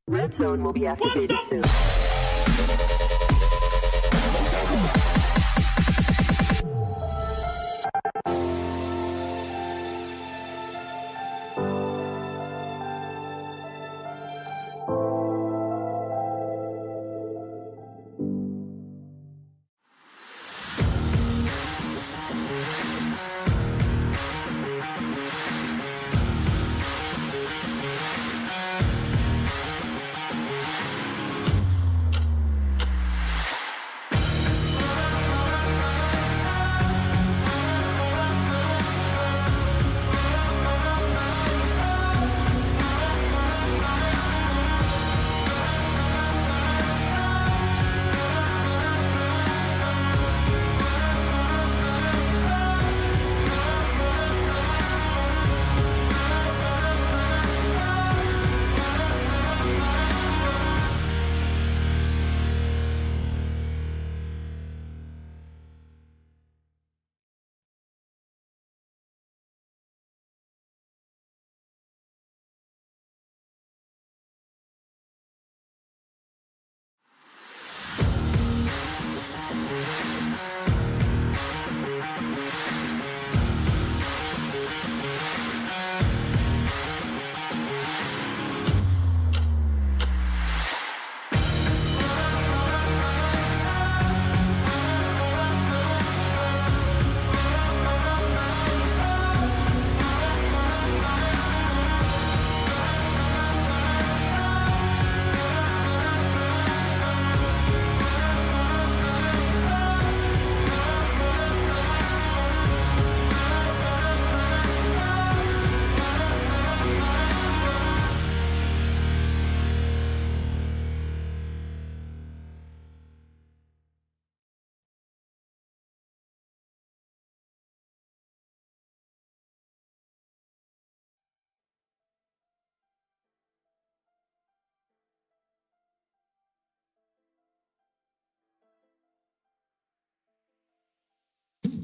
Red zone will be activated soon.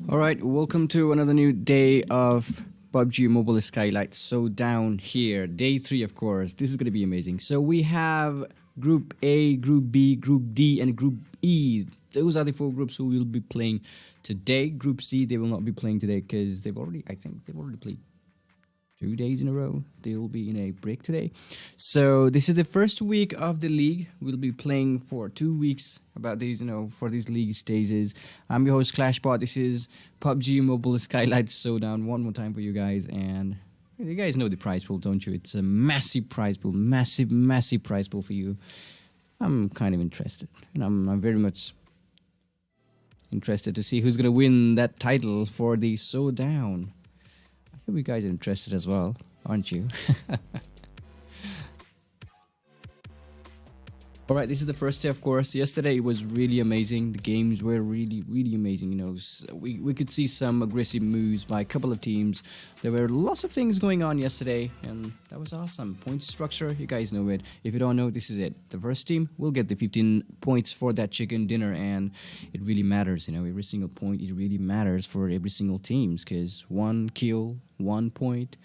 All right, welcome to another new day of PUBG Mobile Skylightz Showdown here. Day 3, of course. This is going to be amazing. So we have Group A, Group B, Group D, and Group E. Those are the 4 groups who will be playing today. Group C, they will not be playing today because I think they've already played 2 days in a row. They will be in a break today. So this is the first week of the league. We'll be playing for 2 weeks about these, for these league stages. I'm your host Clashbot. This is PUBG Mobile Skylightz Showdown. One more time for you guys, and you guys know the prize pool, don't you? It's a massive prize pool, massive prize pool for you. I'm kind of interested, and I'm very much interested to see who's gonna win that title for the Showdown. I hope you guys are interested as well, aren't you? Alright, this is the first day, of course. Yesterday it was really amazing. The games were really amazing. We could see some aggressive moves by a couple of teams. There were lots of things going on yesterday, and that was awesome. Point structure, you guys know it. If you don't know, this is it. The first team will get the 15 points for that chicken dinner, and it really matters. Every single point, it really matters for every single team, because 1 kill, 1 point.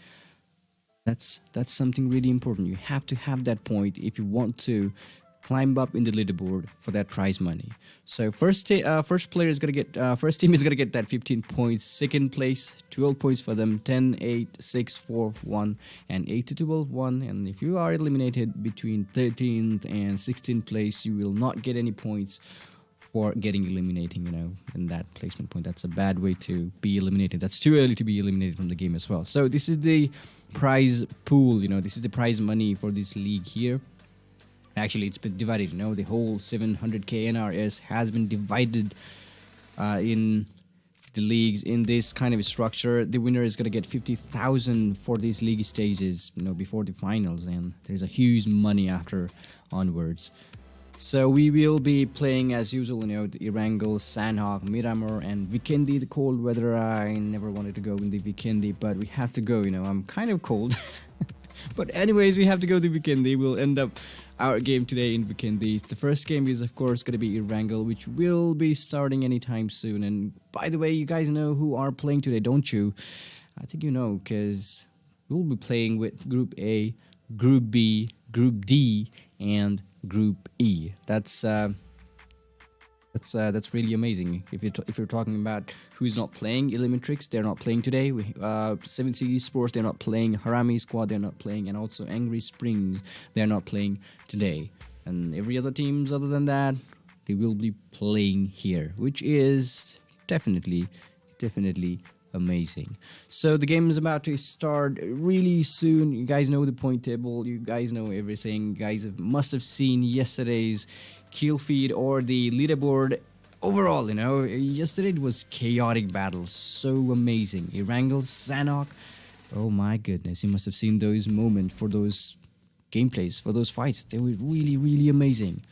That's something really important. You have to have that point if you want to climb up in the leaderboard for that prize money. So first team is gonna get that 15 points. Second place, 12 points for them. 10, 8, 6, 4, 1, and 8 to 12, 1. And if you are eliminated between 13th and 16th place, you will not get any points for getting eliminating. In that placement point. That's a bad way to be eliminated. That's too early to be eliminated from the game as well. So this is the prize pool. This is the prize money for this league here. Actually, it's been divided. The whole 700k NRS has been divided in the leagues in this kind of structure. The winner is gonna get 50,000 for these league stages, before the finals, and there's a huge money after onwards. So we will be playing as usual, the Erangel, Sanhok, Miramar, and Vikendi. The cold weather, I never wanted to go in the Vikendi, but we have to go. I'm kind of cold. But anyways, we have to go to Vikendi. We'll end up our game today in Vikendi. The first game is, of course, going to be Erangel, which will be starting anytime soon. And by the way, you guys know who are playing today, don't you? I think you know, because we'll be playing with Group A, Group B, Group D, and Group E. That's really amazing. If you're talking about who's not playing, ELEMENTRIX, they're not playing today. 7C Esports, they're not playing. HARAME Squad, they're not playing, and also Angry Springs, they're not playing today. And every other teams other than that, they will be playing here, which is definitely amazing. So the game is about to start really soon. You guys know the point table, you guys know everything. You guys must have seen yesterday's kill feed or the leaderboard. Overall, yesterday it was chaotic battles, so amazing. Erangel, Sanhok, oh my goodness, you must have seen those moments for those gameplays, for those fights. They were really amazing.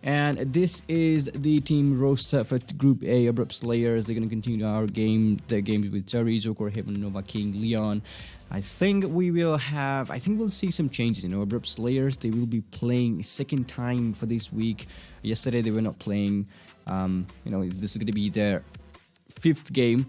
And this is the team roster for Group A, ABRUPT Slayers. They're going to continue their games with Terry, Zokor, Heaven, Nova King, Leon. I think we'll see some changes. ABRUPT Slayers, they will be playing second time for this week. Yesterday they were not playing. This is going to be their fifth game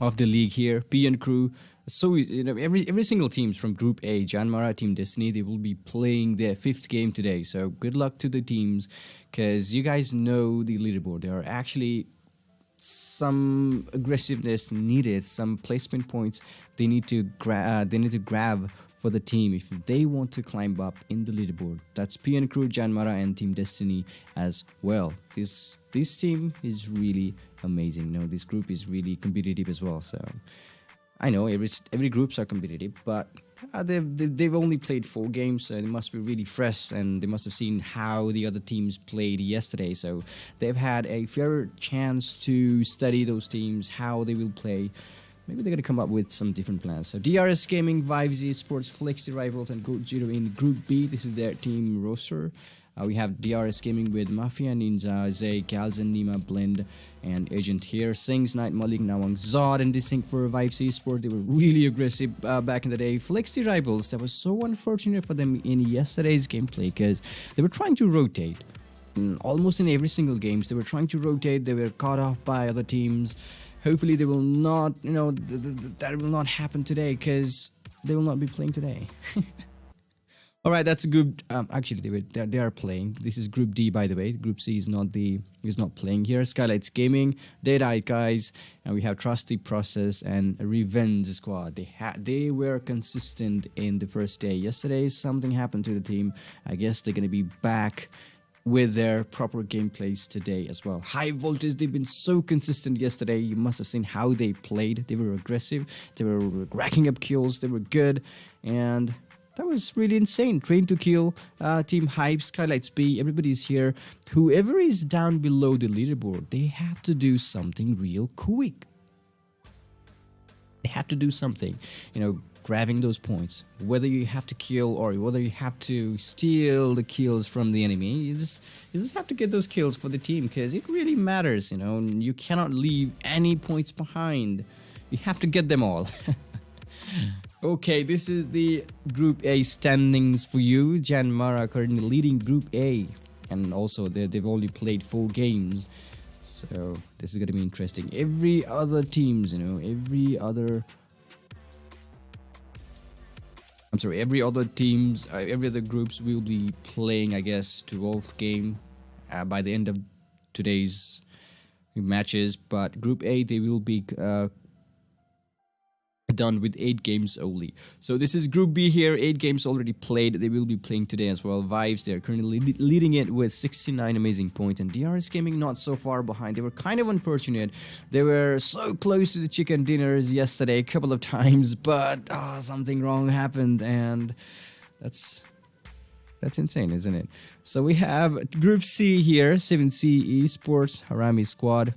of the league here. PN Crew. So every single teams from Group A, JYANMAARA, Team Destiny, they will be playing their fifth game today. So good luck to the teams, because you guys know the leaderboard. There are actually some aggressiveness needed, some placement points they need to grab for the team if they want to climb up in the leaderboard. That's PN Crew, JYANMAARA, and Team Destiny as well. This team is really amazing. This group is really competitive as well. So I know every groups are competitive, but they've only played 4 games, so they must be really fresh, and they must have seen how the other teams played yesterday. So they've had a fair chance to study those teams, how they will play. Maybe they're gonna come up with some different plans. So DRS Gaming, Vives Esports, Flexi Rivals, and CODEZERO in Group B. This is their team roster. We have DRS Gaming with Mafia, Ninja, Zay, Galzen, Nima, Blend, and Agent here. Sings, Night, Malik, Nawang, Zod, and Desync for Vives Esports. They were really aggressive back in the day. Flexi Rivals, that was so unfortunate for them in yesterday's gameplay, because they were trying to rotate. Almost in every single games, they were trying to rotate. They were caught off by other teams. Hopefully they will not, that will not happen today, because they will not be playing today. All right, that's good. Actually, they are playing. This is Group D, by the way. Group C is not playing here. Skylightz Gaming, Deadeye guys, and we have Trusty Process and Revenge Squad. They were consistent in the first day. Yesterday, something happened to the team. I guess they're gonna be back with their proper gameplays today as well. High Voltage, they've been so consistent yesterday. You must have seen how they played. They were aggressive. They were racking up kills. They were good, and that was really insane. Train to Kill, Team Hype, Skylightz B, everybody's here. Whoever is down below the leaderboard, they have to do something real quick. They have to do something, grabbing those points. Whether you have to kill or whether you have to steal the kills from the enemy, you just have to get those kills for the team, because it really matters. You cannot leave any points behind. You have to get them all. Okay, this is the Group A standings for you. JYANMAARA currently leading Group A, and also they've only played 4 games, so this is gonna be interesting. Every other teams, every other groups will be playing, I guess, 12th game by the end of today's matches. But Group A, they will be done with 8 games only. So this is Group B here, 8 games already played. They will be playing today as well. Vives, they're currently leading it with 69 amazing points, and DRS Gaming not so far behind. They were kind of unfortunate. They were so close to the chicken dinners yesterday a couple of times, but something wrong happened, and that's insane, isn't it? So we have Group C here, 7C Esports, HARAME Squad,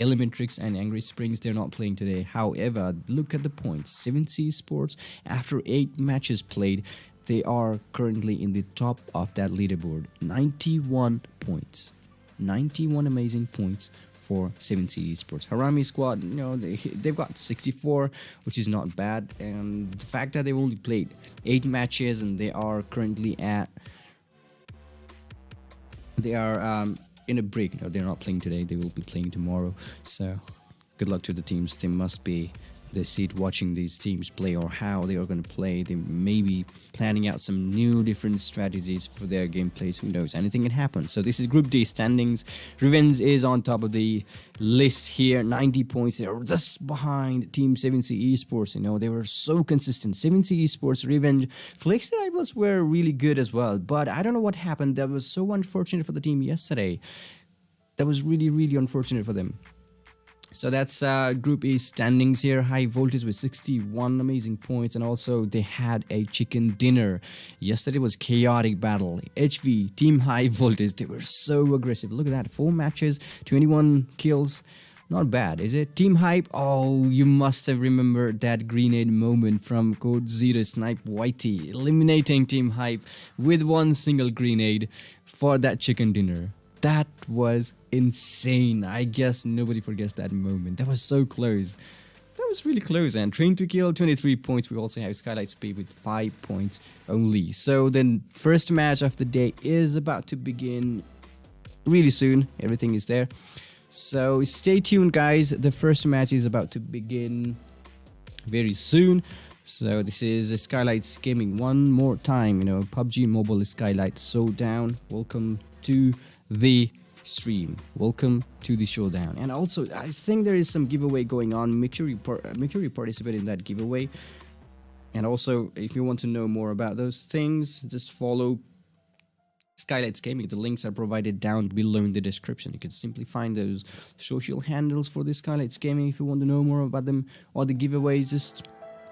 ELEMENTRIX, and Angry Springs. They're not playing today. However, look at the points. 7C Sports, after 8 matches played, they are currently in the top of that leaderboard. 91 points. 91 amazing points for 7C Sports. HARAME Squad, they've got 64, which is not bad. And the fact that they've only played 8 matches and they are currently at... in a break. No, they're not playing today. They will be playing tomorrow. So good luck to the teams. They must be they sit watching these teams play or how they are going to play. They may be planning out some new different strategies for their gameplays. Who knows? Anything can happen. So this is Group D standings. Revenge is on top of the list here, 90 points. They're just behind Team 7C Esports. You know, they were so consistent. 7C Esports, Revenge, Flex Rivals were really good as well. But I don't know what happened. That was so unfortunate for the team yesterday. That was really, really unfortunate for them. So that's Group E standings here. High Voltage with 61 amazing points, and also they had a chicken dinner. Yesterday was chaotic battle. HV, Team High Voltage, they were so aggressive. Look at that, 4 matches, 21 kills. Not bad, is it? Team Hype, oh, you must have remembered that grenade moment from CODEZERO Snipe Whitey, eliminating Team Hype with one single grenade for that chicken dinner. That was insane. I guess nobody forgets that moment. That was so close. That was really close. And Train to Kill, 23 points. We also have Skylightz P with 5 points only. So then first match of the day is about to begin really soon. Everything is there. So stay tuned, guys. The first match is about to begin very soon. So this is Skylightz Gaming one more time. You know, PUBG Mobile Skylightz Showdown. Welcome to the stream. Welcome to the showdown. And also, I think there is some giveaway going on. Make sure you participate in that giveaway. And also, if you want to know more about those things, just follow Skylightz Gaming. The links are provided down below in the description. You can simply find those social handles for the Skylightz Gaming if you want to know more about them or the giveaways. Just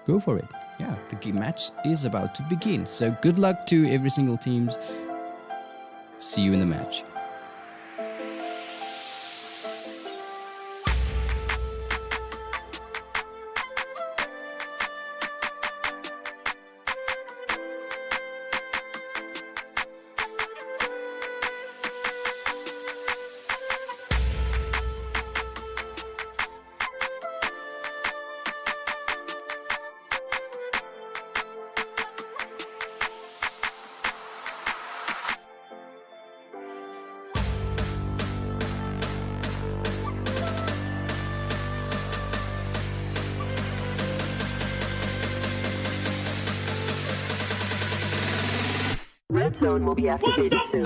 go for it. Yeah, the match is about to begin. So good luck to every single teams. See you in the match. Red zone will be activated soon.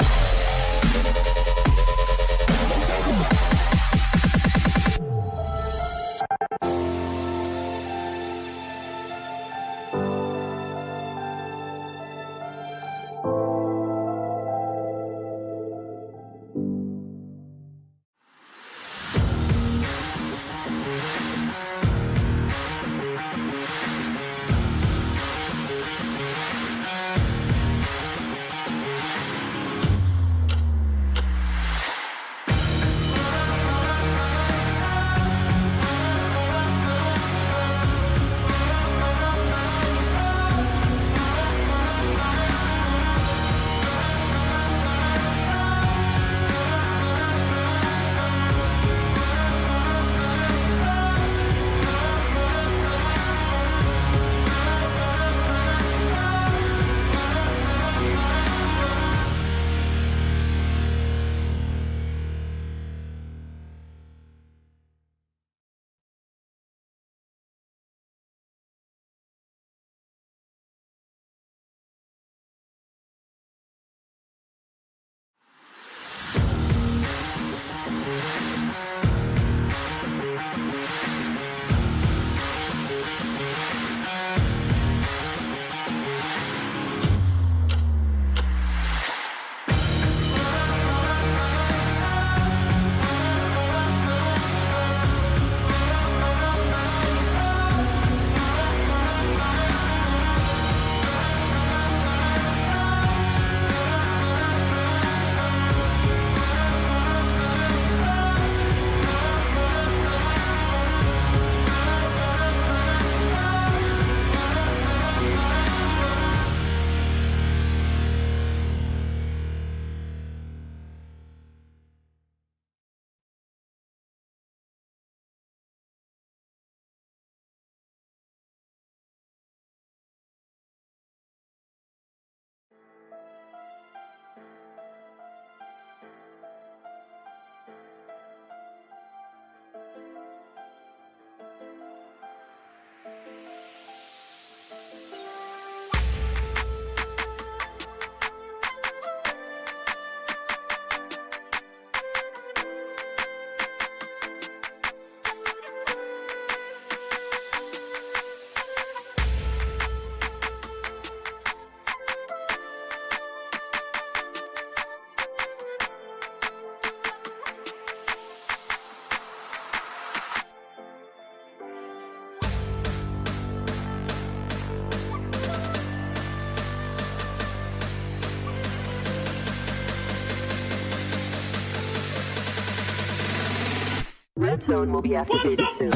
zone will be activated soon.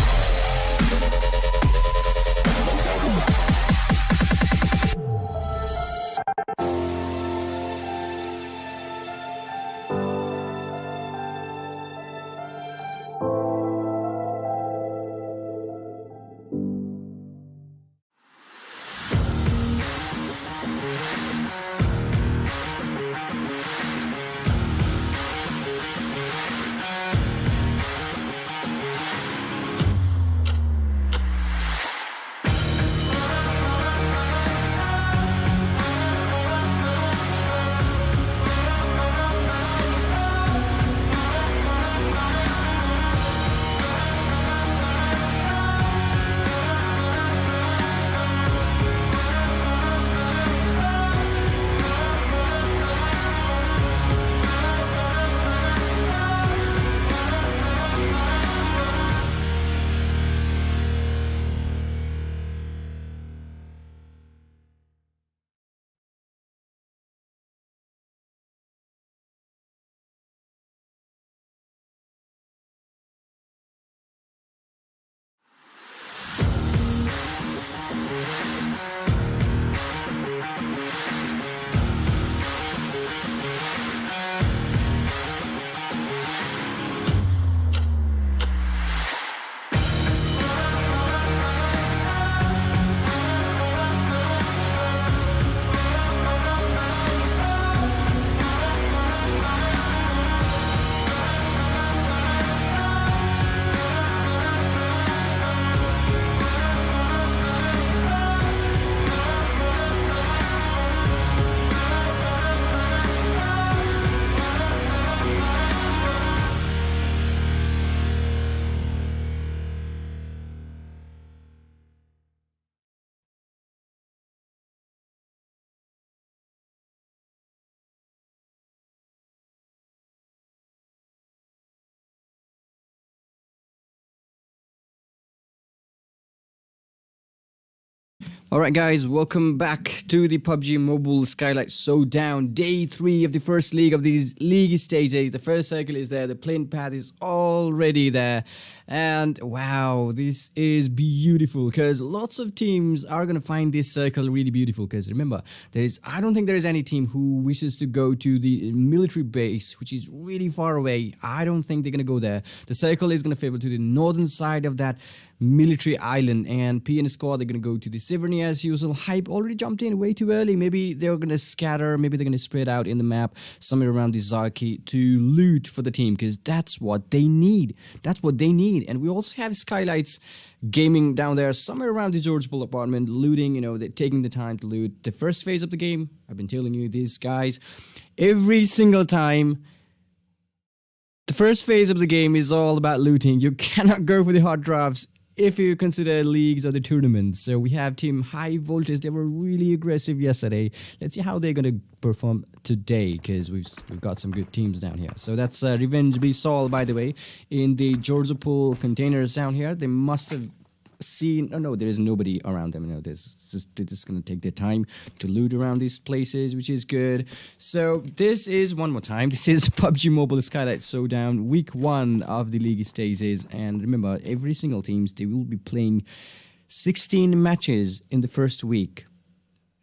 Alright guys, welcome back to the PUBG Mobile Skylightz Showdown, day 3 of the first league of these league stages. The first circle is there, the playing path is already there, and wow, this is beautiful because lots of teams are going to find this circle really beautiful because remember, I don't think there is any team who wishes to go to the military base, which is really far away. I don't think they're going to go there. The circle is going to favor to the northern side of that military island, and PN squad, they're going to go to the Siverny as usual. Hype already jumped in way too early. Maybe they're going to scatter, maybe they're going to spread out in the map somewhere around the Zaki to loot for the team because that's what they need. That's what they need. And we also have Skylightz gaming down there somewhere around the George Bull apartment, looting, they're taking the time to loot. The first phase of the game, I've been telling you these guys, every single time, the first phase of the game is all about looting. You cannot go for the hot drops if you consider leagues or the tournaments. So we have team High Voltage. They were really aggressive yesterday. Let's see how they're going to perform today because we've got some good teams down here. So that's Revenge Be Sol, by the way, in the Georgia Pool containers down here. They must have seen, no, there is nobody around them. They're just going to take their time to loot around these places, which is good. So this is, one more time, this is PUBG Mobile Skylightz Showdown, week 1 of the league stages. And remember, every single teams, they will be playing 16 matches in the first week.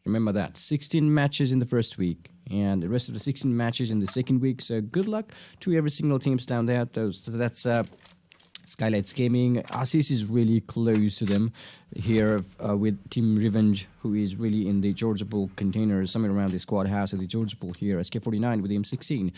Remember that, 16 matches in the first week, and the rest of the 16 matches in the second week. So good luck to every single teams down there. So that's Skylightz Gaming. Asis is really close to them here with Team Revenge, who is really in the Georgia Pool containers, somewhere around the squad house of the Georgia Pool here. SK49 with the M16.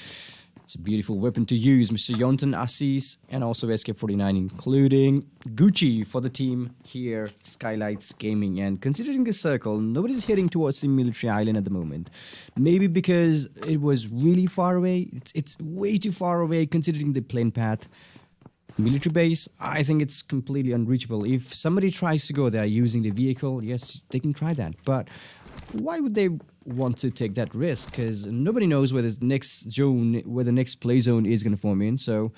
It's a beautiful weapon to use. Mr. Yonton, Asis, and also SK49, including Gucci for the team here, Skylightz Gaming. And considering the circle, nobody's heading towards the military island at the moment. Maybe because it was really far away. It's way too far away considering the plane path. Military base, I think it's completely unreachable. If somebody tries to go there using the vehicle, yes, they can try that. But why would they want to take that risk? Because nobody knows where the next play zone is going to form in. So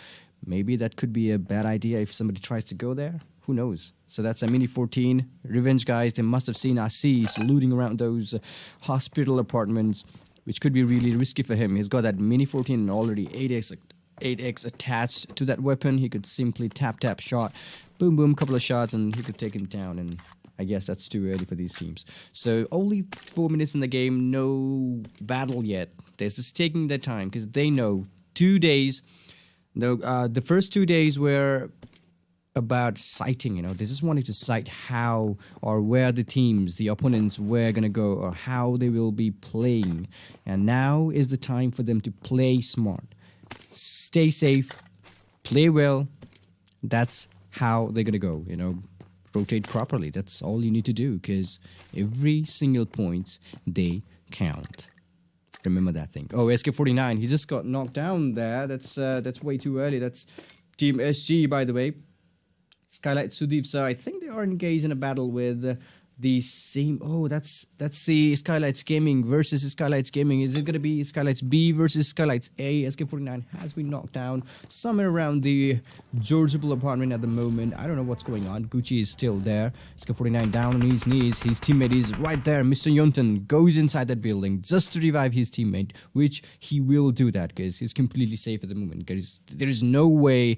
maybe that could be a bad idea if somebody tries to go there. Who knows? So that's a Mini 14. Revenge guys, they must have seen Asis looting around those hospital apartments, which could be really risky for him. He's got that Mini 14 and already 8x 8x attached to that weapon. He could simply tap shot, boom boom, couple of shots, and he could take him down. And I guess that's too early for these teams. So only 4 minutes in the game, no battle yet. They're just taking their time because they know 2 days. No, the first 2 days were about sighting. They just wanted to sight how or where the teams, the opponents, were gonna go or how they will be playing. And now is the time for them to play smart, stay safe, play well. That's how they're gonna go. Rotate properly. That's all you need to do because every single points they count. Remember that thing. Oh, SK49, he just got knocked down there. That's way too early. That's Team SG, by the way. Skylightz Sudeep, sir. I think they are engaged in a battle with the same. Oh, that's the Skylightz Gaming versus Skylightz Gaming. Is it gonna be Skylightz B versus Skylightz A? SK49 has been knocked down somewhere around the Georgeable apartment at the moment. I don't know what's going on. Gucci is still there. SK49 down on his knees. His teammate is right there. Mr. Yonton goes inside that building just to revive his teammate, which he will do that because he's completely safe at the moment. Because there is no way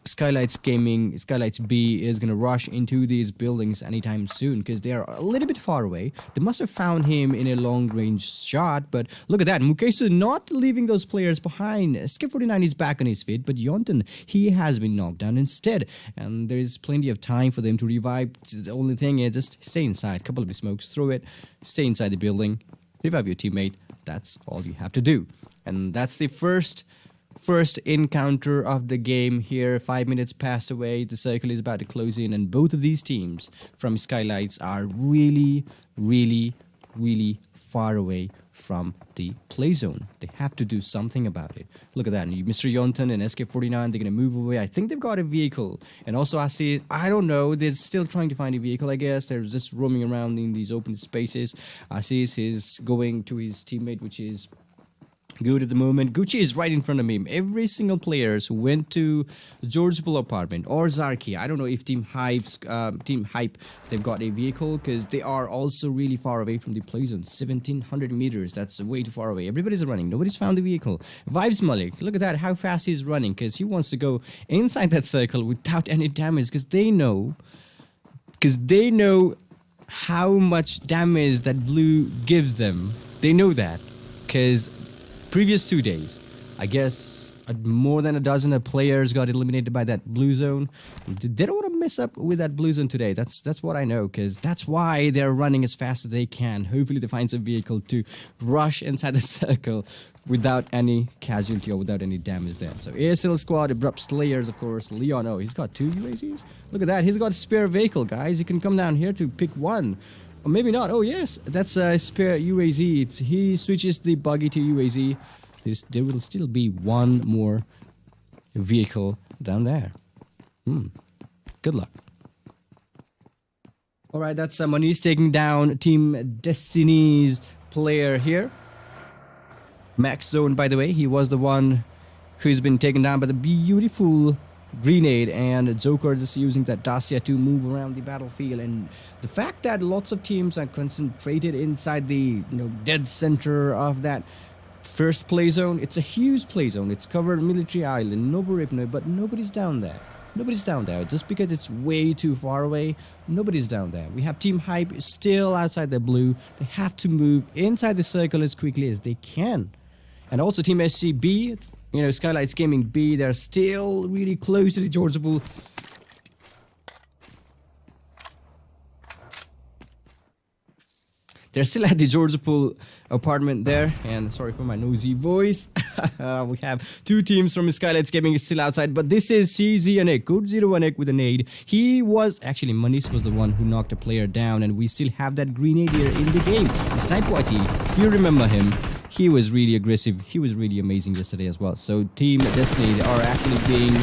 Skylightz Gaming, Skylightz B is going to rush into these buildings anytime soon because they are a little bit far away. They must have found him in a long-range shot, but look at that. Mukesh is not leaving those players behind. SK49 is back on his feet, but Yonton, he has been knocked down instead. And there is plenty of time for them to revive. The only thing is just stay inside. Couple of smokes through it. Stay inside the building. Revive your teammate. That's all you have to do. And that's the first encounter of the game here. 5 minutes passed away. The circle is about to close in, and both of these teams from Skylightz are really far away from the play zone. They have to do something about it. Look at that. Mr. Yonton and SK49, they're gonna move away. I think they've got a vehicle. And also I see, I don't know, they're still trying to find a vehicle, I guess. They're just roaming around in these open spaces. I see he's going to his teammate, which is good at the moment. Gucci is right in front of him. Every single player who went to Georgeable apartment or Zarki, I don't know if Team Hype, they've got a vehicle because they are also really far away from the play zone. 1700 meters. That's way too far away. Everybody's running. Nobody's found the vehicle. Vibes Malik, look at that, how fast he's running because he wants to go inside that circle without any damage because they know how much damage that blue gives them. They know that because previous 2 days, I guess more than a dozen of players got eliminated by that blue zone. They don't want to mess up with that blue zone today. That's what I know, because that's why they're running as fast as they can. Hopefully they find some vehicle to rush inside the circle without any casualty or without any damage there. So ASL squad, ABRUPT players, of course. Leon, oh, he's got 2 UAZs. Look at that, he's got a spare vehicle, guys. You can come down here to pick one. Or maybe not. Oh yes, that's a spare UAZ. If he switches the buggy to UAZ, there will still be one more vehicle down there. Good luck. Alright, that's Manish taking down Team Destiny's player here. Max Zone, by the way, he was the one who's been taken down by the beautiful grenade, and Joker just using that Dacia to move around the battlefield. And the fact that lots of teams are concentrated inside the dead center of that first play zone. It's a huge play zone. It's covered military island, Noboripno, but nobody's down there. Nobody's down there. Just because it's way too far away, nobody's down there. We have Team Hype still outside the blue. They have to move inside the circle as quickly as they can. And also Team SCB, Skylightz Gaming B, they're still really close to the Georgeable. They're still at the Georgeable apartment there, and sorry for my nosy voice. We have 2 teams from Skylightz Gaming still outside, but this is CZNX, CODEZERO with a nade. He was, actually Manish was the one who knocked a player down, and we still have that grenade here in the game. The Snipe Whitey, if you remember him, he was really aggressive. He was really amazing yesterday as well. So Team Destiny are actually being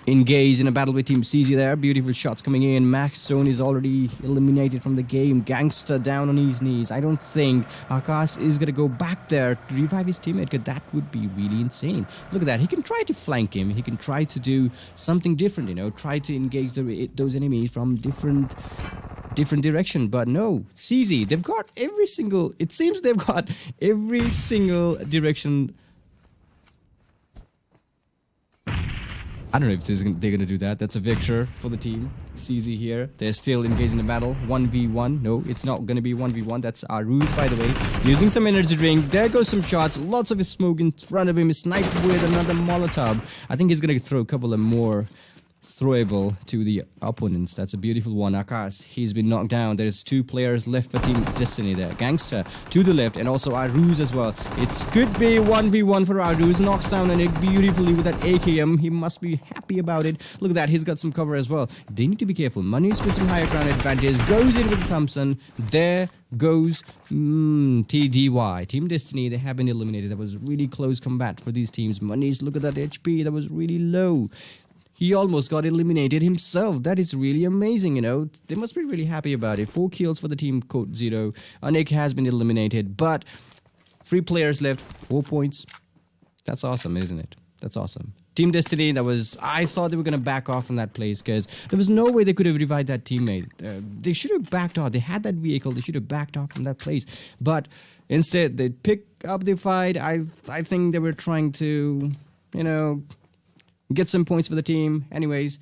engaged in a battle with Team CZ there. Beautiful shots coming in. Max Zone is already eliminated from the game. Gangster down on his knees. I don't think Akash is going to go back there to revive his teammate, because that would be really insane. Look at that. He can try to flank him. He can try to do something different, try to engage those enemies from different direction, but no. CZ, they've got it seems they've got every single direction I don't know if they're gonna do that. That's a victor for the team. CZ here. They're still engaged in the battle. 1v1. No, it's not gonna be 1v1. That's Aruz, by the way. Using some energy drink. There goes some shots. Lots of his smoke in front of him. He's sniped with another Molotov. I think he's gonna throw a couple of more throwable to the opponents. That's a beautiful one. Akash, he's been knocked down. There's 2 players left for Team Destiny there. Gangster to the left and also Aruz as well. It could be 1v1 for Aruz. Knocks down and it beautifully with that AKM. He must be happy about it. Look at that. He's got some cover as well. They need to be careful. Manish with some higher ground advantage. Goes in with Thompson. There goes TDY. Team Destiny, they have been eliminated. That was really close combat for these teams. Manish, look at that HP. That was really low. He almost got eliminated himself. That is really amazing, you know. They must be really happy about it. 4 kills for the team CODEZERO. Anik has been eliminated, but 3 players left, 4 points. That's awesome, isn't it? That's awesome. Team Destiny, I thought they were going to back off from that place because there was no way they could have revived that teammate. They should have backed off. They had that vehicle. They should have backed off from that place. But instead, they picked up the fight. I think they were trying to, you know, get some points for the team. Anyways,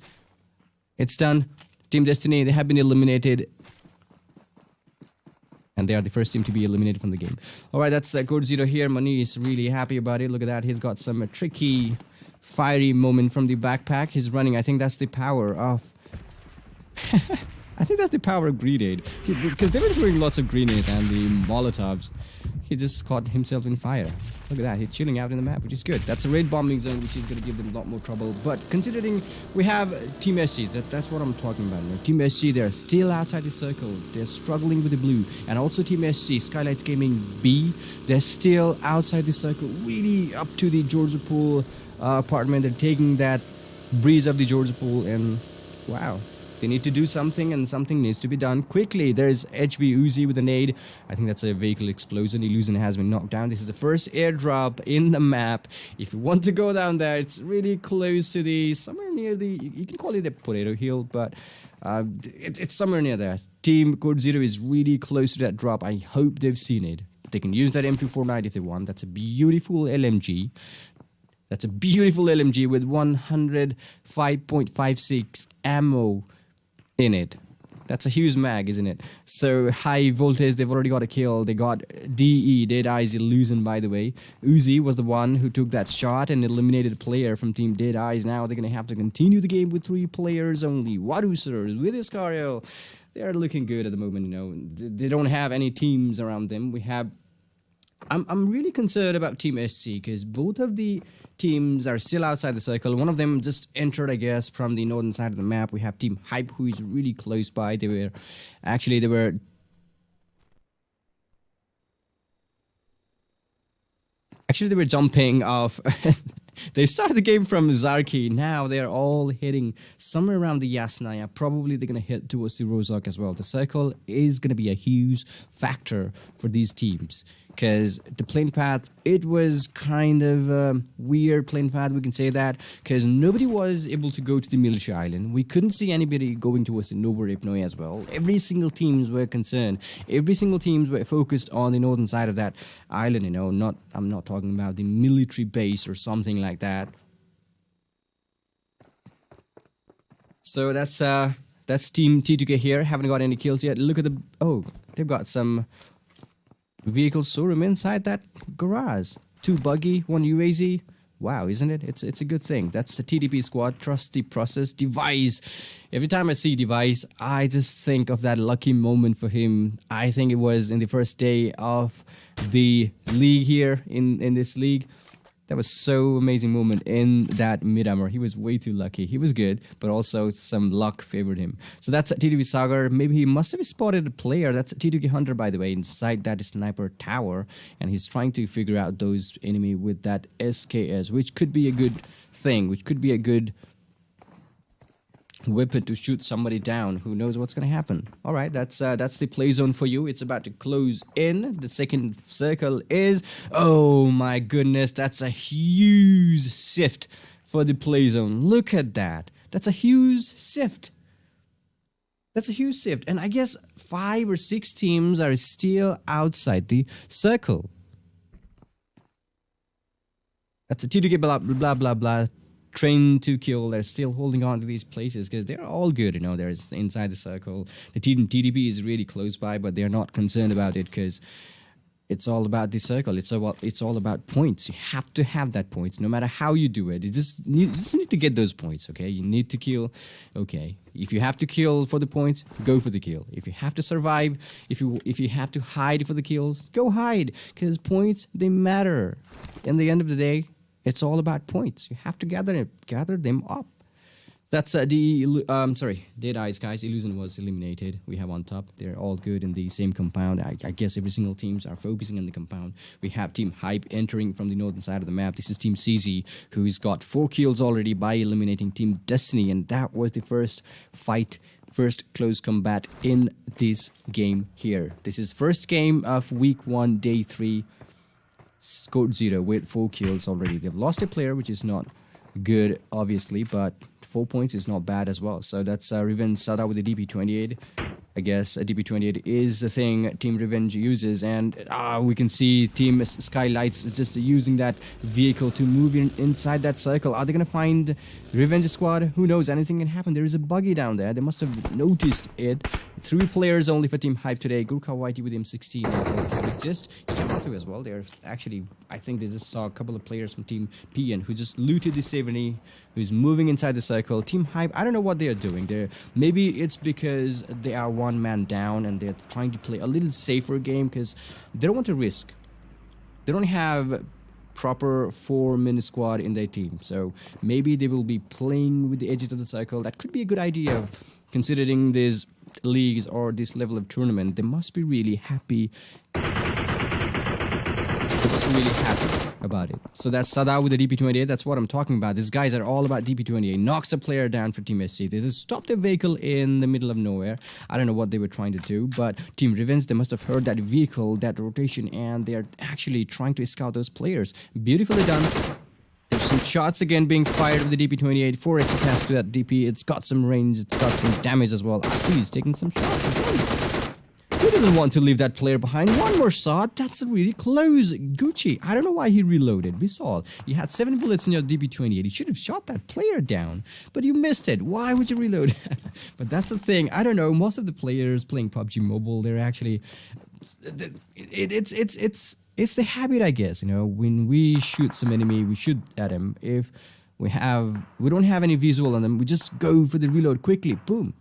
it's done. Team Destiny, they have been eliminated. And they are the first team to be eliminated from the game. Alright, that's CODEZERO here. Mani is really happy about it. Look at that. He's got some tricky, fiery moment from the backpack. He's running. I think that's the power of... I think that's the power of grenade. Because they were throwing lots of grenades and the Molotovs. He just caught himself in fire. Look at that. He's chilling out in the map, which is good. That's a raid bombing zone, which is going to give them a lot more trouble. But considering we have Team SC, that's what I'm talking about. Now. Team SC, they're still outside the circle. They're struggling with the blue. And also Team SC, Skylightz Gaming B, they're still outside the circle. Really up to the Prizepool apartment. They're taking that breeze of the Prizepool and wow. They need to do something and something needs to be done quickly. There's HB Uzi with a nade. I think that's a vehicle explosion. Illusion has been knocked down. This is the first airdrop in the map. If you want to go down there, it's really close to the, somewhere near the, you can call it a potato hill, but it's somewhere near there. Team CODEZERO is really close to that drop. I hope they've seen it. They can use that M249 if they want. That's a beautiful LMG. That's a beautiful LMG with 105.56 ammo in it. That's a huge mag, isn't it? So high voltage, they've already got a kill. They got Deadeyes Illusion, by the way. Uzi was the one who took that shot and eliminated a player from Team Deadeyes. Now they're going to have to continue the game with 3 players only. Wadusers with Iscariel. They are looking good at the moment, you know. They don't have any teams around them. We have... I'm really concerned about Team SC because both of the teams are still outside the circle. One of them just entered, I guess, from the northern side of the map. We have Team Hype, who is really close by. They were jumping off. They started the game from Zarki. Now they're all hitting somewhere around the Yasnaya. Probably they're going to hit towards the Rozhok as well. The circle is going to be a huge factor for these teams. Because the plane path, it was kind of a weird plane path, we can say that. Because nobody was able to go to the military island. We couldn't see anybody going towards the Novo Repnoe as well. Every single teams were concerned. Every single teams were focused on the northern side of that island, you know. I'm not talking about the military base or something like that. So that's Team T2K here. Haven't got any kills yet. Look at the... Oh, they've got some... vehicles showroom inside that garage. 2 buggy, 1 UAZ. Wow, isn't it? It's a good thing. That's the TDP squad. Trust the process. Device. Every time I see Device, I just think of that lucky moment for him. I think it was in the first day of the league here in this league. That was so amazing moment in that Miramar. He was way too lucky. He was good, but also some luck favored him. So that's TDP Sagar. Maybe he must have spotted a player. That's T2K Hunter, by the way, inside that sniper tower. And he's trying to figure out those enemy with that SKS, which could be a good thing, which could be a good weapon to shoot somebody down. Who knows what's going to happen. All right, that's the play zone for you. It's about to close in. The second circle is, oh my goodness, that's a huge shift for the play zone. Look at that. That's a huge shift. That's a huge shift. And I guess 5 or 6 teams are still outside the circle. That's a T2K blah blah blah blah. trained to kill. They're still holding on to these places because they're all good. You know, they're inside the circle. The team TDP is really close by, but they're not concerned about it because it's all about the circle. It's all about points. You have to have that points, no matter how you do it. You just need to get those points. Okay, you need to kill. Okay, if you have to kill for the points, go for the kill. If you have to survive, if you have to hide for the kills, go hide. Because points, they matter. In the end of the day, it's all about points. You have to gather them up. That's Deadeyes, guys. Illusion was eliminated. We have on top. They're all good in the same compound. I guess every single teams are focusing on the compound. We have Team Hype entering from the northern side of the map. This is Team CZ, who's got 4 kills already by eliminating Team Destiny, and that was the first fight, first close combat in this game here. This is first game of week 1, day 3, CODEZERO with 4 kills already. They've lost a player, which is not good, obviously, but 4 points is not bad as well. So that's Revenge Sada with the DP28. I guess a DP28 is the thing Team Revenge uses, and we can see Team Skylightz just using that vehicle to move inside that circle. Are they gonna find Revenge Squad? Who knows? Anything can happen. There is a buggy down there. They must have noticed it. 3 players only for Team Hype today. Gurkha YT with M16 and exist. Yamato as well. They're actually, I think they just saw a couple of players from Team PN who just looted the 70, who's moving inside the circle. Team Hype, I don't know what they are doing. Maybe it's because they are 1 man down and they're trying to play a little safer game because they don't want to risk. They don't have proper 4-man squad in their team, so maybe they will be playing with the edges of the circle. That could be a good idea, considering these leagues or this level of tournament. They must be really happy. About it. So that's Sada with the DP28. That's what I'm talking about. These guys are all about DP28. Knocks the player down for Team SC. They just stopped the vehicle in the middle of nowhere. I don't know what they were trying to do, but Team Revenge, they must have heard that vehicle, that rotation, and they are actually trying to scout those players. Beautifully done. There's some shots again being fired with the DP28. 4x attached to that DP. It's got some range. It's got some damage as well. I see he's taking some shots again. Who doesn't want to leave that player behind? One more shot. That's really close. Gucci. I don't know why he reloaded. We saw it. You had 7 bullets in your DP28. You should have shot that player down. But you missed it. Why would you reload? But that's the thing. I don't know. Most of the players playing PUBG Mobile, they're actually... It's the habit, I guess. You know, when we shoot some enemy, we shoot at him. If we don't have any visual on them, we just go for the reload quickly. Boom.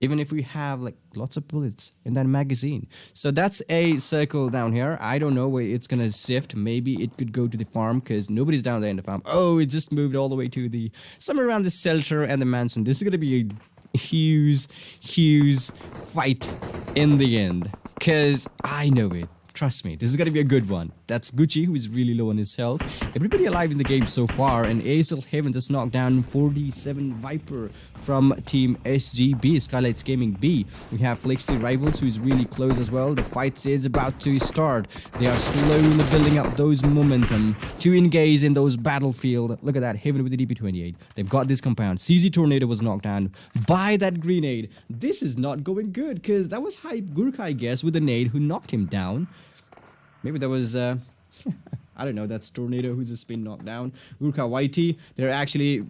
Even if we have like lots of bullets in that magazine. So that's a circle down here. I don't know where it's gonna shift. Maybe it could go to the farm because nobody's down there in the farm. Oh, it just moved all the way to somewhere around the shelter and the mansion. This is gonna be a huge fight in the end. Cause I know it. Trust me, this is gonna be a good one. That's Gucci, who is really low on his health. Everybody alive in the game so far, and ASL Heaven just knocked down 47 Viper from Team SGB, Skylightz Gaming B. We have Flexty Rivals, who is really close as well. The fight is about to start. They are slowly building up those momentum to engage in those battlefield. Look at that, Heaven with the DP28. They've got this compound. CZ Tornado was knocked down by that grenade. This is not going good, because that was Hype Gurkha, I guess, with the nade who knocked him down. Maybe that was, I don't know, that's Tornado who's just been knocked down. Gurkha YT, they're actually,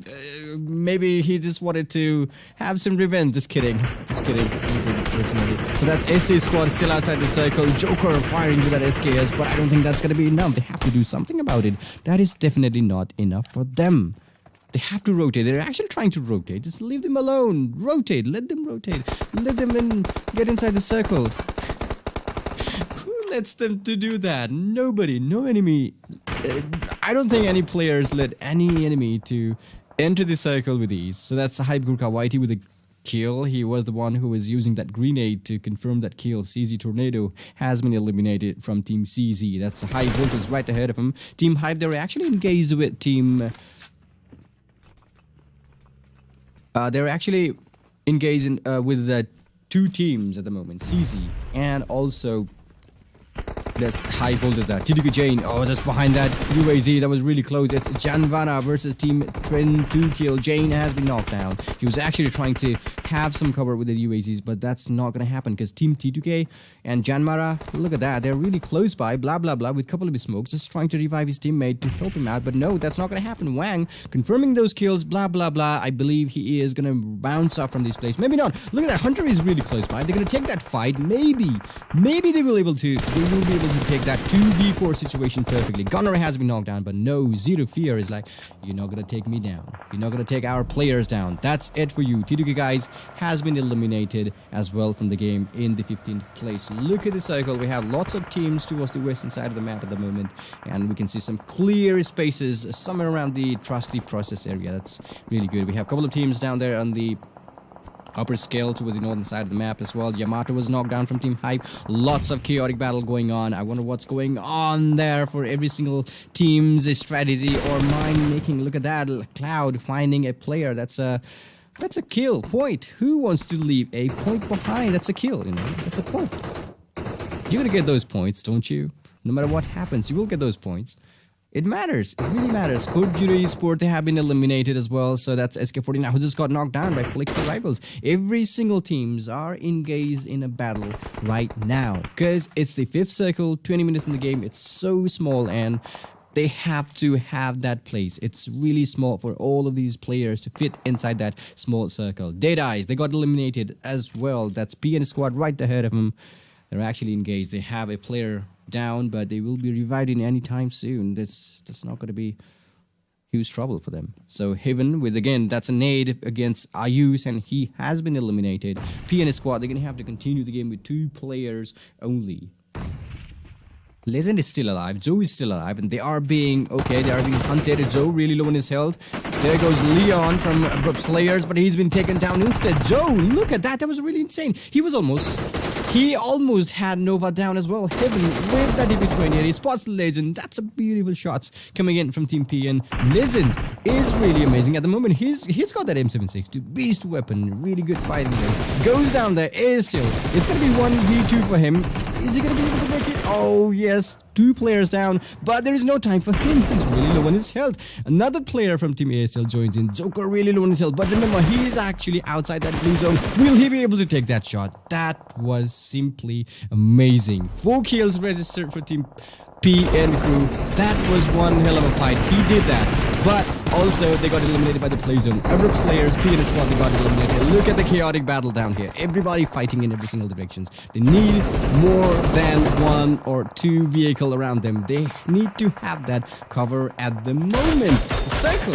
maybe he just wanted to have some revenge. Just kidding. Just kidding. So that's SC squad still outside the circle. Joker firing with that SKS, but I don't think that's going to be enough. They have to do something about it. That is definitely not enough for them. They have to rotate. They're actually trying to rotate. Just leave them alone. Rotate. Let them rotate. Let them get inside the circle. Lets them to do that? Nobody, no enemy. I don't think any players let any enemy to enter the circle with ease. So that's Hype Gurkha YT with a kill. He was the one who was using that grenade to confirm that kill. CZ Tornado has been eliminated from Team CZ. That's Hype Voltage right ahead of him. Team Hype, they were actually engaged with Team... they're actually engaged in, with 2 teams at the moment. CZ and also... That's high voltage there. TDK Jane. Oh, that's behind that UAZ. That was really close. It's JYANMAARA versus Team Trend 2 kill. Jane has been knocked down. He was actually trying to have some cover with the UAZs, but that's not going to happen because Team T2K and JYANMAARA, look at that. They're really close by. Blah, blah, blah. With a couple of his smokes. Just trying to revive his teammate to help him out. But no, that's not going to happen. Wang confirming those kills. Blah, blah, blah. I believe he is going to bounce off from this place. Maybe not. Look at that. Hunter is really close by. They're going to take that fight. Maybe they will be able to take that 2v4 situation perfectly. Gunner has been knocked down, but no, Zero Fear is like, you're not gonna take me down. You're not gonna take our players down. That's it for you. T2K guys has been eliminated as well from the game in the 15th place. Look at the circle. We have lots of teams towards the western side of the map at the moment, and we can see some clear spaces somewhere around the trusty process area. That's really good. We have a couple of teams down there on the upper scale towards the northern side of the map as well. Yamato was knocked down from Team Hype. Lots of chaotic battle going on. I wonder what's going on there for every single team's strategy or mind making. Look at that. Cloud finding a player. That's a kill point. Who wants to leave a point behind? That's a kill, you know. That's a point. You're gonna get those points, don't you? No matter what happens, you will get those points. It matters. It really matters. CODEZERO Esports, they have been eliminated as well. So that's SK49 who just got knocked down by Flexi Rivals. Every single teams are engaged in a battle right now. Because it's the 5th circle, 20 minutes in the game. It's so small and they have to have that place. It's really small for all of these players to fit inside that small circle. DEADEYES, they got eliminated as well. That's PN squad right ahead of them. They're actually engaged. They have a player down, but they will be reviving anytime soon. That's not going to be huge trouble for them. So Heaven with, again, that's a nade against Ayus, and he has been eliminated. PN squad, they're going to have to continue the game with 2 players only. Legend is still alive, Joe is still alive, and they are being hunted. Joe really low on his health. There goes Leon from ABRUPT players, but he's been taken down instead. Joe, look at that, that was really insane. He almost had Nova down as well. Heaven with that DP20 and he spots Legend. That's a beautiful shot coming in from Team P, and Legend is really amazing at the moment. He's got that M762 beast weapon, really good fighting there. Goes down there, ASL. It's gonna be 1v2 for him. Is he gonna be able to make it? Oh yes, 2 players down, but there is no time for him. He's really low on his health. Another player from Team ASL joins in. Joker really low on his health, but remember, he is actually outside that blue zone. Will he be able to take that shot? That was simply amazing. 4 kills registered for Team P and crew. That was one hell of a fight. He did that. But also, they got eliminated by the play zone. ABRUPT players, P and squad, they got eliminated. Look at the chaotic battle down here. Everybody fighting in every single direction. They need more than 1 or 2 vehicle around them. They need to have that cover at the moment. Circle.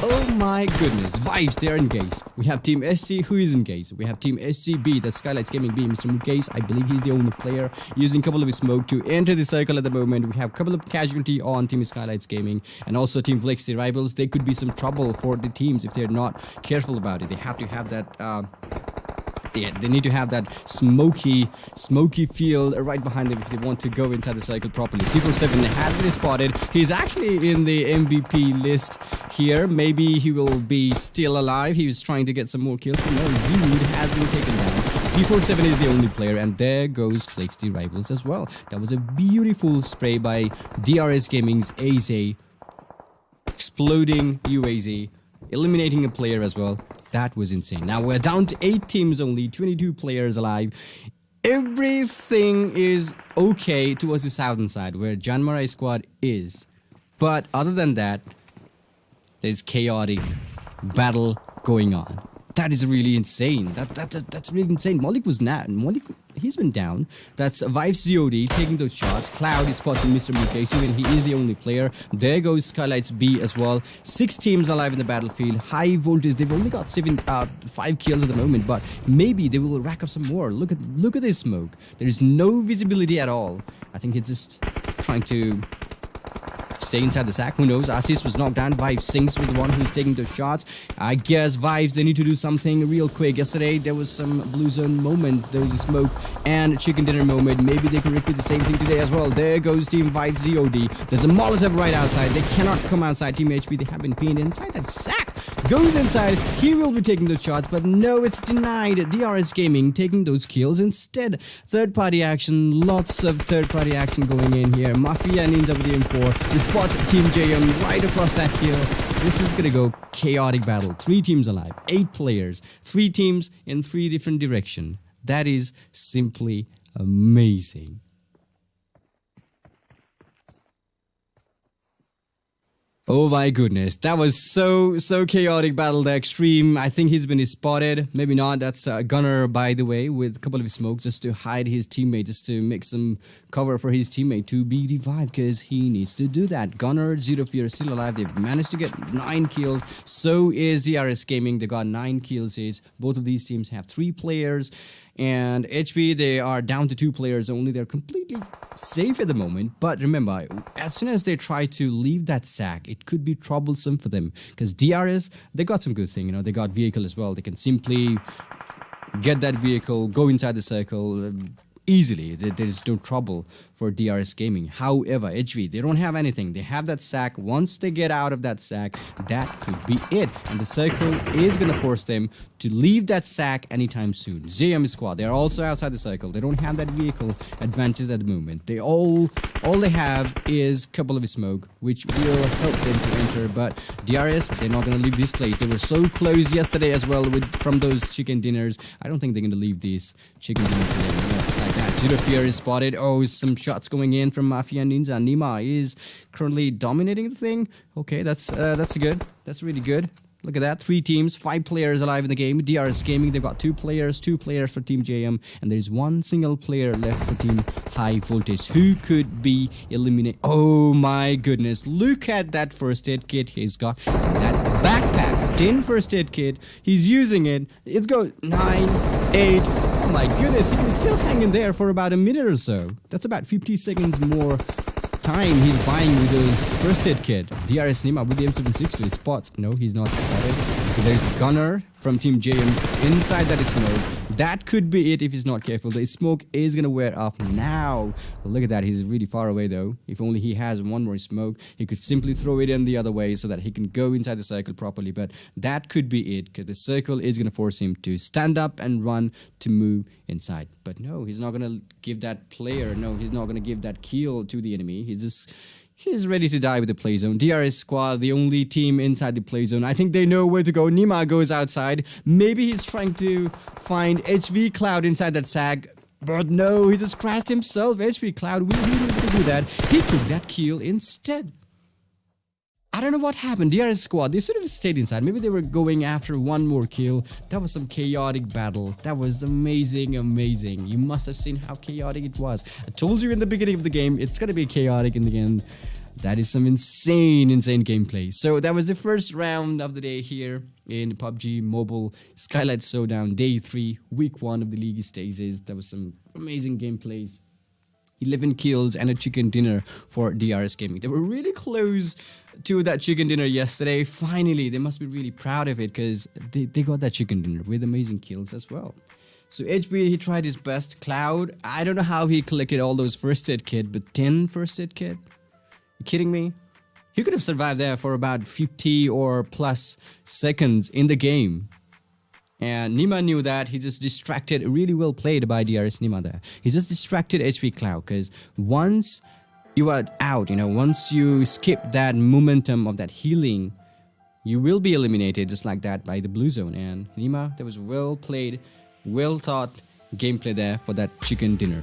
Oh my goodness. Vibes, they are engaged. We have Team SC who is engaged. We have Team SCB, the Skylightz Gaming B, Mr. Mukesh. I believe he's the only player using a couple of his smoke to enter the circle at the moment. We have a couple of casualty on Team Skylightz Gaming and also Team Flexi Rivals. There could be some trouble for the teams if they're not careful about it. They have to have that they need to have that smoky field right behind them if they want to go inside the cycle properly. C47 has been spotted. He's actually in the MVP list here. Maybe he will be still alive. He was trying to get some more kills. No, Zood has been taken down. C47 is the only player, and there goes Flexi Rivals as well. That was a beautiful spray by DRS Gaming's AZ. Exploding UAZ, eliminating a player as well. That was insane. Now we're down to 8 teams only, 22 players alive. Everything is okay towards the southern side where JYANMAARA squad is. But other than that, there's chaotic battle going on. That is really insane. That's really insane. Malik was not. Malik, he's been down. That's Vibes ZOD taking those shots. Cloud is spotting Mr. Mukesh, and he is the only player. There goes Skylightz B as well. 6 teams alive in the battlefield. High voltage. They've only got 5 kills at the moment, but maybe they will rack up some more. Look at this smoke. There is no visibility at all. I think he's just trying to stay inside the sack. Who knows? Assis was knocked down. Vibes Sinks with the one who's taking those shots. I guess Vibes, they need to do something real quick. Yesterday, there was some blue zone moment. There was a smoke and chicken dinner moment. Maybe they can repeat the same thing today as well. There goes Team Vibes ZOD. There's a Molotov right outside. They cannot come outside. Team HP, they have been pinned inside that sack. goes inside. He will be taking those shots, but no, it's denied. DRS Gaming taking those kills instead. Third-party action, lots of third-party action going in here. Mafia Ninja with the M4. The spot Team JM right across that hill. This is gonna go chaotic battle. 3 teams alive, 8 players, 3 teams in 3 different directions. That is simply amazing. Oh my goodness, that was so chaotic battle. The extreme, I think he's been spotted. Maybe not. That's Gunner, by the way, with a couple of smokes just to hide his teammate, just to make some cover for his teammate to be revived, because he needs to do that. Gunner, Zero Fear still alive. They've managed to get 9 kills. So is DRS Gaming. They got 9 kills. Both of these teams have 3 players. And HP, they are down to 2 players only. They're completely safe at the moment. But remember, as soon as they try to leave that sack, it could be troublesome for them. Because DRS, they got some good thing. You know, they got vehicle as well. They can simply get that vehicle, go inside the circle easily. There is no trouble for DRS Gaming. However, HV, they don't have anything. They have that sack. Once they get out of that sack, that could be it. And the circle is going to force them to leave that sack anytime soon. JM squad, they're also outside the circle. They don't have that vehicle advantage at the moment. They all they have is a couple of smoke, which will help them to enter. But DRS, they're not going to leave this place. They were so close yesterday as well from those chicken dinners. I don't think they're going to leave this chicken dinner today. Yeah, just like that. Zero Fear is spotted. Oh, some shots going in from Mafia Ninja. Nima is currently dominating the thing. Okay, that's good. That's really good. Look at that. 3 teams, 5 players alive in the game. DRS Gaming, they've got 2 players for Team JM, and there's 1 single player left for Team High Voltage. Who could be eliminated? Oh my goodness. Look at that first aid kit he's got. That backpack, 10 first aid kit. He's using it. It's go 9, 8. Oh my goodness, he was still hanging there for about a minute or so. That's about 50 seconds more time he's buying with those first aid kit. DRS Nima with the M762 spots. No, he's not spotted. So there's Gunner from Team JM's inside that smoke. That could be it if he's not careful. The smoke is gonna wear off now. Look at that, he's really far away though. If only he has one more smoke, he could simply throw it in the other way so that he can go inside the circle properly. But that could be it, because the circle is gonna force him to stand up and run to move inside. But no, he's not gonna give that player, no, he's not gonna give that kill to the enemy. He's ready to die with the play zone. DRS squad, the only team inside the play zone. I think they know where to go. Nima goes outside. Maybe he's trying to find HV Cloud inside that sag. But no, he just crashed himself. HV Cloud, we really need to do that. He took that kill instead. I don't know what happened. DRS squad, they should have stayed inside. Maybe they were going after one more kill. That was some chaotic battle. That was amazing. You must have seen how chaotic it was. I told you in the beginning of the game, it's gonna be chaotic in the end. That is some insane gameplay. So that was the first round of the day here in PUBG Mobile Skylightz Showdown, day 3, week 1 of the league stages. That was some amazing gameplays. 11 kills and a chicken dinner for DRS Gaming. They were really close to that chicken dinner yesterday. Finally, they must be really proud of it, because they got that chicken dinner with amazing kills as well. So HB, he tried his best. Cloud, I don't know how he collected all those first aid kit, but 10 first aid kit? You kidding me? He could have survived there for about 50 or plus seconds in the game. And Nima knew that. He just distracted. Really well played by DRS Nima there. He just distracted HV Cloud, because once you are out, once you skip that momentum of that healing, you will be eliminated just like that by the blue zone. And Nima, that was well played, well thought gameplay there for that chicken dinner.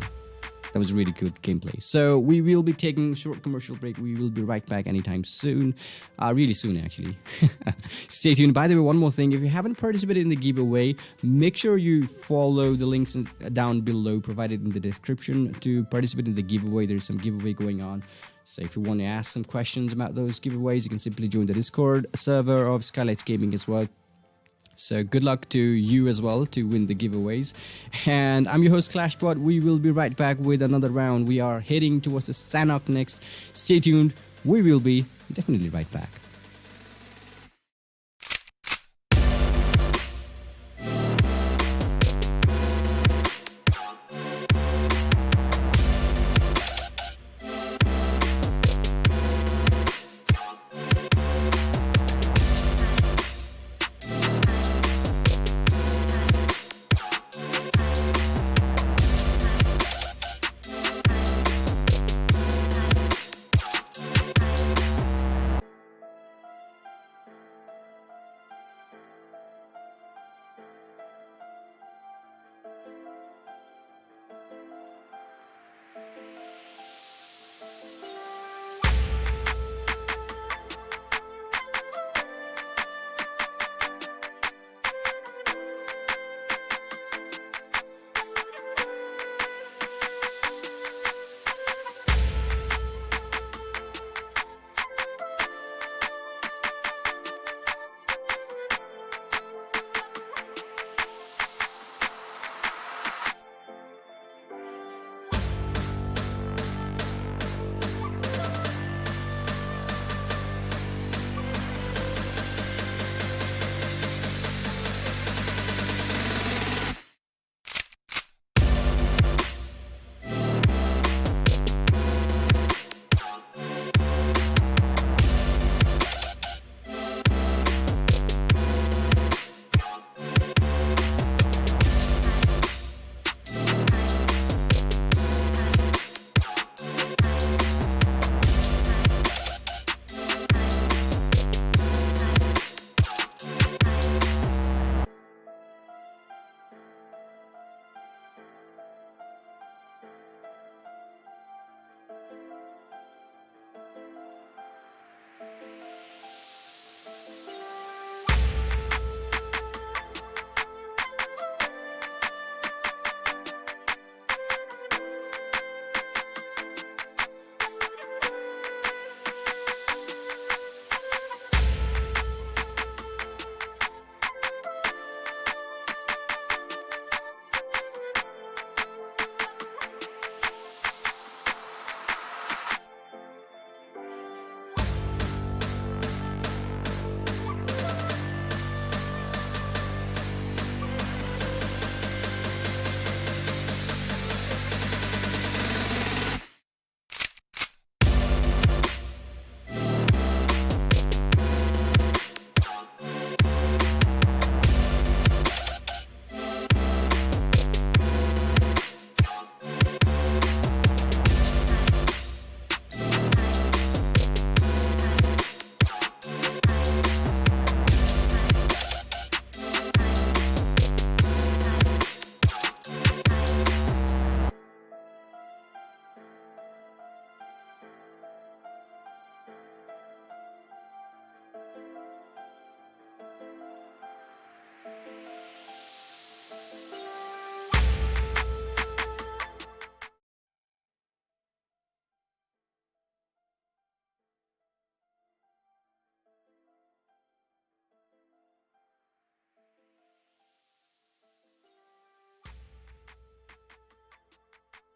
That was really good gameplay. So we will be taking a short commercial break. We will be right back anytime soon. Really soon, actually. Stay tuned. By the way, one more thing. If you haven't participated in the giveaway, make sure you follow the links down below, provided in the description, to participate in the giveaway. There's some giveaway going on. So if you want to ask some questions about those giveaways, you can simply join the Discord server of Skylightz Gaming as well. So good luck to you as well to win the giveaways. And I'm your host Clashbot. We will be right back with another round. We are heading towards the Sanhok next. Stay tuned. We will be definitely right back.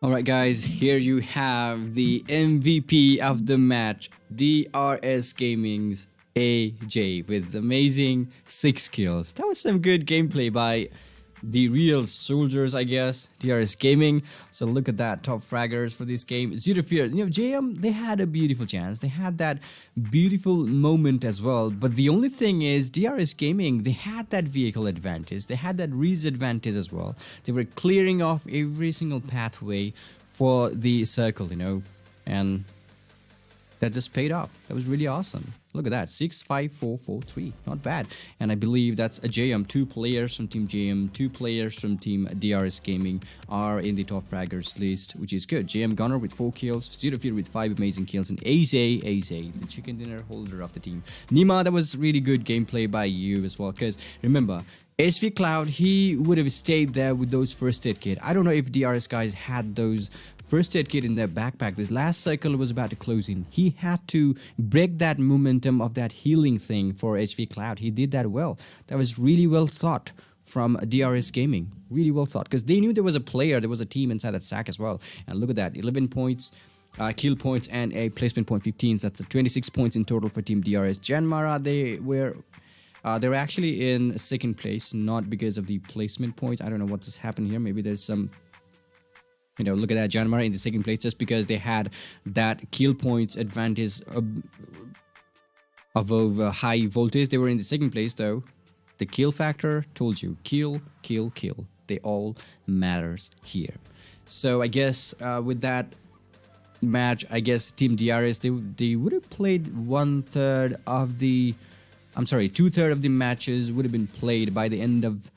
Alright guys, here you have the MVP of the match, DRS Gaming's AJ with amazing 6 kills. That was some good gameplay by the real soldiers, I guess, DRS Gaming. So look at that, top fraggers for this game. Zero fear. You know, JM, they had a beautiful chance. They had that beautiful moment as well. But the only thing is, DRS Gaming, they had that vehicle advantage. They had that reach advantage as well. They were clearing off every single pathway for the circle, you know, and that just paid off. That was really awesome. Look at that, 6-5-4-4-3, not bad. And I believe that's a JM. 2 players from Team JM, 2 players from Team DRS Gaming are in the top fraggers list, which is good. JM Gunner with 4 kills, Zero Fear with 5 amazing kills, and AZ, the chicken dinner holder of the team. Nima, that was really good gameplay by you as well, because remember, HV Cloud, he would have stayed there with those first aid kit. I don't know if DRS guys had those first aid kit in their backpack. This last cycle was about to close in. He had to break that momentum of that healing thing for HV Cloud. He did that well. That was really well thought from DRS Gaming. Really well thought, because they knew there was a player, there was a team inside that sack as well. And look at that, 11 points. Kill points and a placement point 15. That's 26 points in total for Team DRS. JYANMAARA, they were actually in second place, not because of the placement points. I don't know what just happened here. Maybe there's some, you know, look at that, JYANMAARA in the second place just because they had that kill points advantage above high voltage. They were in the second place though. The kill factor told you, kill. They all matters here. So I guess with that match, I guess Team DRS, they would have played 2/3 of the matches would have been played by the end of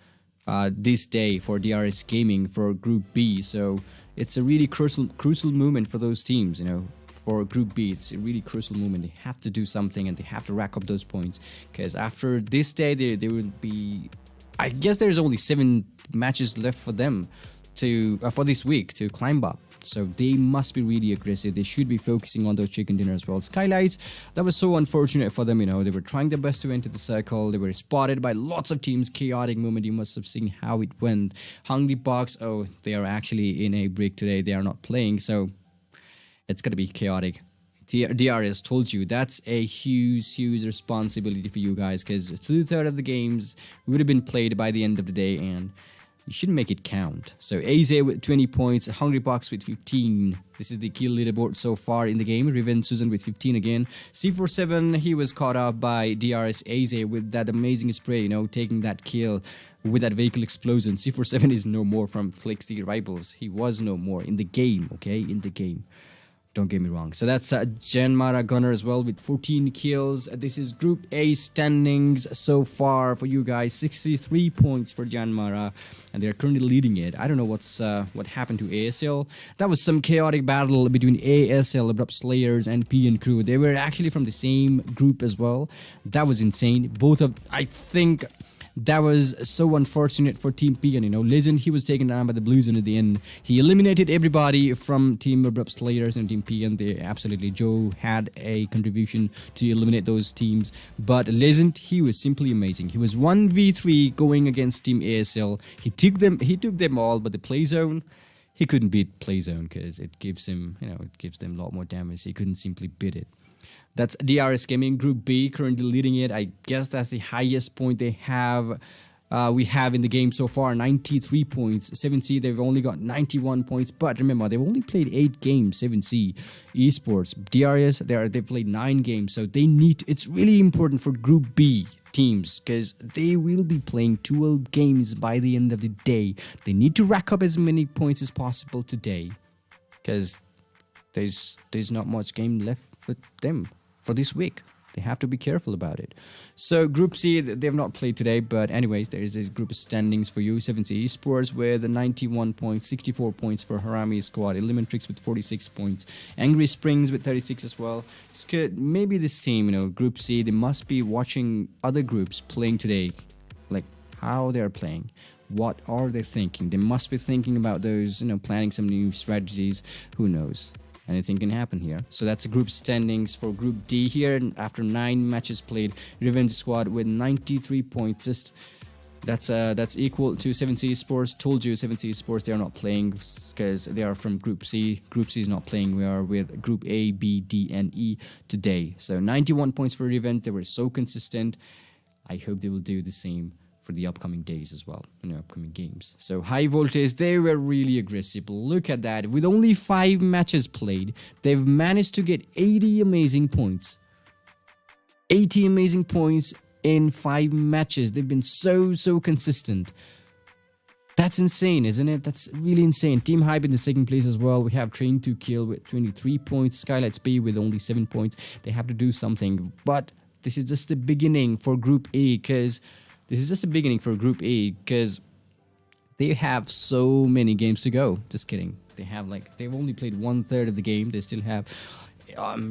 this day for DRS Gaming for Group B. So it's a really crucial moment for those teams, you know. For Group B, it's a really crucial moment. They have to do something and they have to rack up those points, because after this day there will be, I guess there's only 7 matches left for them to for this week to climb up. So they must be really aggressive. They should be focusing on those chicken dinner as well. Skylightz, that was so unfortunate for them, you know. They were trying their best to enter the circle. They were spotted by lots of teams. Chaotic moment. You must have seen how it went. Hungry Box, oh, they are actually in a break today. They are not playing, so it's going to be chaotic. DRS told you, that's a huge responsibility for you guys, because 2/3 of the games would have been played by the end of the day, and you shouldn't make it count. So AZ with 20 points, Hungry Box with 15. This is the kill leaderboard so far in the game. Revenge Susan with 15 again. C47, he was caught up by DRS AZ with that amazing spray, you know, taking that kill with that vehicle explosion. C47 is no more from Flex the Rivals. He was no more in the game, okay? In the game. Don't get me wrong. So that's JYANMAARA Gunner as well with 14 kills. This is Group A standings so far for you guys. 63 points for JYANMAARA, and they're currently leading it. I don't know what happened to ASL. That was some chaotic battle between ASL, Abrupt Slayers, and PN Crew. They were actually from the same group as well. That was insane. I think that was so unfortunate for Team PN, you know. Legend, he was taken down by the Blue Zone at the end. He eliminated everybody from Team Abrupt Slayers and Team PN. They absolutely, Joe had a contribution to eliminate those teams. But Legend, he was simply amazing. He was 1v3 going against Team ASL. He took them all, but the play zone, he couldn't beat play zone because it gives him, you know, it gives them a lot more damage. He couldn't simply beat it. That's DRS Gaming, Group B, currently leading it. I guess that's the highest point they have. We have in the game so far, 93 points. 7C, they've only got 91 points. But remember, they've only played 8 games, 7C. Esports, DRS, they've played 9 games. So they need it's really important for Group B teams, because they will be playing 12 games by the end of the day. They need to rack up as many points as possible today, because there's not much game left for them for this week. They have to be careful about it. So Group C, they have not played today, but anyways, there is this group of standings for you. 7C Esports with 91 points, 64 points for Harame squad. ELEMENTRIX with 46 points. Angry Springs with 36 as well. It's good. Maybe this team, you know, Group C, they must be watching other groups playing today, like how they're playing. What are they thinking? They must be thinking about those, you know, planning some new strategies. Who knows? Anything can happen here. So that's the group standings for Group D here. After 9 matches played, Revenge Squad with 93 points. Just That's equal to 7C Esports. Told you 7C Esports, they are not playing because they are from Group C. Group C is not playing. We are with Group A, B, D, and E today. So 91 points for the event. They were so consistent. I hope they will do the same for the upcoming days as well, upcoming games. So high voltage, they were really aggressive. Look at that. With only 5 matches played, they've managed to get 80 amazing points. 80 amazing points in 5 matches. They've been so consistent. That's insane, isn't it? That's really insane. Team Hype in the second place as well. We have Train to Kill with 23 points. Skylightz B with only 7 points. They have to do something. But this is just the beginning for Group A, because they have so many games to go. Just kidding. They've only played 1/3 of the game. They still have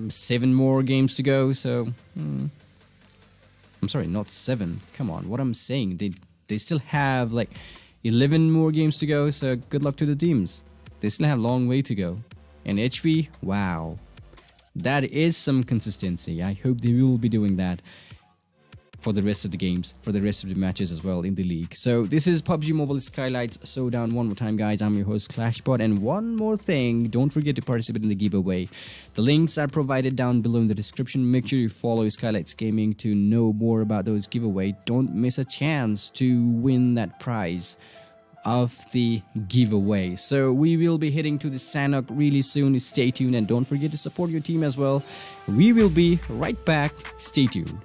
7 more games to go. So I'm sorry, not 7. Come on, what I'm saying, they still have 11 more games to go. So good luck to the teams. They still have a long way to go. And HV, wow, that is some consistency. I hope they will be doing that for the rest of the games, for the rest of the matches as well in the league. So this is PUBG Mobile Skylightz Showdown. One more time, guys, I'm your host Clashbot, and one more thing, don't forget to participate in the giveaway. The links are provided down below in the description. Make sure you follow Skylightz Gaming to know more about those giveaway. Don't miss a chance to win that prize of the giveaway. So we will be heading to the Sanhok really soon. Stay tuned, and don't forget to support your team as well. We will be right back. Stay tuned.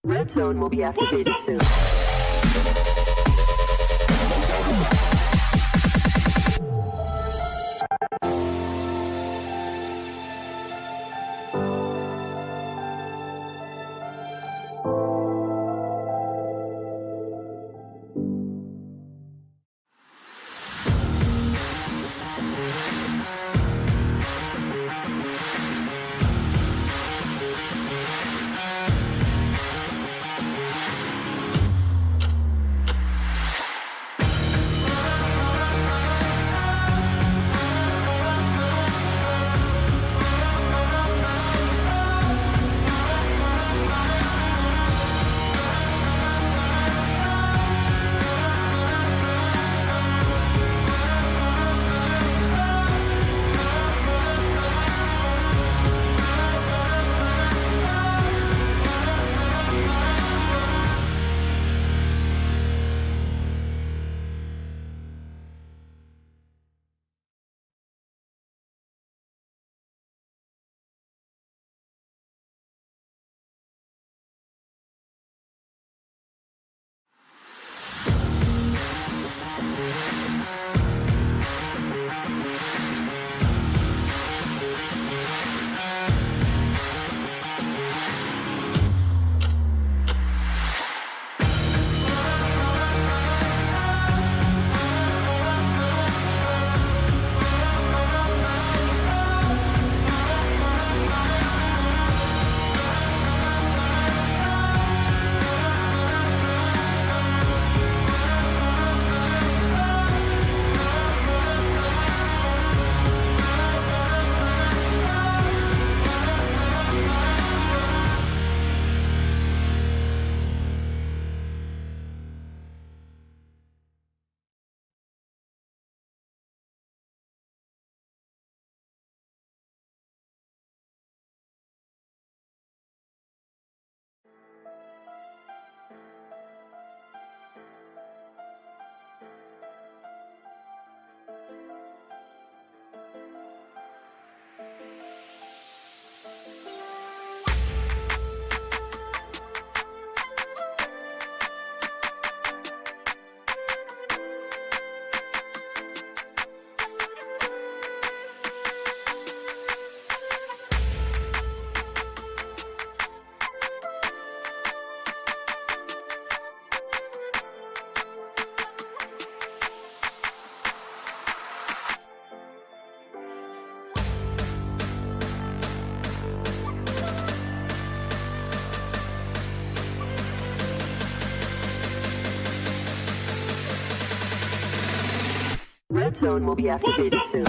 Red zone will be activated soon. Red zone will be activated soon.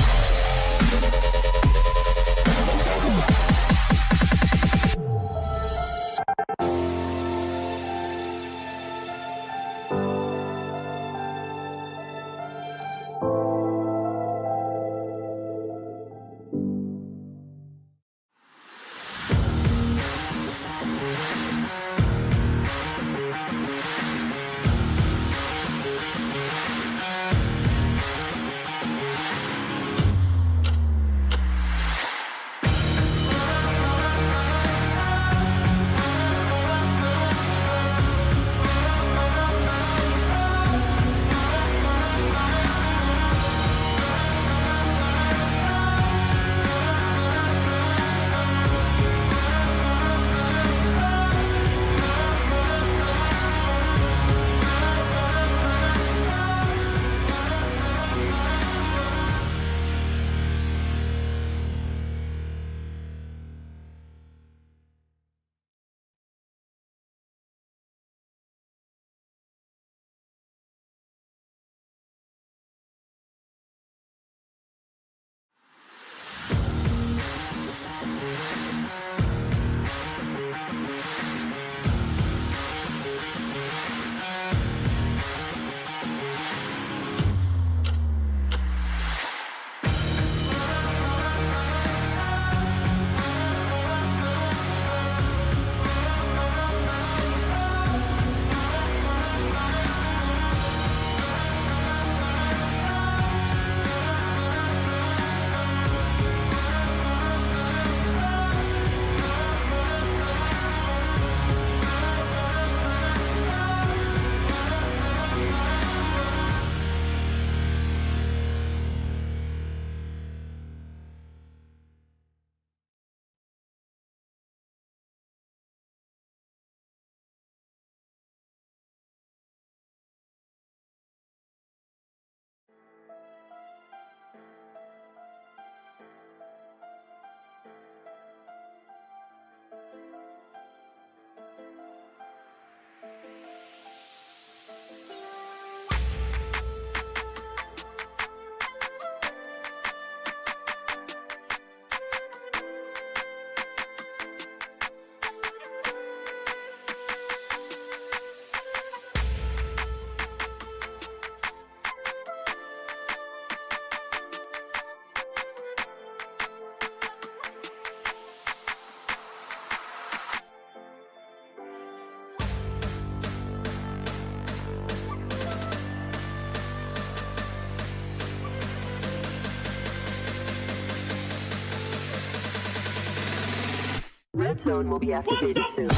Red zone will be activated soon.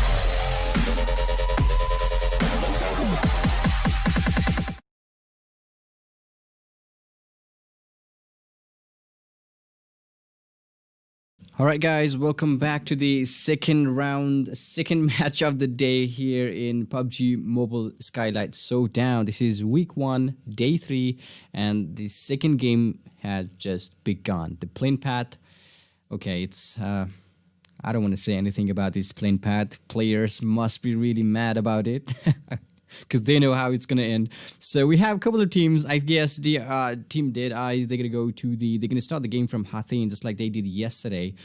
Alright guys, welcome back to the second match of the day here in PUBG Mobile Skylightz Showdown. This is week 1, day 3, and the second game has just begun. The plane path, okay, it's I don't want to say anything about this plane path. Players must be really mad about it because they know how it's gonna end. So we have a couple of teams. I guess the team DEADEYES, they're gonna start the game from Hathin just like they did yesterday.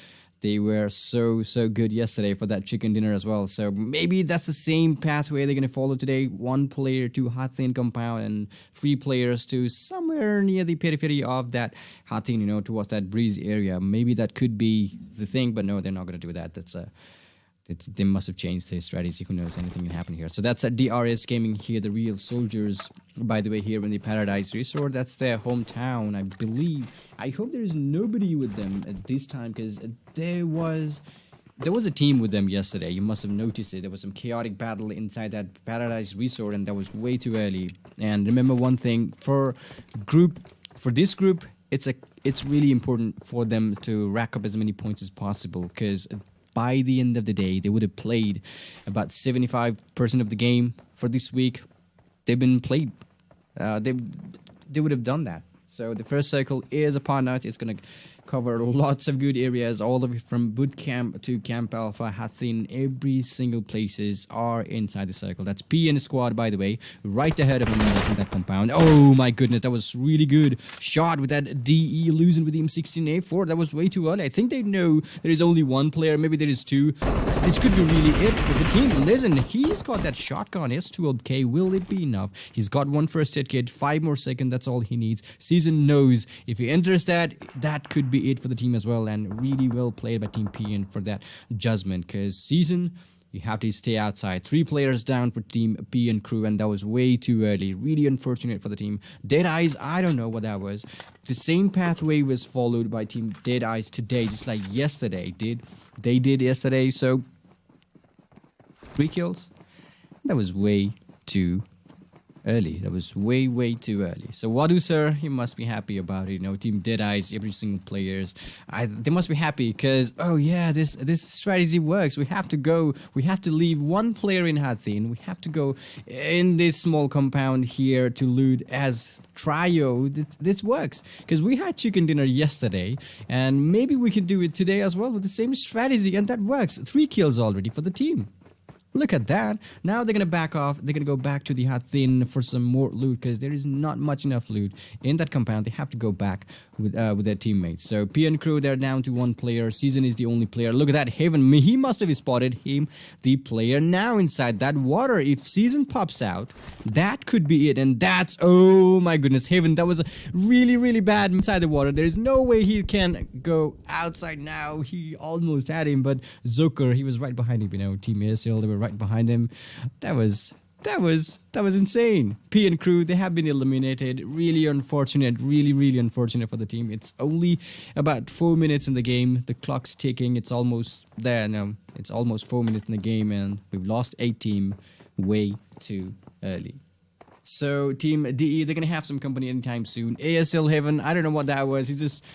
They were so good yesterday for that chicken dinner as well. So maybe that's the same pathway they're gonna follow today. 1 player to Hathin compound and 3 players to somewhere near the periphery of that Hathin, you know, towards that breeze area. Maybe that could be the thing, but no, they're not gonna do that. They must have changed their strategy. Who knows, anything can happen here. So that's at DRS Gaming here, the real soldiers. By the way, here in the Paradise Resort, that's their hometown, I believe. I hope there is nobody with them at this time, because there was a team with them yesterday. You must have noticed it. There was some chaotic battle inside that Paradise Resort, and that was way too early. And remember one thing, for this group, it's really important for them to rack up as many points as possible, because by the end of the day, they would have played about 75% of the game for this week. They've been played. They would have done that. So the first circle is upon us. It's gonna cover lots of good areas all the way from boot camp to camp alpha. Hathin, every single places are inside the circle. That's PN squad, by the way, right ahead of him in that compound. Oh my goodness, that was really good shot with that DE losing with the M16A4. That was way too early. I think they know there is only one player, maybe there is two. This could be really it for the team. Listen, he's got that shotgun S12K. Will it be enough? He's got one first aid kit, 5 more seconds, that's all he needs. Season knows if he enters that, that could be it for the team as well, and really well played by Team PN for that judgment, because Season, you have to stay outside. 3 players down for Team PN crew, and that was way too early. Really unfortunate for the team. Deadeyes, I don't know what that was. The same pathway was followed by Team Deadeyes today, just like yesterday they did yesterday. So 3 kills. That was way too early. That was way too early. So Wadu sir, you must be happy about it. You know, Team Deadeyes, every single players, they must be happy because, oh yeah, this strategy works. We have to go. We have to leave one player in Hathin. We have to go in this small compound here to loot as trio. This works because we had chicken dinner yesterday, and maybe we can do it today as well with the same strategy, and that works. 3 kills already for the team. Look at that. Now they're going to back off. They're going to go back to the Hathin for some more loot because there is not much enough loot in that compound. They have to go back with their teammates. So PN crew, they're down to 1 player. Season is the only player. Look at that. Heaven, he must have spotted him, the player now inside that water. If Season pops out, that could be it. And that's, oh my goodness, Heaven, that was really bad inside the water. There is no way he can go outside now. He almost had him, but Zoker, he was right behind him, you know, Team ASL, they were right behind him. That was insane. PN crew, they have been eliminated. Really unfortunate, really unfortunate for the team. It's only about 4 minutes in the game. The clock's ticking. It's almost there now. It's almost 4 minutes in the game, and we've lost 8 team way too early. So Team DE, they're gonna have some company anytime soon. ASL Heaven, I don't know what that was. He's just,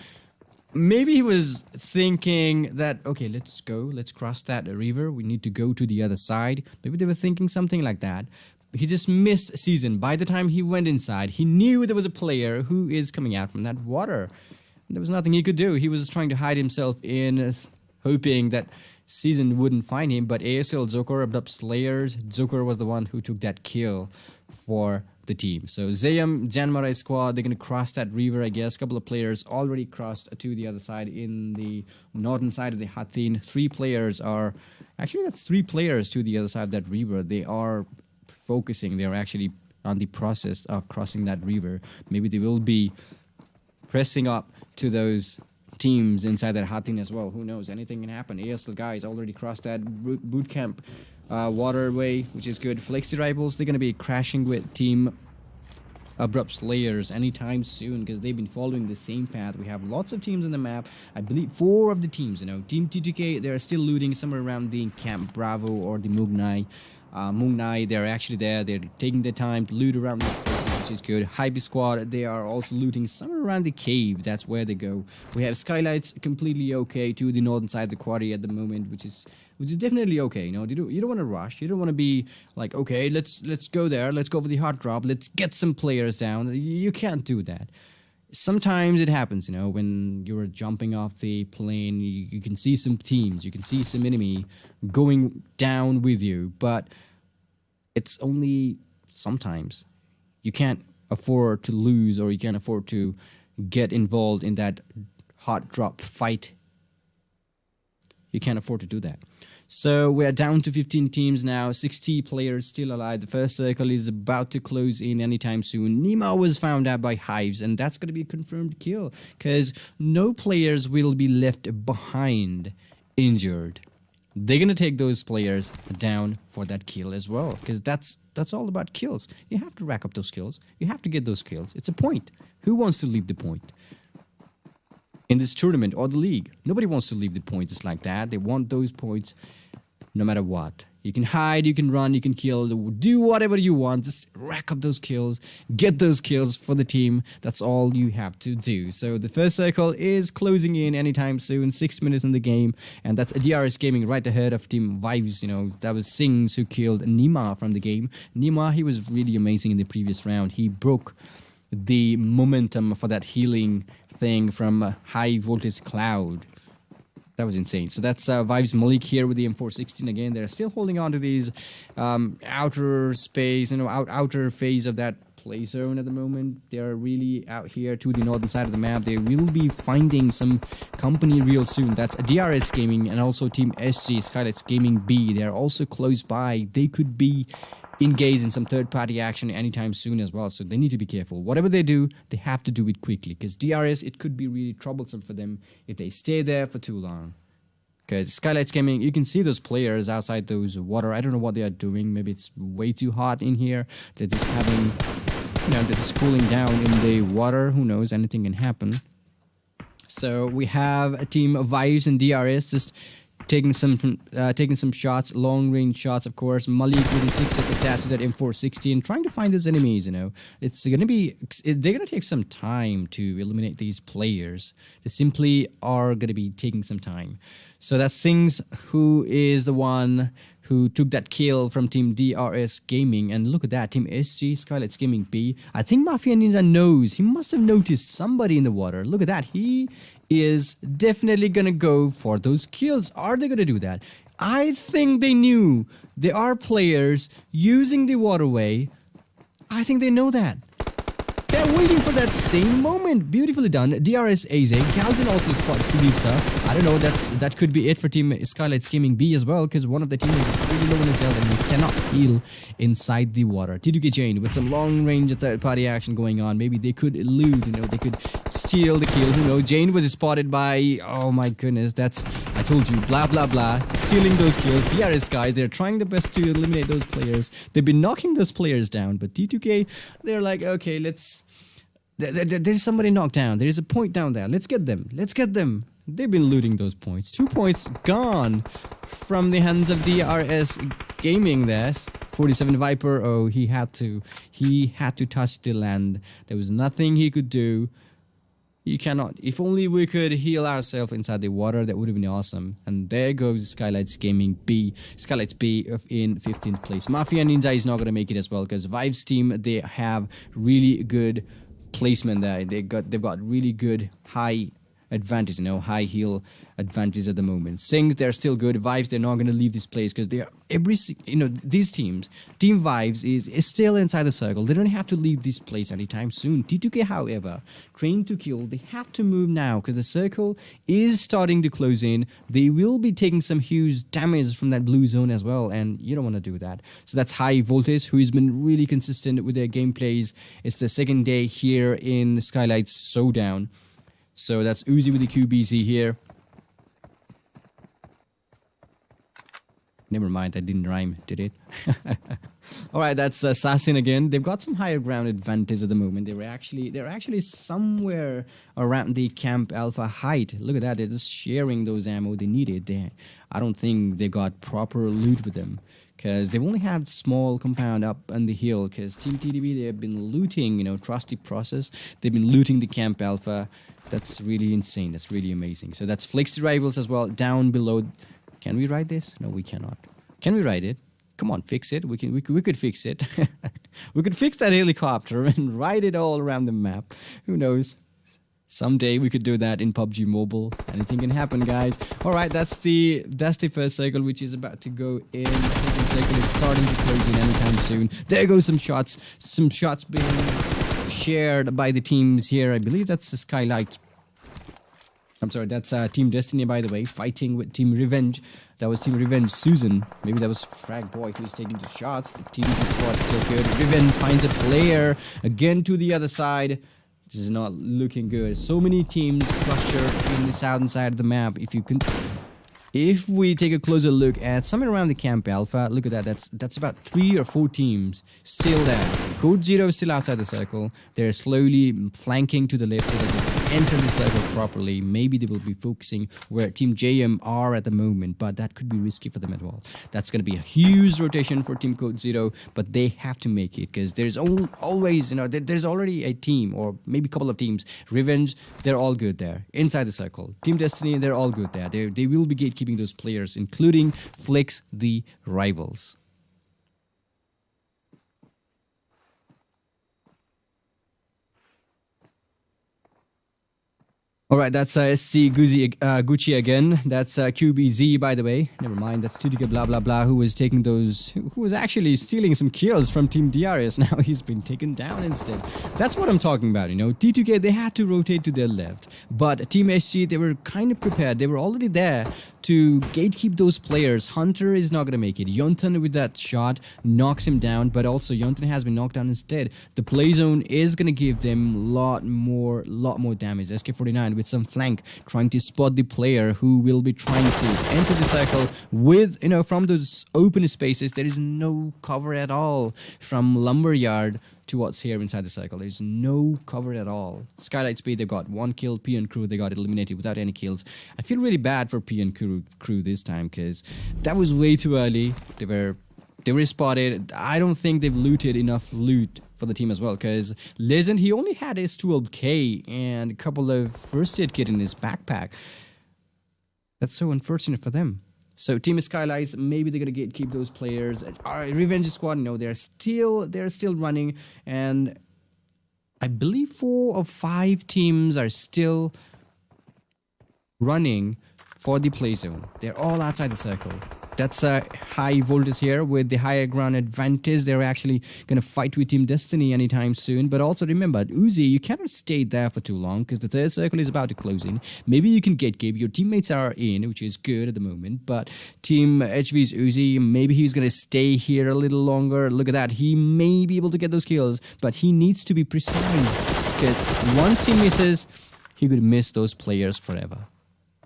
maybe he was thinking that, okay, let's cross that river. We need to go to the other side. Maybe they were thinking something like that. He just missed Season. By the time he went inside, he knew there was a player who is coming out from that water. There was nothing he could do. He was trying to hide himself in, hoping that Season wouldn't find him. But ASL Zoker, ABRUPT Slayers, Zoker was the one who took that kill for the team. So JYANMAARA squad, they're going to cross that river, I guess. A couple of players already crossed to the other side in the northern side of the Hathin. 3 players are, actually that's 3 players to the other side of that river. They are focusing, they're actually on the process of crossing that river. Maybe they will be pressing up to those teams inside that Hathin as well. Who knows, anything can happen. ASL guys already crossed that boot camp waterway, which is good. Flexi Rivals, they're going to be crashing with Team ABRUPT Slayers anytime soon because they've been following the same path. We have lots of teams on the map. I believe 4 of the teams, you know. Team TTK, they're still looting somewhere around the Camp Bravo or the Mungnai. They're actually there. They're taking their time to loot around these places, which is good. Hype Squad, they are also looting somewhere around the cave. That's where they go. We have Skylightz completely okay to the northern side of the quarry at the moment, which is definitely okay. You know, you don't want to rush. You don't want to be like, okay, let's go there. Let's go for the hot drop. Let's get some players down. You can't do that. Sometimes it happens, you know, when you're jumping off the plane, you can see some teams, you can see some enemy going down with you, but it's only sometimes. You can't afford to lose, or you can't afford to get involved in that hot drop fight. You can't afford to do that. So we are down to 15 teams now, 60 players still alive. The first circle is about to close in anytime soon. Nima was found out by Hives, and that's going to be a confirmed kill because no players will be left behind injured. They're going to take those players down for that kill as well because that's all about kills. You have to rack up those kills. You have to get those kills. It's a point. Who wants to leave the point? In this tournament or the league, nobody wants to leave the points just like that. They want those points no matter what. You can hide, you can run, you can kill, do whatever you want. Just rack up those kills, get those kills for the team. That's all you have to do. So the first circle is closing in anytime soon, 6 minutes in the game. And that's DRS Gaming right ahead of Team Vibes. You know, that was Sings who killed Nima from the game. Nima, he was really amazing in the previous round. He broke the momentum for that healing thing from high voltage cloud. That was insane. So that's Vibes Malik here with the M416 again. They're still holding on to these outer space, outer phase of that play zone at the moment. They're really out here to the northern side of the map. They will be finding some company real soon. That's DRS Gaming and also Team SG Skylightz Gaming B. They're also close by. They could be engaged in some third-party action anytime soon as well, so they need to be careful. Whatever they do, they have to do it quickly, because DRS, it could be really troublesome for them if they stay there for too long. Because Skylightz Gaming, you can see those players outside those water. I don't know what they are doing. Maybe it's way too hot in here. They're just having, they're just cooling down in the water. Who knows? Anything can happen. So we have a team of Vibes and DRS just taking some shots, long range shots, of course. Malik with the 6 attached to that M416 and trying to find those enemies. It's gonna be, they're gonna take some time to eliminate these players. They simply are gonna be taking some time. So that's Sings, who is the one who took that kill from Team DRS Gaming. And look at that, Team SG Skylightz Gaming B. I think Mafia Ninja knows. He must have noticed somebody in the water. Look at that. He is definitely gonna go for those kills. Are they gonna do that? I think they knew. There are players using the waterway. I think they know that. They're waiting for that same moment. Beautifully done. DRS AZ. Galzin also spots Sulipsa. I don't know, that could be it for Team Skylightz Gaming B as well, because one of the teams is really low in his health and he cannot heal inside the water. T2K Jane with some long range third-party action going on. Maybe they could elude, they could steal the kill. Who knows? Jane was spotted by, oh my goodness, that's, I told you, blah blah blah, stealing those kills. DRS guys, they're trying their best to eliminate those players. They've been knocking those players down, but T2K, they're like, okay, there's somebody knocked down. There's a point down there. Let's get them. Let's get them. They've been looting those points. 2 points gone from the hands of DRS Gaming there. 47 Viper. Oh, he had to touch the land. There was nothing he could do. You cannot. If only we could heal ourselves inside the water, that would have been awesome. And there goes Skylightz Gaming B. Skylightz B in 15th place. Mafia Ninja is not going to make it as well, because Vive's team, they have really good placement there. They've got really good high advantage, high heal advantage at the moment. Sings, they're still good. Vibes, they're not going to leave this place, because they are these teams. Team Vibes is still inside the circle. They don't have to leave this place anytime soon. T2K, however, trained to kill, they have to move now, because the circle is starting to close in. They will be taking some huge damage from that blue zone as well, and you don't want to do that. So that's High Voltage, who has been really consistent with their gameplays. It's the second day here in Skylightz Showdown. So that's Uzi with the QBZ here. Never mind, that didn't rhyme, did it? Alright, that's Assassin again. They've got some higher ground advantage at the moment. They're actually somewhere around the Camp Alpha height. Look at that, they're just sharing those ammo they needed. I don't think they got proper loot with them, because they've only had small compound up on the hill, because Team TDB, they have been looting, trusty process. They've been looting the Camp Alpha. That's really insane. That's really amazing. So that's Flexi Rivals as well down below. Can we ride this? No, we cannot. Can we ride it? Come on, fix it. We could fix it. We could fix that helicopter and ride it all around the map. Who knows? Someday we could do that in PUBG Mobile. Anything can happen, guys. All right, that's the first circle, which is about to go in. The second circle is starting to close in anytime soon. There goes some shots. Some shots being shared by the teams here. I believe that's the Skylight. I'm sorry, that's Team Destiny, by the way, fighting with Team Revenge. That was Team Revenge Susan. Maybe that was Frag Boy who was taking the shots. Team Squad still good. Revenge finds a player again to the other side. This is not looking good. So many teams clustered in the southern side of the map. If we take a closer look at somewhere around the Camp Alpha, look at that. That's about 3 or 4 teams still there. CODEZERO is still outside the circle. They're slowly flanking to the left so that they can enter the circle properly. Maybe they will be focusing where Team JM are at the moment, but that could be risky for them as well. That's going to be a huge rotation for Team CODEZERO, but they have to make it, because there's always, there's already a team or maybe a couple of teams. Revenge, they're all good there inside the circle. Team Destiny, they're all good there. They will be gatekeeping those players, including Flex the Rivals. All right, that's Gucci again. That's QBZ, by the way. Never mind, that's Tutika blah blah blah, who was taking those, who was actually stealing some kills from Team DRS. Now he's been taken down instead. That's what I'm talking about, you know. T2K, they had to rotate to their left, but Team SG, they were kind of prepared. They were already there to gatekeep those players. Hunter is not gonna make it. Yontan with that shot knocks him down, but also Yontan has been knocked down instead. The play zone is gonna give them lot more damage. SK49 with some flank trying to spot the player who will be trying to enter the circle with, you know, from those open spaces. There is no cover at all from Lumberyard towards here inside the circle. There's no cover at all. Skylightz B, they got 1 kill. P and crew, they got eliminated without any kills. I feel really bad for P and crew this time, because that was way too early. They were spotted. I don't think they've looted enough loot for the team as well, because Legend, he only had his 12k and a couple of first aid kit in his backpack. That's so unfortunate for them. So Team Skylightz, maybe they're gonna keep those players. Revenge Squad, no, they're still running, and I believe 4 or 5 teams are still running for the play zone. They're all outside the circle. That's a high voltage here with the higher ground advantage. They're actually going to fight with Team Destiny anytime soon. But also remember, Uzi, you cannot stay there for too long because the third circle is about to close in. Maybe you can gatekeep. Your teammates are in, which is good at the moment. But Team HV's Uzi, maybe he's going to stay here a little longer. Look at that. He may be able to get those kills, but he needs to be precise, because once he misses, he could miss those players forever.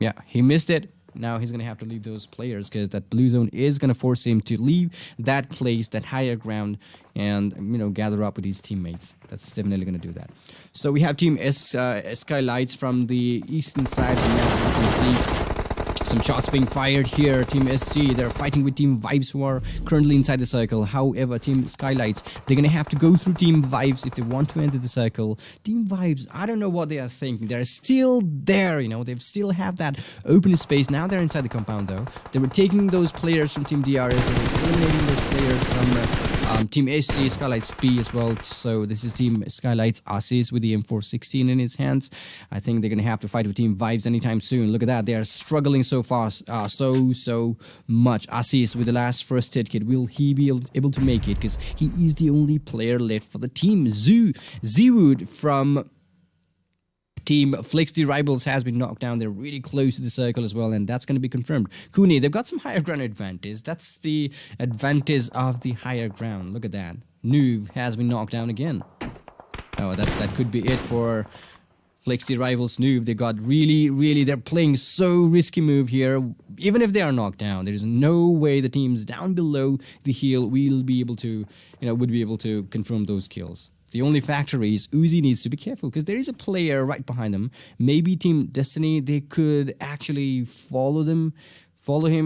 Yeah, he missed it. Now he's going to have to leave those players, because that blue zone is going to force him to leave that place, that higher ground, and, you know, gather up with his teammates. That's definitely going to do that. So we have Team Skylightz from the eastern side of the map. You can see some shots being fired here. Team SG, they're fighting with Team Vibes, who are currently inside the circle. However, Team Skylightz, they're going to have to go through Team Vibes if they want to enter the circle. Team Vibes, I don't know what they are thinking. They're still there, you know. They still have that open space. Now they're inside the compound, though. They were taking those players from Team DRS. They were eliminating those players from Team SG, Skylightz B as well. So this is Team Skylightz Assis with the M416 in his hands. I think they're going to have to fight with Team Vibes anytime soon. Look at that. They are struggling so fast, so much. Assis with the last first aid kit. Will he be able to make it? Because he is the only player left for the team. Zewood from Team Flix the Rivals has been knocked down. They're really close to the circle as well, and that's going to be confirmed. Kuni, they've got some higher ground advantage. That's the advantage of the higher ground. Look at that. Nuve has been knocked down again. Oh, that could be it for Flix the Rivals. Nuve, they got really, they're playing so risky move here. Even if they are knocked down, there is no way the teams down below the hill will be able to, you know, would be able to confirm those kills. The only factor is Uzi needs to be careful, because there is a player right behind them. Maybe Team Destiny, they could actually follow him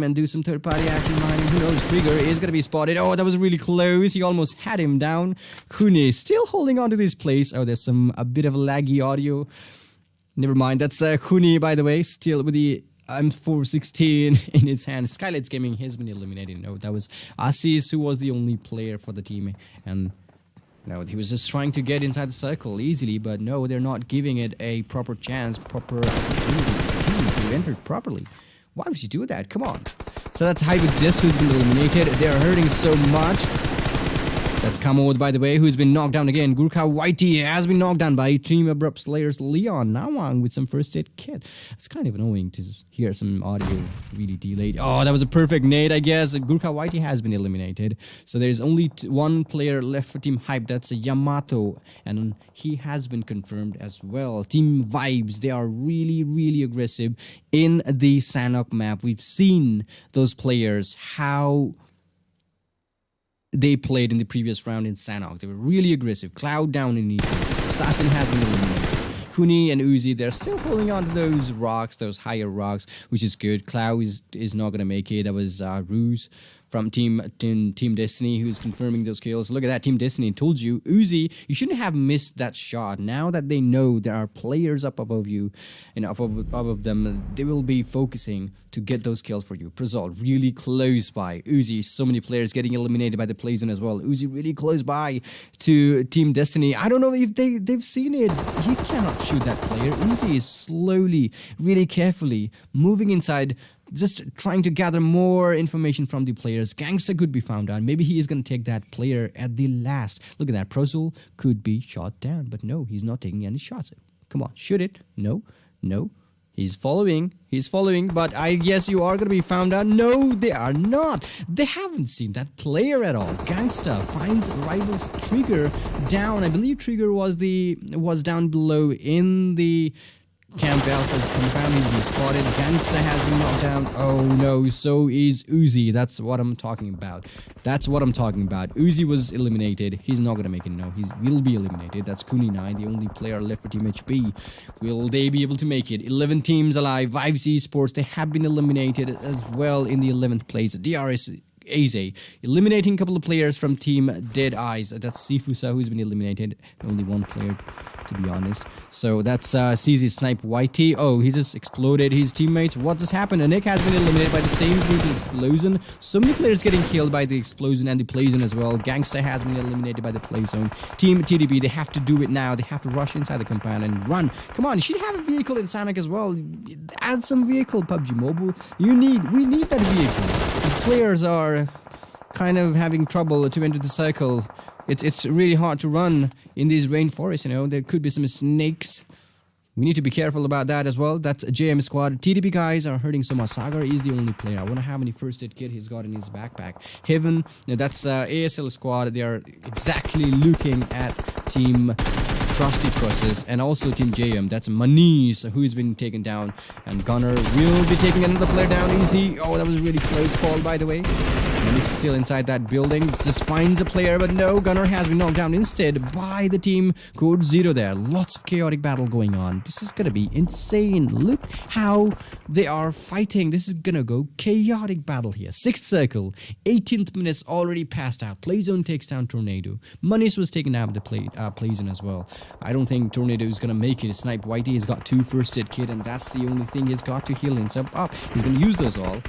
and do some third-party action behind him. Who knows? Trigger is going to be spotted. Oh, that was really close. He almost had him down. Kuni still holding on to this place. Oh, there's a bit of a laggy audio. Never mind. That's Kuni, by the way, still with the M416 in his hand. Skylightz Gaming has been eliminated. No, that was Assis, who was the only player for the team. And no, he was just trying to get inside the circle easily, but no, they're not giving it a proper chance, proper opportunity for the team to enter properly. Why would you do that? Come on. So that's Hybrid Just, who's been eliminated. They're hurting so much. That's Kamod, by the way, who's been knocked down again. Gurkha Whitey has been knocked down by Team ABRUPT Slayers Leon Nawang with some first aid kit. It's kind of annoying to hear some audio really delayed. Oh, that was a perfect nade, I guess. Gurkha Whitey has been eliminated. So there's only one player left for Team Hype. That's Yamato. And he has been confirmed as well. Team Vibes, they are really aggressive in the Sanhok map. We've seen those players, how they played in the previous round in Sanhok. They were really aggressive. Cloud down in these days. Assassin has been eliminated. Kuni and Uzi, they're still holding on to those rocks, those higher rocks, which is good. Cloud is not going to make it. That was Ruse from Team Destiny, who's confirming those kills. Look at that, Team Destiny told you, Uzi, you shouldn't have missed that shot. Now that they know there are players up above you and up above them, they will be focusing to get those kills for you. Prozol really close by. Uzi, so many players getting eliminated by the play zone as well. Uzi really close by to Team Destiny. I don't know if they've seen it. He cannot shoot that player. Uzi is slowly, really carefully moving inside, just trying to gather more information from the players. Gangsta could be found out. Maybe he is going to take that player at the last. Look at that. Prozol could be shot down, but no, he's not taking any shots. Come on, shoot it. No. He's following, but I guess you are going to be found out. No, they are not. They haven't seen that player at all. Gangsta finds Rivals Trigger down. I believe Trigger was down below in the Camp Alpha's compound. He's been spotted. Gangsta has been knocked down. Oh no, so is Uzi. That's what I'm talking about. Uzi was eliminated. He's not gonna make it now. He will be eliminated. That's Kuni9, the only player left for Team HP. Will they be able to make it? 11 teams alive. Vibes Esports, they have been eliminated as well in the 11th place. DRS Aze eliminating a couple of players from Team Deadeyes. That's Sifusa, who's been eliminated. Only one player, to be honest. So that's CZ Snipe YT. Oh, he just exploded his teammates. What just happened? Nick has been eliminated by the same brutal explosion. So many players getting killed by the explosion and the play zone as well. Gangsta has been eliminated by the play zone. Team TDB, they have to do it now. They have to rush inside the compound and run. Come on, you should have a vehicle in Sanhok as well. Add some vehicle, PUBG Mobile. We need that vehicle. The players are kind of having trouble to enter the circle. It's really hard to run in these rainforests, you know. There could be some snakes. We need to be careful about that as well. That's a JM squad. TDP guys are hurting so much. Sagar is the only player. I wonder how many first aid kit he's got in his backpack. Heaven, that's ASL squad. They are exactly looking at Team Trusty Process and also Team JM. That's Manish, who's been taken down. And Gunner will be taking another player down easy. Oh, that was a really close call, by the way. Manish is still inside that building. Just finds a player, but no, Gunner has been knocked down instead by the team CODEZERO there. Lots of chaotic battle going on. This is gonna be insane. Look how they are fighting. This is gonna go chaotic battle here. 6th circle, 18th minutes already passed out. Playzone takes down Tornado. Manish was taken out of the Playzone as well. I don't think Tornado is gonna make it. Snipe Whitey has got 2 first aid kit, and that's the only thing he's got to heal himself up. He's gonna use those all,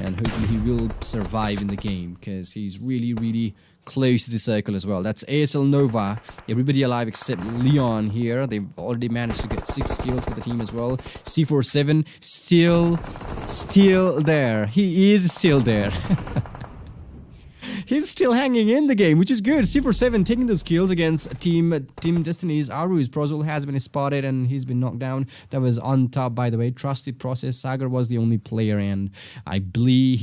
and hopefully he will survive in the game because he's really close to the circle as well. That's ASL Nova. Everybody alive except Leon here. They've already managed to get 6 kills for the team as well. C47 still there. He is still there. He's still hanging in the game, which is good. C47 taking those kills against Team Destiny's Aru's. Prozol has been spotted and he's been knocked down. That was on top, by the way. Trusted Process. Sagar was the only player, and I believe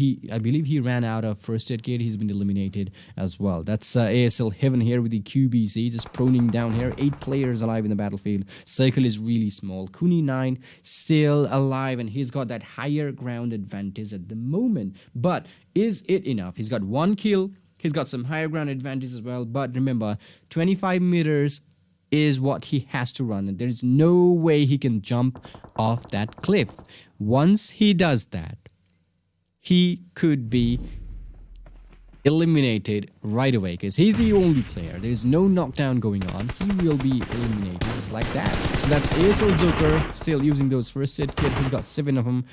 he ran out of first aid kit. He's been eliminated as well. That's ASL Heaven here with the QBC, just proning down here. 8 players alive in the battlefield. Circle is really small. Kuni9 still alive, and he's got that higher ground advantage at the moment. But is it enough? He's got 1 kill. He's got some higher ground advantage as well. But remember, 25 meters is what he has to run. And there's no way he can jump off that cliff. Once he does that, he could be eliminated right away because he's the only player. There's no knockdown going on. He will be eliminated just like that. So that's ASL Joker still using those first aid kit. He's got 7 of them.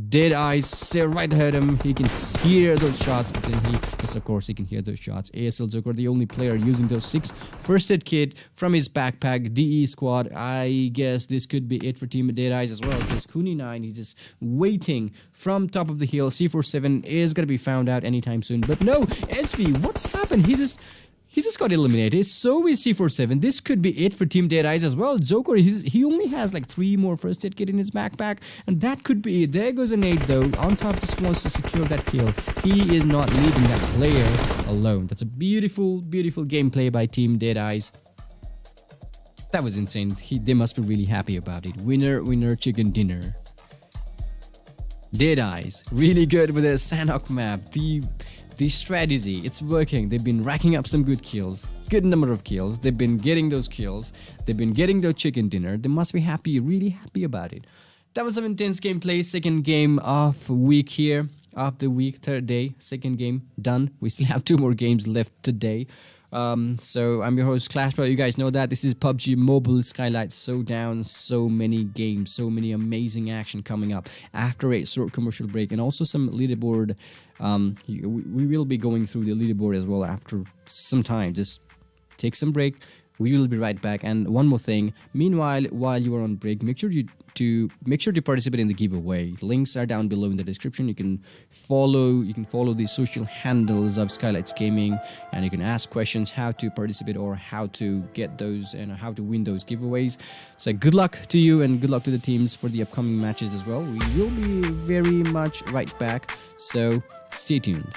Deadeyes still right ahead of him. He can hear those shots. But then yes, of course, he can hear those shots. ASL Joker, the only player using those 6 first aid kit from his backpack. DE squad, I guess this could be it for Team Deadeyes as well because Kuni9, he's just waiting from top of the hill. C47 is going to be found out anytime soon. But no, SV, what's happened? He just got eliminated. So is C47. This could be it for Team Deadeyes as well. Joker, he only has like 3 more first aid kit in his backpack, and that could be it. There goes a nade though. On top just wants to secure that kill. He is not leaving that player alone. That's a beautiful gameplay by Team Deadeyes. That was insane. They must be really happy about it. Winner, chicken dinner. Deadeyes, really good with the Sanhok map. The strategy, it's working. They've been racking up some good kills. Good number of kills. They've been getting those kills. They've been getting their chicken dinner. They must be happy, really happy about it. That was some intense gameplay. Second game of week here. of the week, third day, second game done. We still have 2 more games left today. So I'm your host Clashbro. You guys know that this is PUBG Mobile Skylightz Showdown. So many games, so many amazing action coming up after a short commercial break, and also some leaderboard. We will be going through the leaderboard as well after some time. Just take some break. We will be right back. And one more thing, meanwhile, while you are on break, make sure to participate in the giveaway. Links are down below in the description. You can follow the social handles of Skylightz Gaming, and you can ask questions how to participate or how to get those and how to win those giveaways. So good luck to you and good luck to the teams for the upcoming matches as well. We will be very much right back, so stay tuned.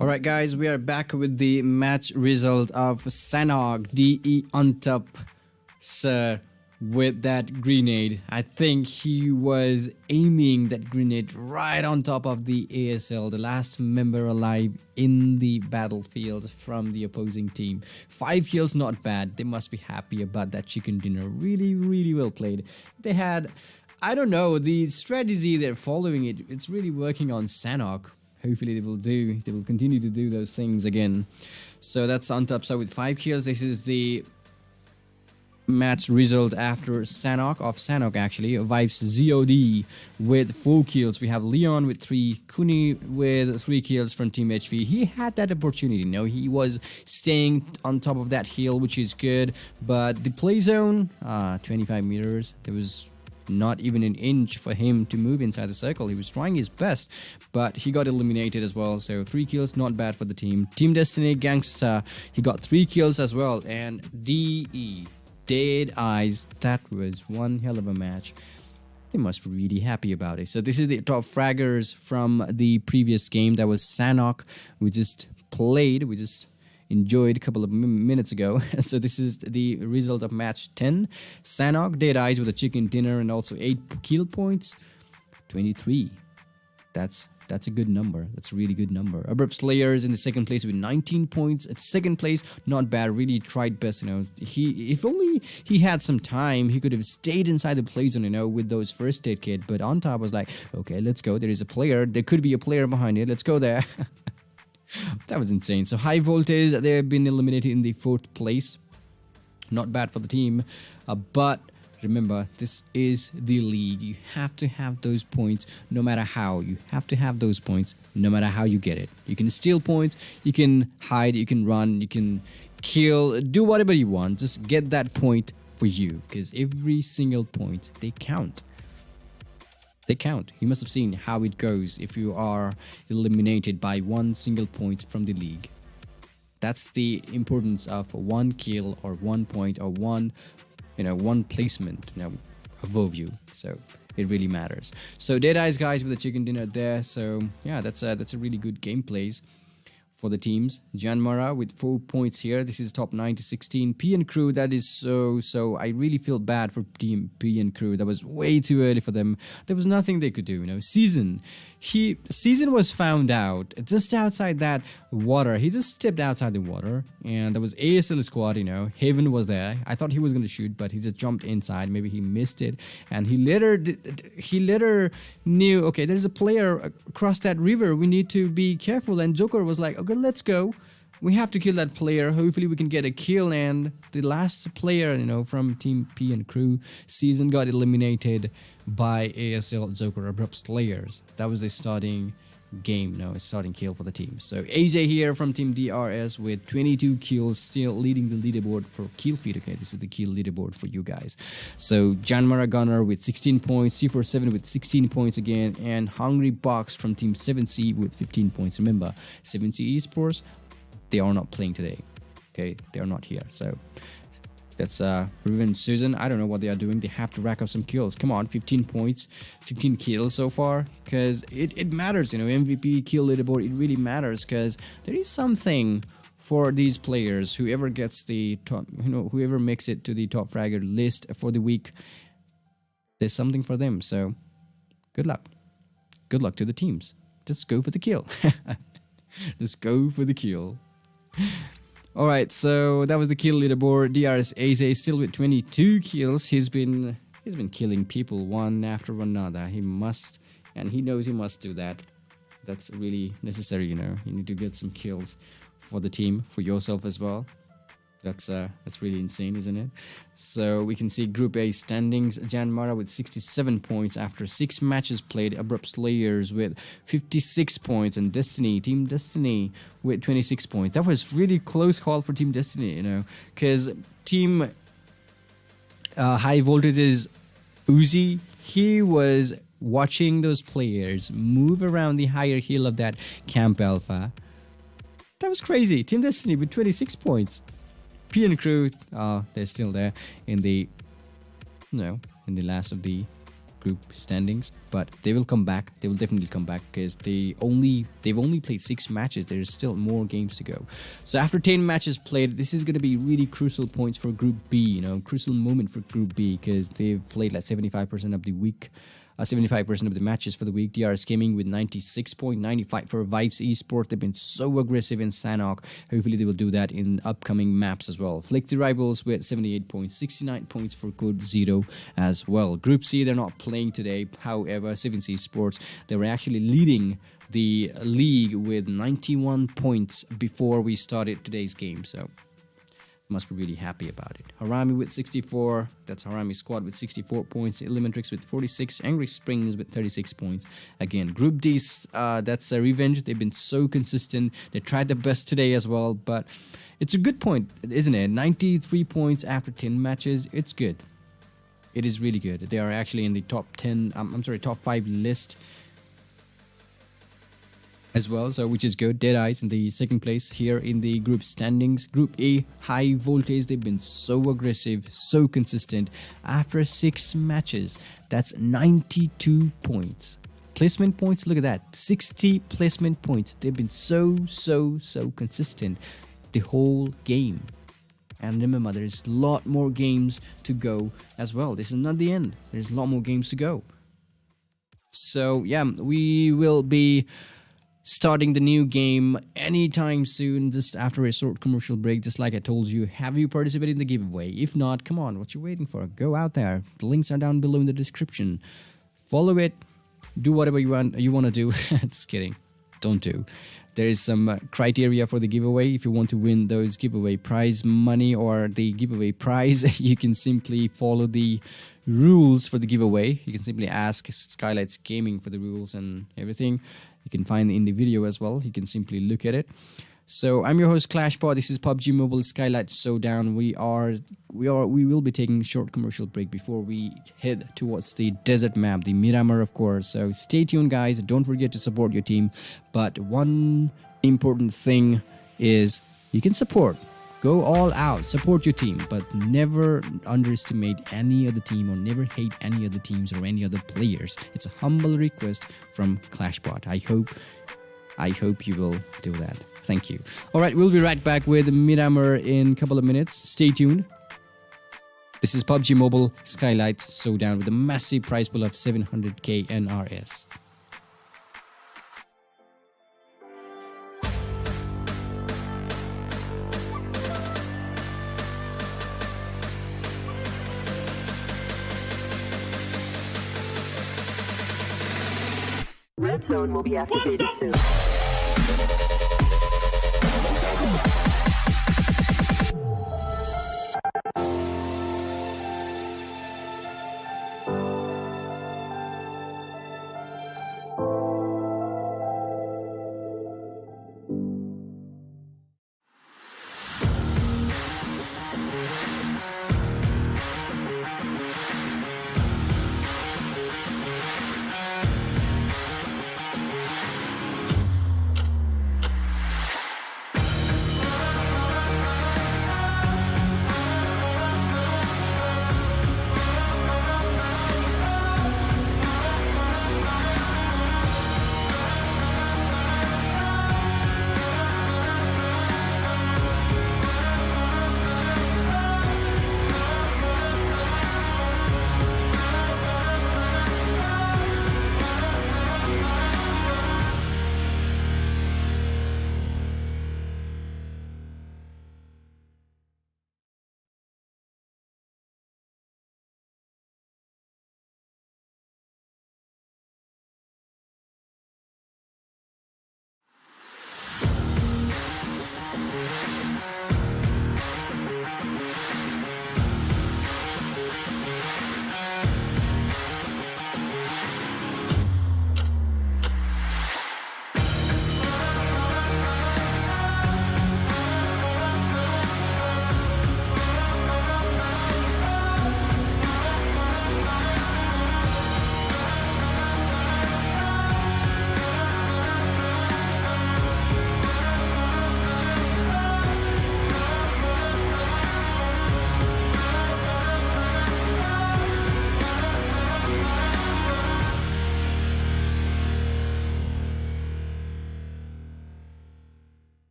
Alright guys, we are back with the match result of Sanhok DE on top. Sir, with that grenade. I think he was aiming that grenade right on top of the ASL, the last member alive in the battlefield from the opposing team. 5 kills, not bad. They must be happy about that chicken dinner. Really, really well played. They had, I don't know, the strategy they're following, it's really working on Sanhok. Hopefully they will continue to do those things again. So that's on top. So with 5 kills, this is the match result after Sanhok actually. Vibes ZOD with 4 kills. We have Leon with 3, Kuni with 3 kills from Team HV. He had that opportunity, he was staying on top of that hill, which is good, but the play zone, 25 meters, there was not even an inch for him to move inside the circle. He was trying his best, but he got eliminated as well. So 3 kills, not bad for the team. Team Destiny Gangsta, he got 3 kills as well. And DEADEYES, that was one hell of a match. They must be really happy about it. So this is the top fraggers from the previous game. That was Sanhok. We just enjoyed a couple of minutes ago. So this is the result of match 10. Sanhok, DEADEYES with a chicken dinner and also 8 kill points. 23. That's a good number. That's a really good number. ABRUPT Slayers in the second place with 19 points. At second place, not bad. Really tried best. If only he had some time, he could have stayed inside the play zone, with those first aid kit. But on top was like, okay, let's go. There is a player. There could be a player behind it. Let's go there. That was insane. So high voltage, they have been eliminated in the 4th place. Not bad for the team, but remember, this is the league. You have to have those points no matter how. You have to have those points no matter how you get it. You can steal points, you can hide, you can run, you can kill, do whatever you want. Just get that point for you, because every single point, they count. They count. You must have seen how it goes if you are eliminated by 1 single point from the league. That's the importance of 1 kill or 1 point or one placement, above you. So it really matters. So DEADEYES guys with the chicken dinner there. So yeah, that's a really good gameplays for the teams. JYANMAARA with 4 points here. This is top 9 to 16. P and crew, that is so I really feel bad for team P and crew. That was way too early for them. There was nothing they could do. Season was found out just outside that water. He just stepped outside the water, and there was ASL squad. Haven was there. I thought he was gonna shoot, but he just jumped inside. Maybe he missed it, and he later knew, okay, there's a player across that river. We need to be careful. And Joker was like, okay, let's go. We have to kill that player. Hopefully we can get a kill. And the last player, from Team P and crew, Season, got eliminated by ASL Joker ABRUPT Slayers. That was the starting game, starting kill for the team. So AJ here from Team DRS with 22 kills, still leading the leaderboard for kill feed. Okay, this is the kill leaderboard for you guys. So JYANMAARA Gunner with 16 points, C47 with 16 points again, and Hungry Box from Team 7C with 15 points. Remember, 7C Esports, they are not playing today. Okay, they are not here. So that's Riven Susan. I don't know what they are doing. They have to rack up some kills. Come on, 15 points, 15 kills so far, because it matters. MVP kill leaderboard, it really matters, because there is something for these players. Whoever gets the top, whoever makes it to the top fragger list for the week, there's something for them. So good luck. Good luck to the teams. Just go for the kill. Just go for the kill. Alright, so that was the kill leaderboard. DRS AZ still with 22 kills. He's been killing people one after another. He must, and he knows he must do that. That's really necessary, You need to get some kills for the team, for yourself as well. That's really insane, isn't it? So we can see Group A standings. JYANMAARA with 67 points after 6 matches played. ABRUPT Slayers with 56 points, and Team Destiny with 26 points. That was really close call for Team Destiny, because Team High Voltage's Uzi, he was watching those players move around the higher hill of that Camp Alpha. That was crazy. Team Destiny with 26 points. P and crew, they're still there in the last of the group standings, but they will come back. They will definitely come back because they've only played 6 matches. There's still more games to go. So after 10 matches played, this is going to be really crucial points for Group B. You know, crucial moment for Group B because they've played like 75% of the week. 75% of the matches for the week. DRS Gaming with 96.95 for Vibes Esports. They've been so aggressive in Sanhok. Hopefully they will do that in upcoming maps as well. Flick the Rivals with 78.69 points for CODEZERO as well. Group C, they're not playing today. However, 7C Sports, they were actually leading the league with 91 points before we started today's game. So must be really happy about it. HARAME with 64, that's HARAME squad with 64 points. ELEMENTRIX with 46, Angry Springs with 36 points. Again, Group D, that's Revenge. They've been so consistent. They tried their best today as well, but it's a good point, isn't it? 93 points after 10 matches. It's good. It is really good. They are actually in the top 10, top 5 list as well, so which is good. Deadeyes in the second place here in the group standings. Group A, High Voltage, they've been so aggressive, so consistent. After 6 matches, that's 92 points. Placement points, look at that, 60 placement points. They've been so consistent the whole game. And remember, there's a lot more games to go as well. This is not the end. There's a lot more games to go. So yeah, we will be starting the new game anytime soon, just after a short commercial break. Just like I told you, have you participated in the giveaway? If not, come on, what you waiting for? Go out there. The links are down below in the description. Follow it. Do whatever you want to do. Just kidding. Don't do. There is some criteria for the giveaway. If you want to win those giveaway prize money or the giveaway prize, you can simply follow the rules for the giveaway. You can simply ask Skylightz Gaming for the rules and everything. You can find it in the video as well. You can simply look at it. So I'm your host ClashPod. This is PUBG Mobile Skylightz Showdown. We will be taking a short commercial break before we head towards the desert map, the Miramar, of course. So stay tuned, guys. Don't forget to support your team. But one important thing is you can support. Go all out, support your team, but never underestimate any other team or never hate any other teams or any other players. It's a humble request from ClashPod. I hope you will do that. Thank you. All right, we'll be right back with Miramar in a couple of minutes. Stay tuned. This is PUBG Mobile Skylightz Showdown with a massive prize pool of 700k NRS. Red zone will be activated soon.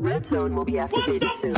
Red zone will be activated soon.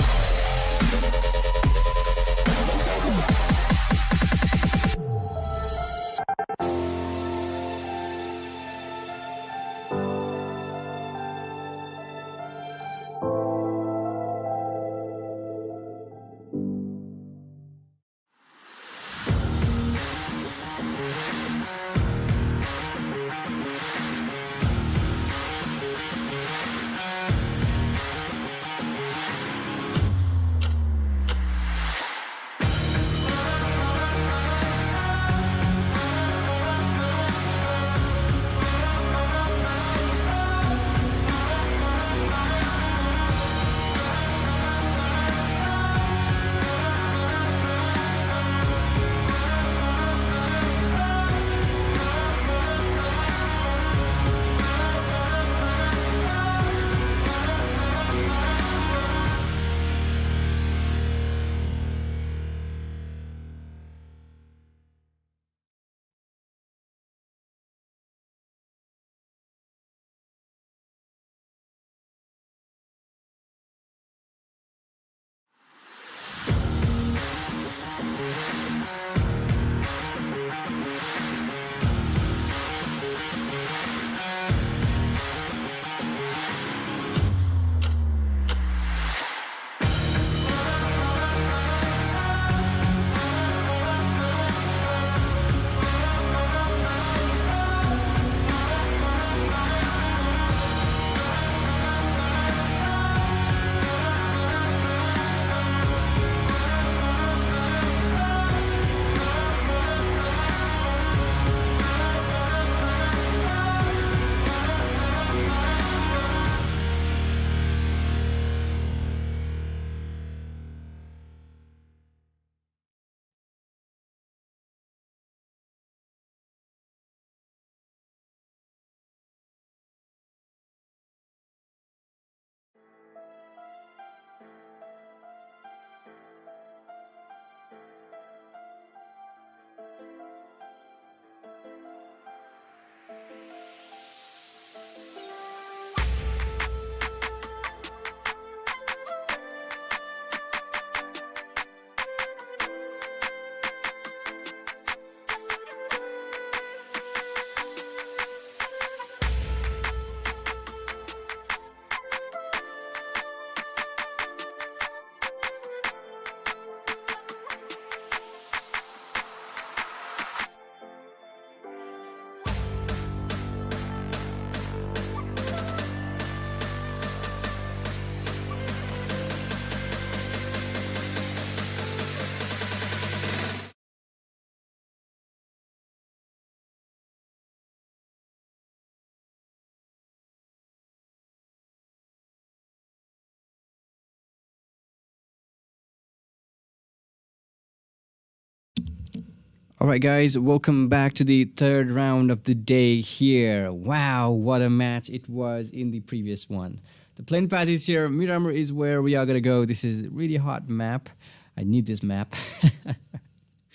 Alright guys, welcome back to the third round of the day here. Wow, what a match it was in the previous one. The plane path is here, Miramar is where we are gonna go. This is a really hot map. I need this map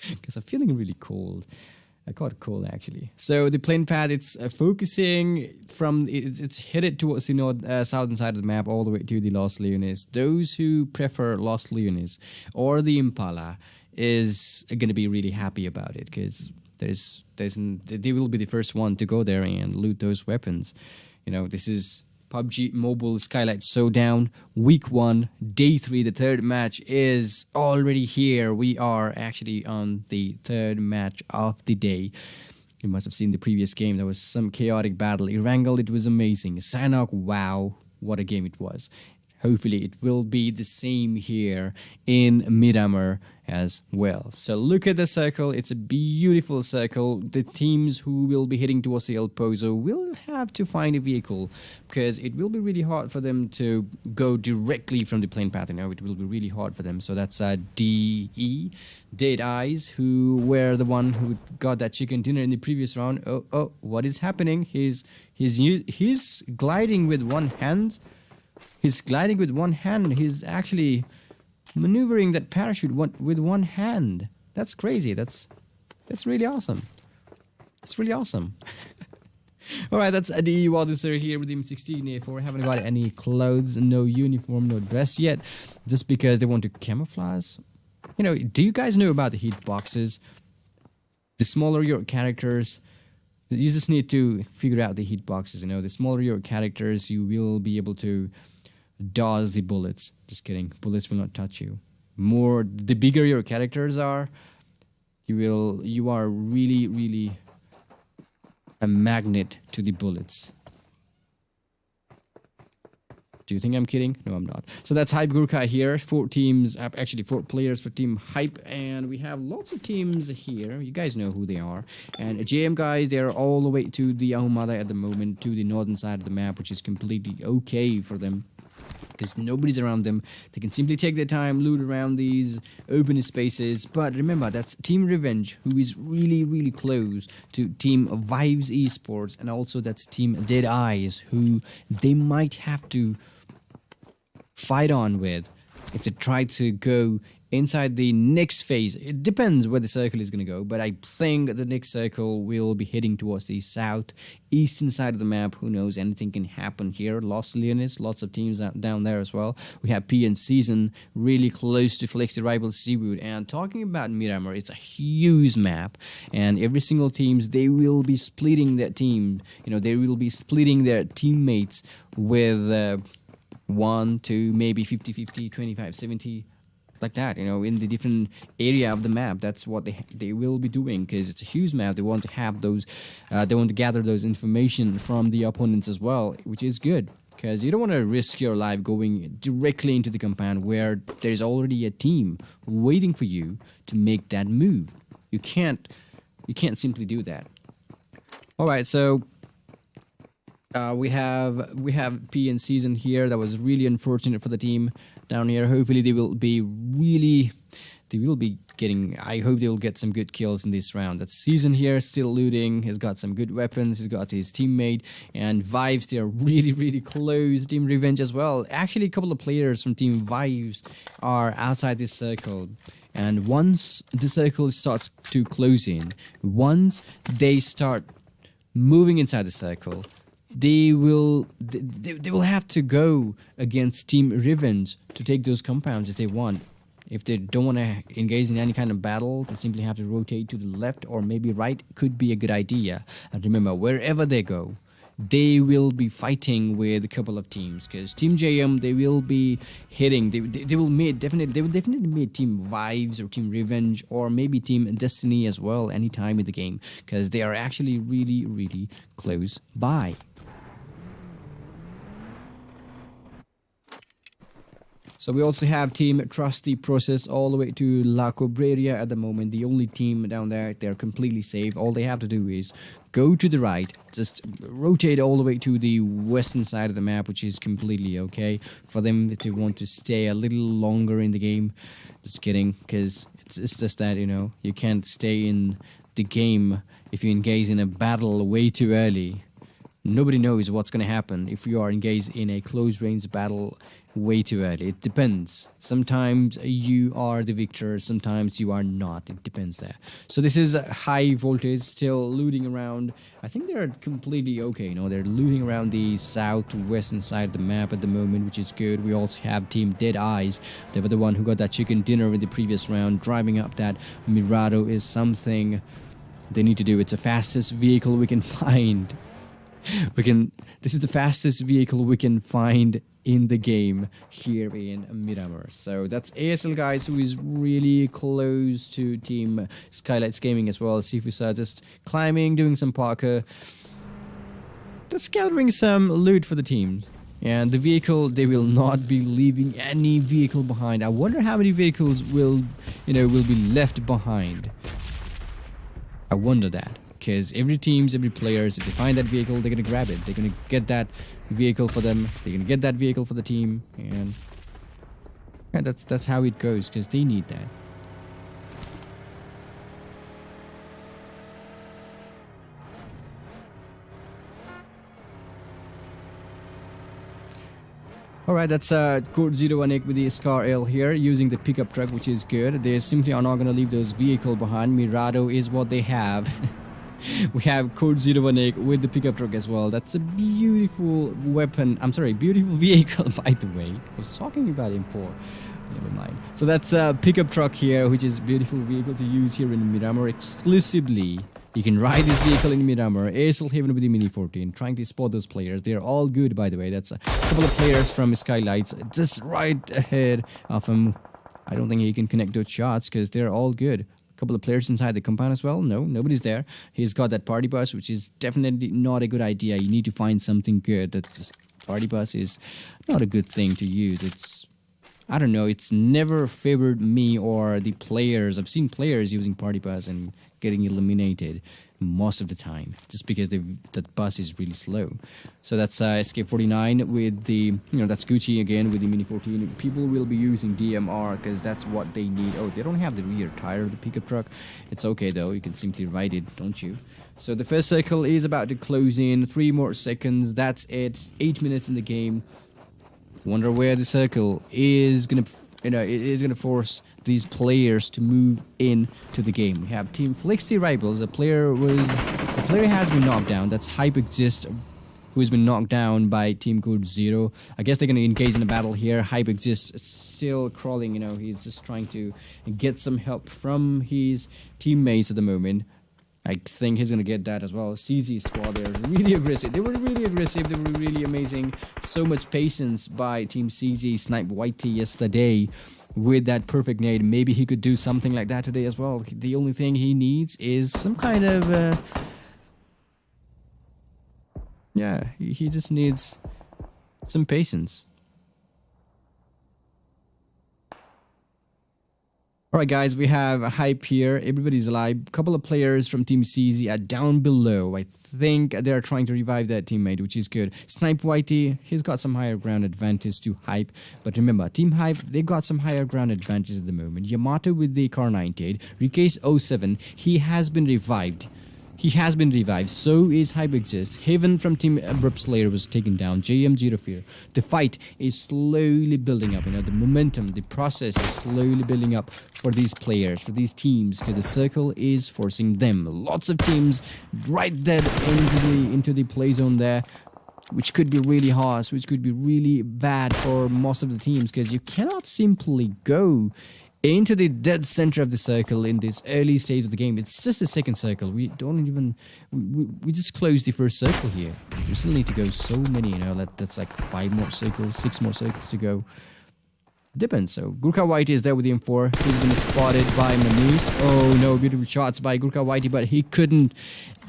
because I'm feeling really cold. I caught it cold actually. So the plane path, it's focusing from, it's headed towards the southern side of the map all the way to the Los Leones. Those who prefer Los Leones or the Impala is going to be really happy about it because they will be the first one to go there and loot those weapons. You know, this is PUBG Mobile Skylightz Showdown, week 1, day 3. The third match is already here. We are actually on the third match of the day. You must have seen the previous game. There was some chaotic battle. Erangel, it was amazing. Sanhok, wow, what a game it was. Hopefully it will be the same here in Miramar as well. So look at the circle. It's a beautiful circle. The teams who will be heading towards the El Pozo will have to find a vehicle because it will be really hard for them to go directly from the plane path. You know, it will be really hard for them. So that's DEADEYES, who were the one who got that chicken dinner in the previous round. Oh, what is happening? He's gliding with one hand. He's gliding with one hand. He's actually maneuvering that parachute with one hand. That's crazy. That's really awesome. It's really awesome. Alright, that's Adi Wadusir here with M16A4. Haven't got any clothes, no uniform, no dress yet. Just because they want to camouflage. You know, do you guys know about the hitboxes? The smaller your characters, you just need to figure out the hitboxes, you know. The smaller your characters, you will be able to dodge the bullets. Just kidding, bullets will not touch you. The bigger your characters are, you are really a magnet to the bullets. Do you think I'm kidding? No, I'm not. So that's Hype Gurkha here. 4 teams, actually 4 players for Team Hype, and we have lots of teams here. You guys know who they are. And JM guys, they're all the way to the Ahumada at the moment, to the northern side of the map, which is completely okay for them, because nobody's around them. They can simply take their time, loot around these open spaces. But remember, that's Team Revenge, who is really close to Team Vives Esports, and also that's Team Deadeyes, who they might have to fight on with if they try to go inside the next phase. It depends where the circle is going to go, but I think the next circle will be heading towards the southeastern side of the map. Who knows, anything can happen here. Los Leones, lots of teams down there as well. We have P and Season really close to Flex the Rival Seawood. And talking about Miramar, it's a huge map, and every single teams, they will be splitting their team. You know, they will be splitting their teammates with 1, 2, maybe 50-50, 25-70, like that, you know, in the different area of the map. That's what they will be doing, because it's a huge map. They want to have those, they want to gather those information from the opponents as well, which is good, because you don't want to risk your life going directly into the compound where there's already a team waiting for you to make that move. You can't simply do that. All right, so we have P and Season here. That was really unfortunate for the team down here. Hopefully they will be getting, I hope they will get some good kills in this round. That's Season here, still looting. He's got some good weapons. He's got his teammate, and Vives, they're really close. Team Revenge as well. Actually, a couple of players from Team Vives are outside this circle. And once the circle starts to close in, once they start moving inside the circle, they will have to go against Team Revenge to take those compounds if they want. If they don't want to engage in any kind of battle, they simply have to rotate to the left or maybe right. Could be a good idea. And remember, wherever they go, they will be fighting with a couple of teams, because Team JM, they will be hitting. They will definitely meet Team Vives or Team Revenge or maybe Team Destiny as well anytime in the game, because they are actually really close by. So we also have Team Trusty Process all the way to La Cobreria at the moment. The only team down there, they're completely safe. All they have to do is go to the right, just rotate all the way to the western side of the map, which is completely okay for them if they want to stay a little longer in the game. Just kidding, because it's just that, you know, you can't stay in the game if you engage in a battle way too early. Nobody knows what's going to happen if you are engaged in a close range battle way too early. It depends. Sometimes you are the victor, sometimes you are not. It depends there. So this is high voltage, still looting around. I think they're completely okay, you know, they're looting around the southwestern side of the map at the moment, which is good. We also have Team Deadeyes. They were the one who got that chicken dinner in the previous round. Driving up that Mirado is something they need to do. It's the fastest vehicle we can find. This is the fastest vehicle we can find in the game here in Miramar. So that's ASL guys, who is really close to Team Skylightz Gaming as well. Sifusa just climbing, doing some parkour, just gathering some loot for the team. And the vehicle, they will not be leaving any vehicle behind. I wonder how many vehicles will be left behind. I wonder that. Because every players, if they find that vehicle, they're gonna grab it. They're gonna get that vehicle for them. They're gonna get that vehicle for the team, and that's how it goes. Because they need that. Alright, that's CODEZERO with the Scar L here, using the pickup truck, which is good. They simply are not gonna leave those vehicle behind. Mirado is what they have. We have CODEZERO with the pickup truck as well. That's a beautiful weapon. I'm sorry, beautiful vehicle, by the way. I was talking about him for. Never mind. So that's a pickup truck here, which is a beautiful vehicle to use here in Miramar exclusively. You can ride this vehicle in Miramar. ASL Haven with the Mini 14, trying to spot those players. They're all good, by the way. That's a couple of players from Skylightz just right ahead of him. I don't think he can connect those shots because they're all good. A couple of players inside the compound as well. No, nobody's there. He's got that party bus, which is definitely not a good idea. You need to find something good. That party bus is not a good thing to use. I don't know, it's never favored me or the players. I've seen players using party bus and getting eliminated most of the time just because that bus is really slow. So that's SK49 with the, that's Gucci again with the Mini 14. People will be using DMR because that's what they need. Oh, they don't have the rear tire of the pickup truck. It's okay though, you can simply ride it, don't you? So the first circle is about to close in. 3 more seconds, that's it. 8 minutes in the game. Wonder where the circle is gonna, it is gonna force these players to move in to the game. We have Team Flixty Rivals. The player has been knocked down. That's Hype Exist, who has been knocked down by Team CODEZERO. I guess they're gonna engage in a battle here. Hype Exist still crawling. He's just trying to get some help from his teammates at the moment. I think he's going to get that as well. CZ squad, they're really aggressive. They were really aggressive. They were really amazing. So much patience by Team CZ. Snipe Whitey yesterday with that perfect nade. Maybe he could do something like that today as well. The only thing he needs is some kind of... yeah, he just needs some patience. Alright guys, we have a hype here. Everybody's alive. A couple of players from Team CZ are down below. I think they're trying to revive their teammate, which is good. Snipe Whitey, he's got some higher ground advantage to Hype. But remember, Team Hype, they got some higher ground advantage at the moment. Yamato with the Car 98. Ricase 07, he has been revived. So is Hype Exist. Haven from Team ABRUPT Slayer was taken down. JM Zero Fear. The fight is slowly building up. The momentum, the process is slowly building up for these players, for these teams, because the circle is forcing them. Lots of teams right dead into the play zone there, which could be really harsh, which could be really bad for most of the teams, because you cannot simply go into the dead center of the circle in this early stage of the game. It's just the second circle. We don't even... We just closed the first circle here. We still need to go so many, that's like 5 more circles, 6 more circles to go. Depends. So Gurkha Whitey is there with the M4. He's been spotted by Manish. Oh no, beautiful shots by Gurkha Whitey, but he couldn't.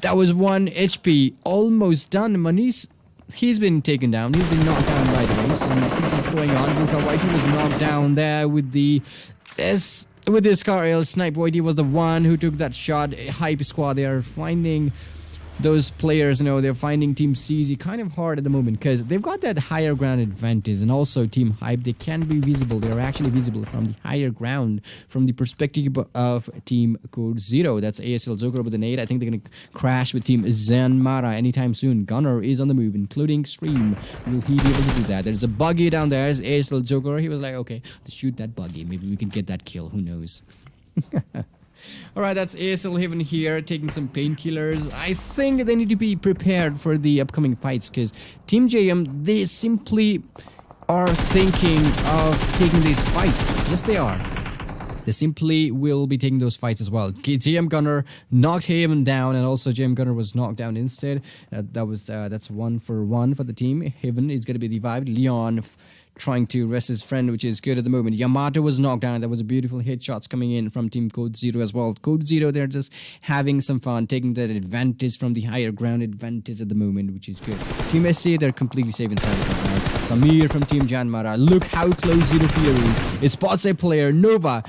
That was 1 HP. Almost done. Manish, he's been taken down. He's been knocked down by the race. And what's going on? Gurkha Whitey was knocked down there with the... with this car. Snipe Whitey was the one who took that shot. Hype squad, they are finding those players, they're finding Team CZ kind of hard at the moment because they've got that higher ground advantage, and also Team Hype, they can be visible. They're actually visible from the higher ground from the perspective of Team CODEZERO. That's ASL Joker with an 8. I think they're going to crash with Team JYANMAARA anytime soon. Gunner is on the move, including Stream. Will he be able to do that? There's a buggy down there. There's ASL Joker. He was like, okay, let's shoot that buggy. Maybe we can get that kill. Who knows? Alright, that's ASL Haven here, taking some painkillers. I think they need to be prepared for the upcoming fights, because Team JM, they simply are thinking of taking these fights. Yes, they are. They simply will be taking those fights as well. JM Gunner knocked Haven down, and also JM Gunner was knocked down instead. That's 1 for 1 for the team. Haven is going to be revived. Leon trying to rest his friend, which is good at the moment. Yamato was knocked down. There was a beautiful headshots coming in from Team CODEZERO as well. CODEZERO, they're just having some fun, taking that advantage from the higher ground advantage at the moment, which is good. Team SC, they're completely safe inside the compound. Samir from Team JYANMAARA. Look how close Zero Fear is. It spots a player, Nova.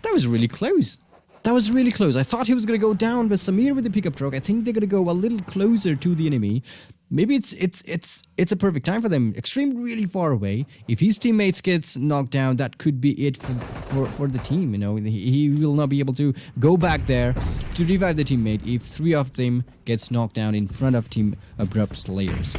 That was really close. That was really close. I thought he was going to go down, but Samir with the pickup truck, I think they're going to go a little closer to the enemy. Maybe it's a perfect time for them. Extreme really far away. If his teammates gets knocked down, that could be it for the team. He will not be able to go back there to revive the teammate if 3 of them gets knocked down in front of Team ABRUPT Slayers.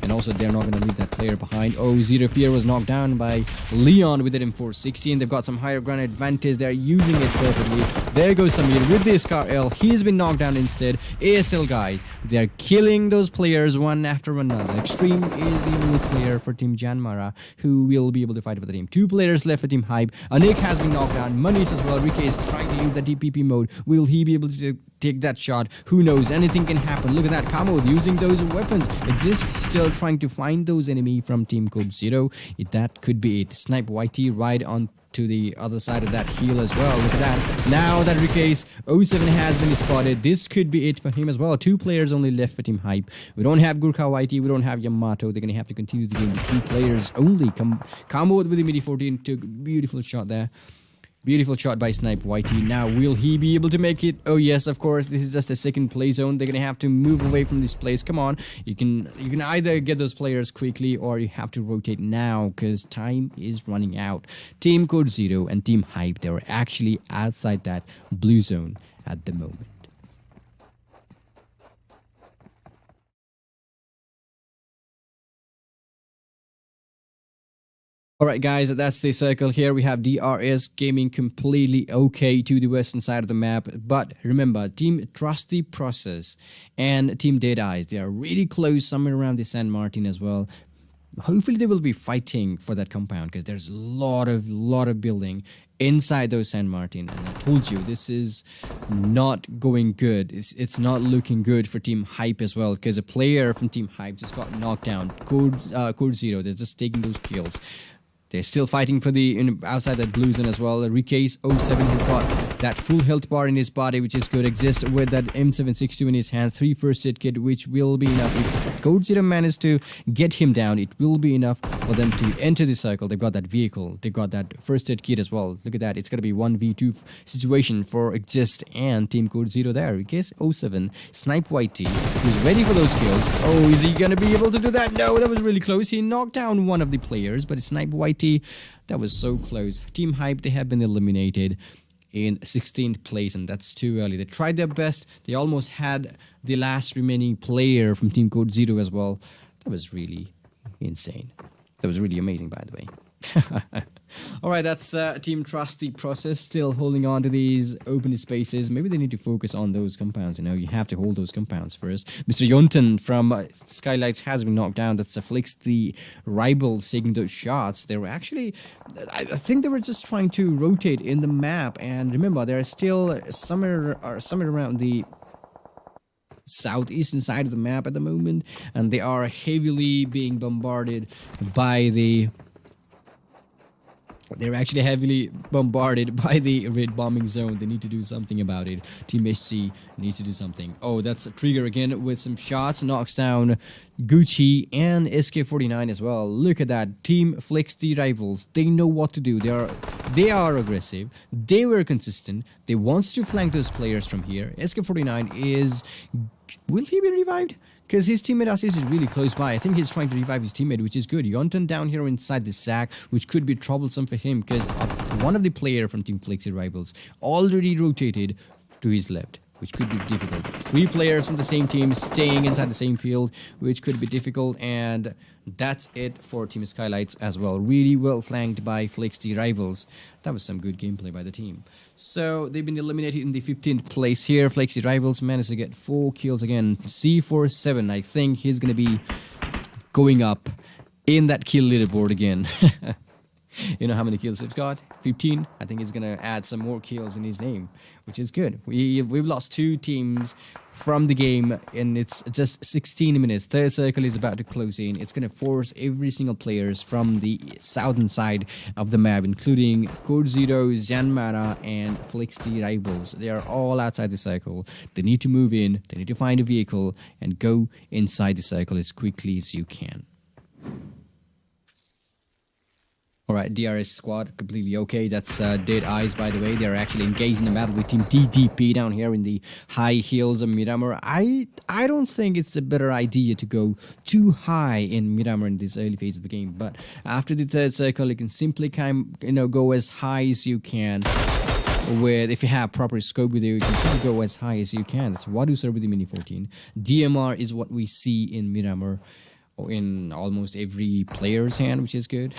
and also they're not going to leave that player behind. Oh, Zero Fear was knocked down by Leon with an M416, and they've got some higher ground advantage. They're using it perfectly. There goes Samir with the Scar L. He's been knocked down instead. ASL guys, they're killing those players one after another. Extreme is the only player for Team JYANMAARA who will be able to fight for the team. 2 players left for Team Hype. Anik has been knocked down. Manish as well. Rike is trying to use the DPP mode. Will he be able to take that shot? Who knows? Anything can happen. Look at that. Kamo using those weapons. Exists still trying to find those enemy from Team CODEZERO. That could be it. Snipe YT right on to the other side of that hill as well. Look at that. Now that Rike's 07 has been spotted, this could be it for him as well. 2 players only left for Team Hype. We don't have Gurkha YT, we don't have Yamato. They're going to have to continue the game with 2 players only. Kamo with the midi 14 took a beautiful shot there. Beautiful shot by Snipe YT. Now, will he be able to make it? Oh yes, of course. This is just a second play zone. They're gonna have to move away from this place. Come on, you can either get those players quickly or you have to rotate now because time is running out. Team CODEZERO and Team Hype, they were actually outside that blue zone at the moment. Alright guys, that's the circle here. We have DRS Gaming completely okay to the western side of the map. But remember, Team Trust the Process and Team Deadeyes, they are really close somewhere around the San Martin as well. Hopefully they will be fighting for that compound because there's a lot of building inside those San Martin, and I told you this is not going good. It's not looking good for Team Hype as well because a player from Team Hype just got knocked down. CODEZERO, they're just taking those kills. They're still fighting for the outside that blue zone as well. Rike's 07 has got that full health bar in his body, which is good. Exists with that M762 in his hands. 3 first aid kit, which will be enough. If CODEZERO manages to get him down, it will be enough for them to enter the circle. They've got that vehicle. They've got that first aid kit as well. Look at that. It's going to be 1v2 situation for Exist and Team CODEZERO there. Rike's 07, Snipe YT, who's ready for those kills. Oh, is he going to be able to do that? No, that was really close. He knocked down one of the players, but it's Snipe YT. That was so close. Team Hype, they have been eliminated in 16th place, and that's too early. They tried their best. They almost had the last remaining player from Team CODEZERO as well. That was really insane. That was really amazing, by the way. Alright, that's Team Trust the Process still holding on to these open spaces. Maybe they need to focus on those compounds. You know, you have to hold those compounds first. Mr. Yonton from Skylightz has been knocked down. That's Flicks the Rivals taking those shots. They were actually, I think they were just trying to rotate in the map. And remember, they're still somewhere around the southeastern side of the map at the moment, and they are heavily being bombarded by the They're actually heavily bombarded by the red bombing zone. They need to do something about it. Team HC needs to do something. Oh, that's a Trigger again with some shots. Knocks down Gucci and SK49 as well. Look at that. Team Flex the Rivals. They know what to do. They are aggressive. They were consistent. They wants to flank those players from here. SK49 is... Will he be revived? Because his teammate Asis is really close by. I think he's trying to revive his teammate, which is good. Yonton down here inside the sack, which could be troublesome for him because one of the player from Team Flexi Rivals already rotated to his left, which could be difficult. 3 players from the same team staying inside the same field, which could be difficult. And that's it for Team Skylightz as well. Really well flanked by Flexi Rivals. That was some good gameplay by the team. So they've been eliminated in the 15th place here. Flexi Rivals managed to get 4 kills again. C47, I think he's going to be going up in that kill leaderboard again. You know how many kills he's got? 15. I think he's going to add some more kills in his name, which is good. We've lost 2 teams from the game, and it's just 16 minutes. Third circle is about to close in. It's going to force every single players from the southern side of the map, including CODEZERO, JYANMAARA, and Flex the Rivals. They are all outside the circle. They need to move in. They need to find a vehicle and go inside the circle as quickly as you can. Alright, DRS squad, completely okay. That's Deadeyes, by the way. They're actually engaged in a battle with Team DDP down here in the high hills of Miramar. I don't think it's a better idea to go too high in Miramar in this early phase of the game. But after the third circle, you can simply go as high as you can. If you have proper scope with you, you can simply go as high as you can. That's Wadu Sir with the Mini 14. DMR is what we see in Miramar. in almost every player's hand, which is good.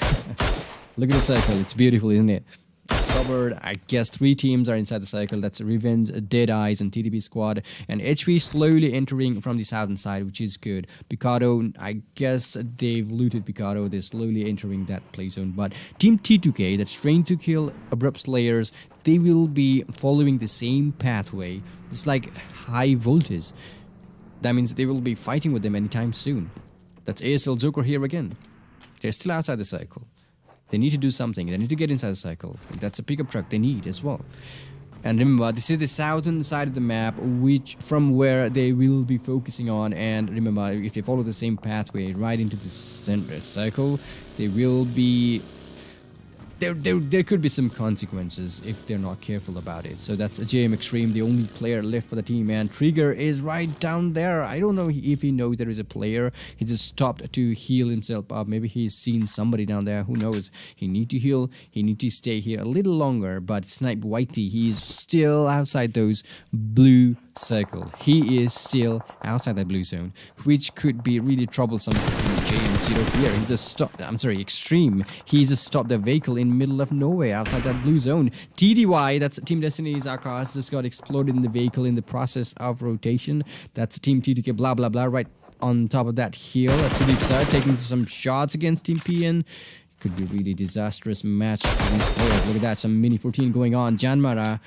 Look at the circle. It's beautiful, isn't it? It's covered. I guess 3 teams are inside the circle. That's Revenge, Deadeyes, and TTP squad. And HP slowly entering from the southern side, which is good. Picado, I guess they've looted Picado. They're slowly entering that play zone. But Team T2K, that's trained to kill Abrupt Slayers, they will be following the same pathway. It's like high voltage. That means they will be fighting with them anytime soon. That's ASL Joker here again. They're still outside the circle. They need to do something. They need to get inside the circle. That's a pickup truck they need as well. And remember, this is the southern side of the map, which from where they will be focusing on. And remember, if they follow the same pathway right into the center circle, they will be... There could be some consequences if they're not careful about it. So that's a JM Extreme, the only player left for the team, and Trigger is right down there. I don't know if he knows there is a player. He just stopped to heal himself up. Maybe he's seen somebody down there. Who knows? He need to heal. He need to stay here a little longer. But Snipe Whitey, he's still outside those blue circle. He is still outside that blue zone, which could be really troublesome for JM0 here. He just stopped. I'm sorry, Extreme. He just stopped the vehicle in middle of nowhere outside that blue zone. TDY, that's Team Destiny's Akash, just got exploded in the vehicle in the process of rotation. That's Team T2K, blah blah blah, right on top of that hill. That's Sudeep Sir taking some shots against Team PN. Could be really disastrous match for these players. Look at that, some mini 14 going on. JYANMAARA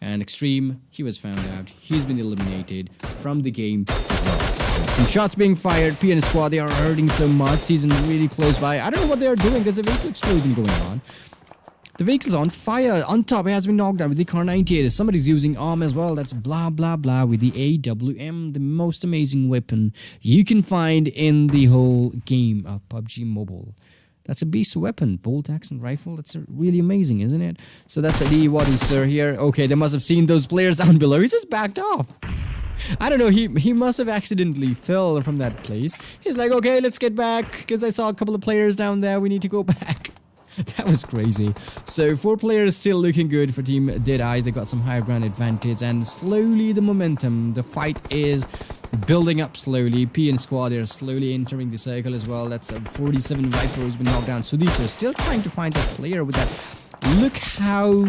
and Extreme, he was found out. He's been eliminated from the game as well. Some shots being fired. PN squad, they are hurting so much. Season really close by. I don't know what they are doing. There's a vehicle explosion going on. The vehicle's on fire. On top, it has been knocked down with the Car 98. Somebody's using arm as well. That's blah blah blah with the AWM, the most amazing weapon you can find in the whole game of PUBG Mobile. That's a beast weapon, bolt action rifle. That's really amazing, isn't it? So that's the sir here. Okay, they must have seen those players down below. He just backed off. I don't know, he must have accidentally fell from that place. He's like, okay, let's get back, because I saw a couple of players down there. We need to go back. That was crazy. So 4 players still looking good for Team Deadeyes. They got some higher ground advantage, and slowly the momentum, the fight is building up slowly. PN squad, they're slowly entering the circle as well. That's a 47 Viper who's been knocked down. Sudeep is still trying to find that player with that. Look how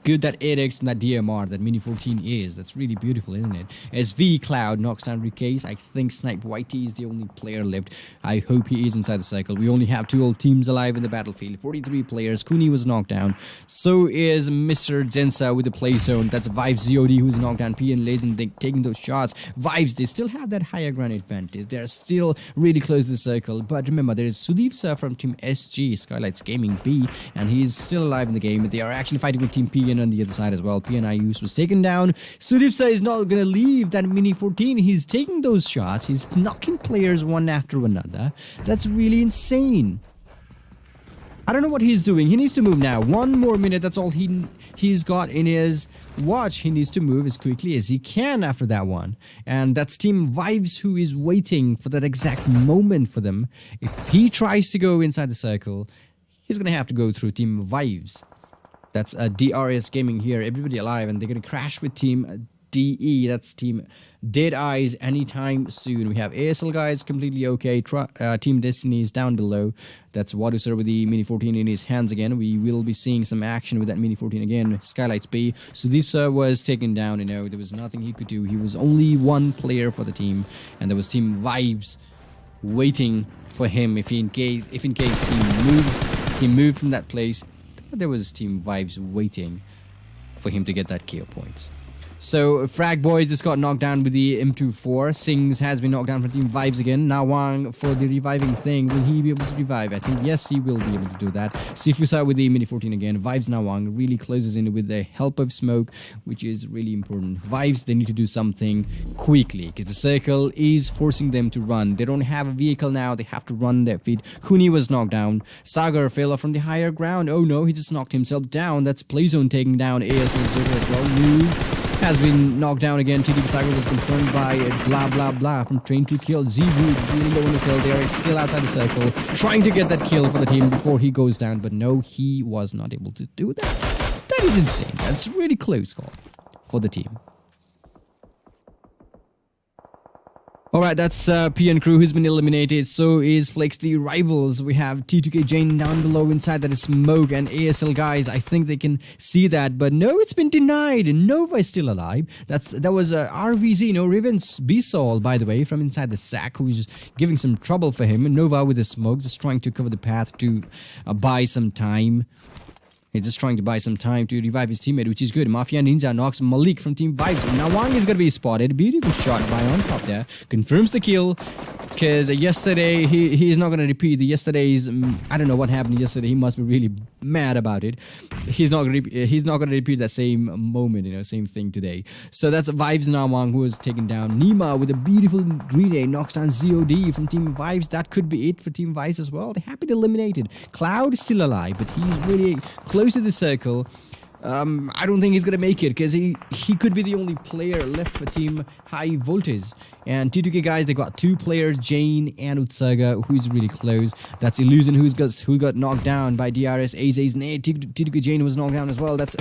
good that 8x and that DMR, that Mini 14 is. That's really beautiful, isn't it? SV Cloud knocks down Recase. I think Snipe Whitey is the only player left. I hope he is inside the cycle. We only have 2 old teams alive in the battlefield. 43 players. Kuni was knocked down. So is Mr. Jensa with the play zone. That's Vibes ZOD who's knocked down. PN Legend taking those shots. Vibes, they still have that higher ground advantage. They're still really close to the circle. But remember, there is Sudeep Sir from Team SG, Skylightz Gaming B, and he's still alive in the game. They are actually fighting with Team PN on the other side as well. PNIUS was taken down. Sudeep Sir is not going to leave that Mini 14. He's taking those shots. He's knocking players one after another. That's really insane. I don't know what he's doing. He needs to move now. 1 more minute. That's all he's got in his watch. He needs to move as quickly as he can after that one. And that's Team Vibes who is waiting for that exact moment for them. If he tries to go inside the circle, he's going to have to go through Team Vibes. That's DRS Gaming here. Everybody alive, and they're going to crash with Team DE. That's Team Deadeyes anytime soon. We have ASL guys completely okay. Team Destiny is down below. That's Wadusir with the Mini 14 in his hands again. We will be seeing some action with that Mini 14 again. Skylightz B. Sudeep Sir was taken down. You know, there was nothing he could do. He was only 1 player for the team, and there was Team Vibes waiting for him if in case he moved from that place. There was Team Vibes waiting for him to get that KO points. So Frag Boy just got knocked down with the M24. Sings has been knocked down from Team Vibes again. Now Wang for the reviving thing. Will he be able to revive? I think yes, he will be able to do that. Sifusa with the Mini 14 again. Vibes now Wang really closes in with the help of smoke, which is really important. Vibes, they need to do something quickly because the circle is forcing them to run. They don't have a vehicle now. They have to run their feet. Kuni was knocked down. Sagar fell off from the higher ground. Oh no, he just knocked himself down. That's Playzone taking down ASL Zero as well. Move has been knocked down again. TDP Sagar was confirmed by blah blah blah from Train to Kill. Z-Wood really low on the cell there. He's still outside the circle, trying to get that kill for the team before he goes down, but no, he was not able to do that. That is insane. That's really close call for the team. Alright, that's PN Crew who's been eliminated. So is Flex the Rivals. We have T2K Jane down below. Inside that is Smoke and ASL guys. I think they can see that, but no, it's been denied. Nova is still alive. That was RVZ, Riven's B-Sol, by the way, from inside the sack, who's giving some trouble for him. Nova with the smoke, just trying to cover the path to buy some time. He's just trying to buy some time to revive his teammate, which is good. Mafia Ninja knocks Malik from Team Vibes. Nawang is going to be spotted. Beautiful shot by on top there. Confirms the kill. Because yesterday, he is not going to repeat yesterday's... I don't know what happened yesterday. He must be really mad about it. He's not going to repeat that same moment, same thing today. So that's Vibes Nawang who was taken down. Nima with a beautiful grenade knocks down ZOD from Team Vibes. That could be it for Team Vibes as well. They're happy to eliminate it. Cloud is still alive, but he's really close to the circle. I don't think he's gonna make it because he could be the only player left for Team High Voltage. And T2K guys, they got two players, Jane and Utsaga, who's really close. That's Illusion who got knocked down by DRS. Aze's nade. T2K Jane was knocked down as well. That's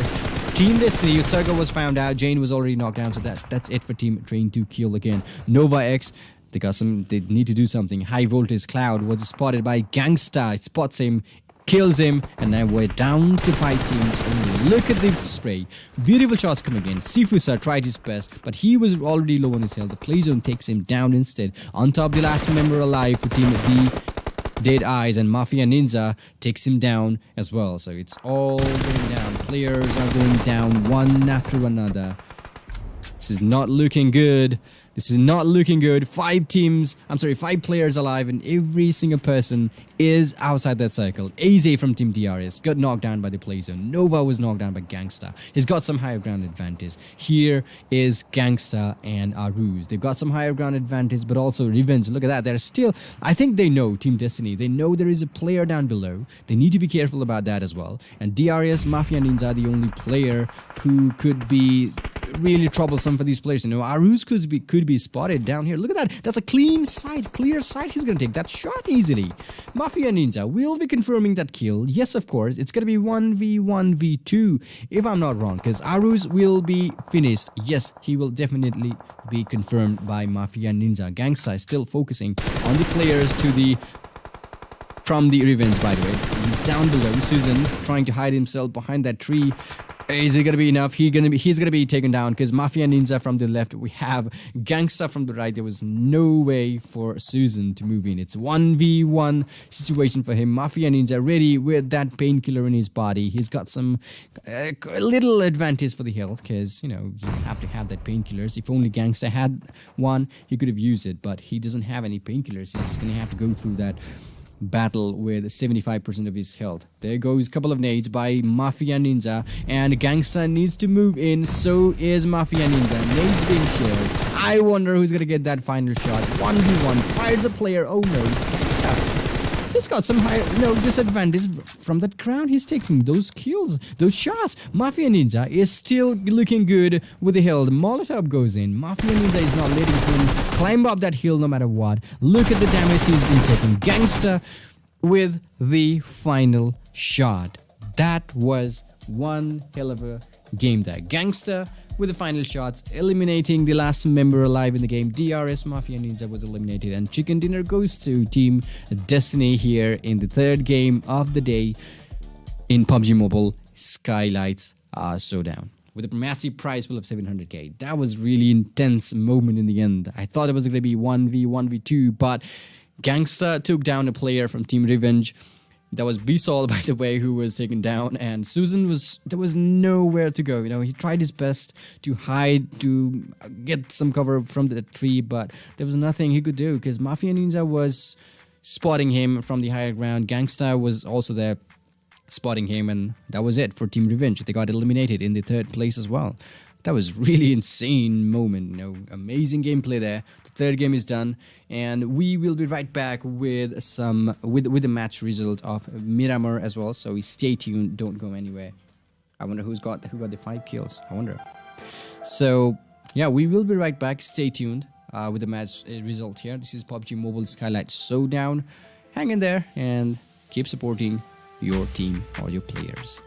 Team Destiny. Utsaga was found out. Jane was already knocked down, so that's it for Team Train to kill again. Nova X. They need to do something. High Voltage Cloud was spotted by Gangsta. Spots him. Kills him, and now we're down to 5 teams only. Look at the spray. Beautiful shots coming in. Sifusa tried his best, but he was already low on his health. The play zone takes him down instead. On top, the last member alive for Team D, Deadeyes, and Mafia Ninja takes him down as well. So it's all going down. Players are going down one after another. This is not looking good. This is not looking good. 5 players alive, and every single person is outside that circle. AZ from Team DRS got knocked down by the play zone. Nova was knocked down by Gangsta. He's got some higher ground advantage. Here is Gangsta and Aruz. They've got some higher ground advantage, but also Revenge. Look at that. They're still... I think they know, Team Destiny. They know there is a player down below. They need to be careful about that as well. And DRS, Mafia Ninja, the only player who could be really troublesome for these players. Aruz could be spotted down here. Look at that. That's a clear sight. He's going to take that shot easily. Mafia Ninja will be confirming that kill. Yes, of course. It's going to be 1v1v2 if I'm not wrong, because Aruz will be finished. Yes, he will definitely be confirmed by Mafia Ninja. Gangsta is still focusing on the players from the Revenge, by the way. He's down below. Susan's trying to hide himself behind that tree. Is it gonna be enough? He's gonna be taken down because Mafia Ninja from the left. We have Gangsta from the right. There was no way for Susan to move in. It's 1v1 situation for him. Mafia Ninja ready with that painkiller in his body. He's got some little advantage for the health because you have to have that painkillers. If only Gangsta had one, he could have used it, but he doesn't have any painkillers. He's just gonna have to go through that battle with 75% of his health. There goes a couple of nades by Mafia Ninja, and Gangsta needs to move in. So is Mafia Ninja. Nades being shared. I wonder who's gonna get that final shot. 1v1. Fires a player. Oh no. Gangsta. He's got some disadvantage from that crown. He's taking those kills, those shots. Mafia Ninja is still looking good with the health. Molotov goes in. Mafia Ninja is not letting him climb up that hill no matter what. Look at the damage he's been taking. Gangsta with the final shot. That was one hell of a game there. Gangsta with the final shots, eliminating the last member alive in the game. DRS Mafia Ninja was eliminated, and chicken dinner goes to Team Destiny here in the third game of the day in PUBG Mobile Skylightz Showdown with a massive prize pool of 700k. That was really intense moment in the end. I thought it was going to be 1v1v2, but Gangsta took down a player from Team Revenge. That was B-Sol, by the way, who was taken down, and Susan there was nowhere to go. He tried his best to hide, to get some cover from the tree, but there was nothing he could do because Mafia Ninja was spotting him from the higher ground. Gangsta was also there spotting him, and that was it for Team Revenge. They got eliminated in the third place as well. That was really insane moment. Amazing gameplay there. The third game is done, and we will be right back with the match result of Miramar as well. So stay tuned. Don't go anywhere. I wonder who got the 5 kills. I wonder. So yeah, we will be right back. Stay tuned with the match result here. This is PUBG Mobile Skylightz Showdown. Hang in there and keep supporting your team or your players.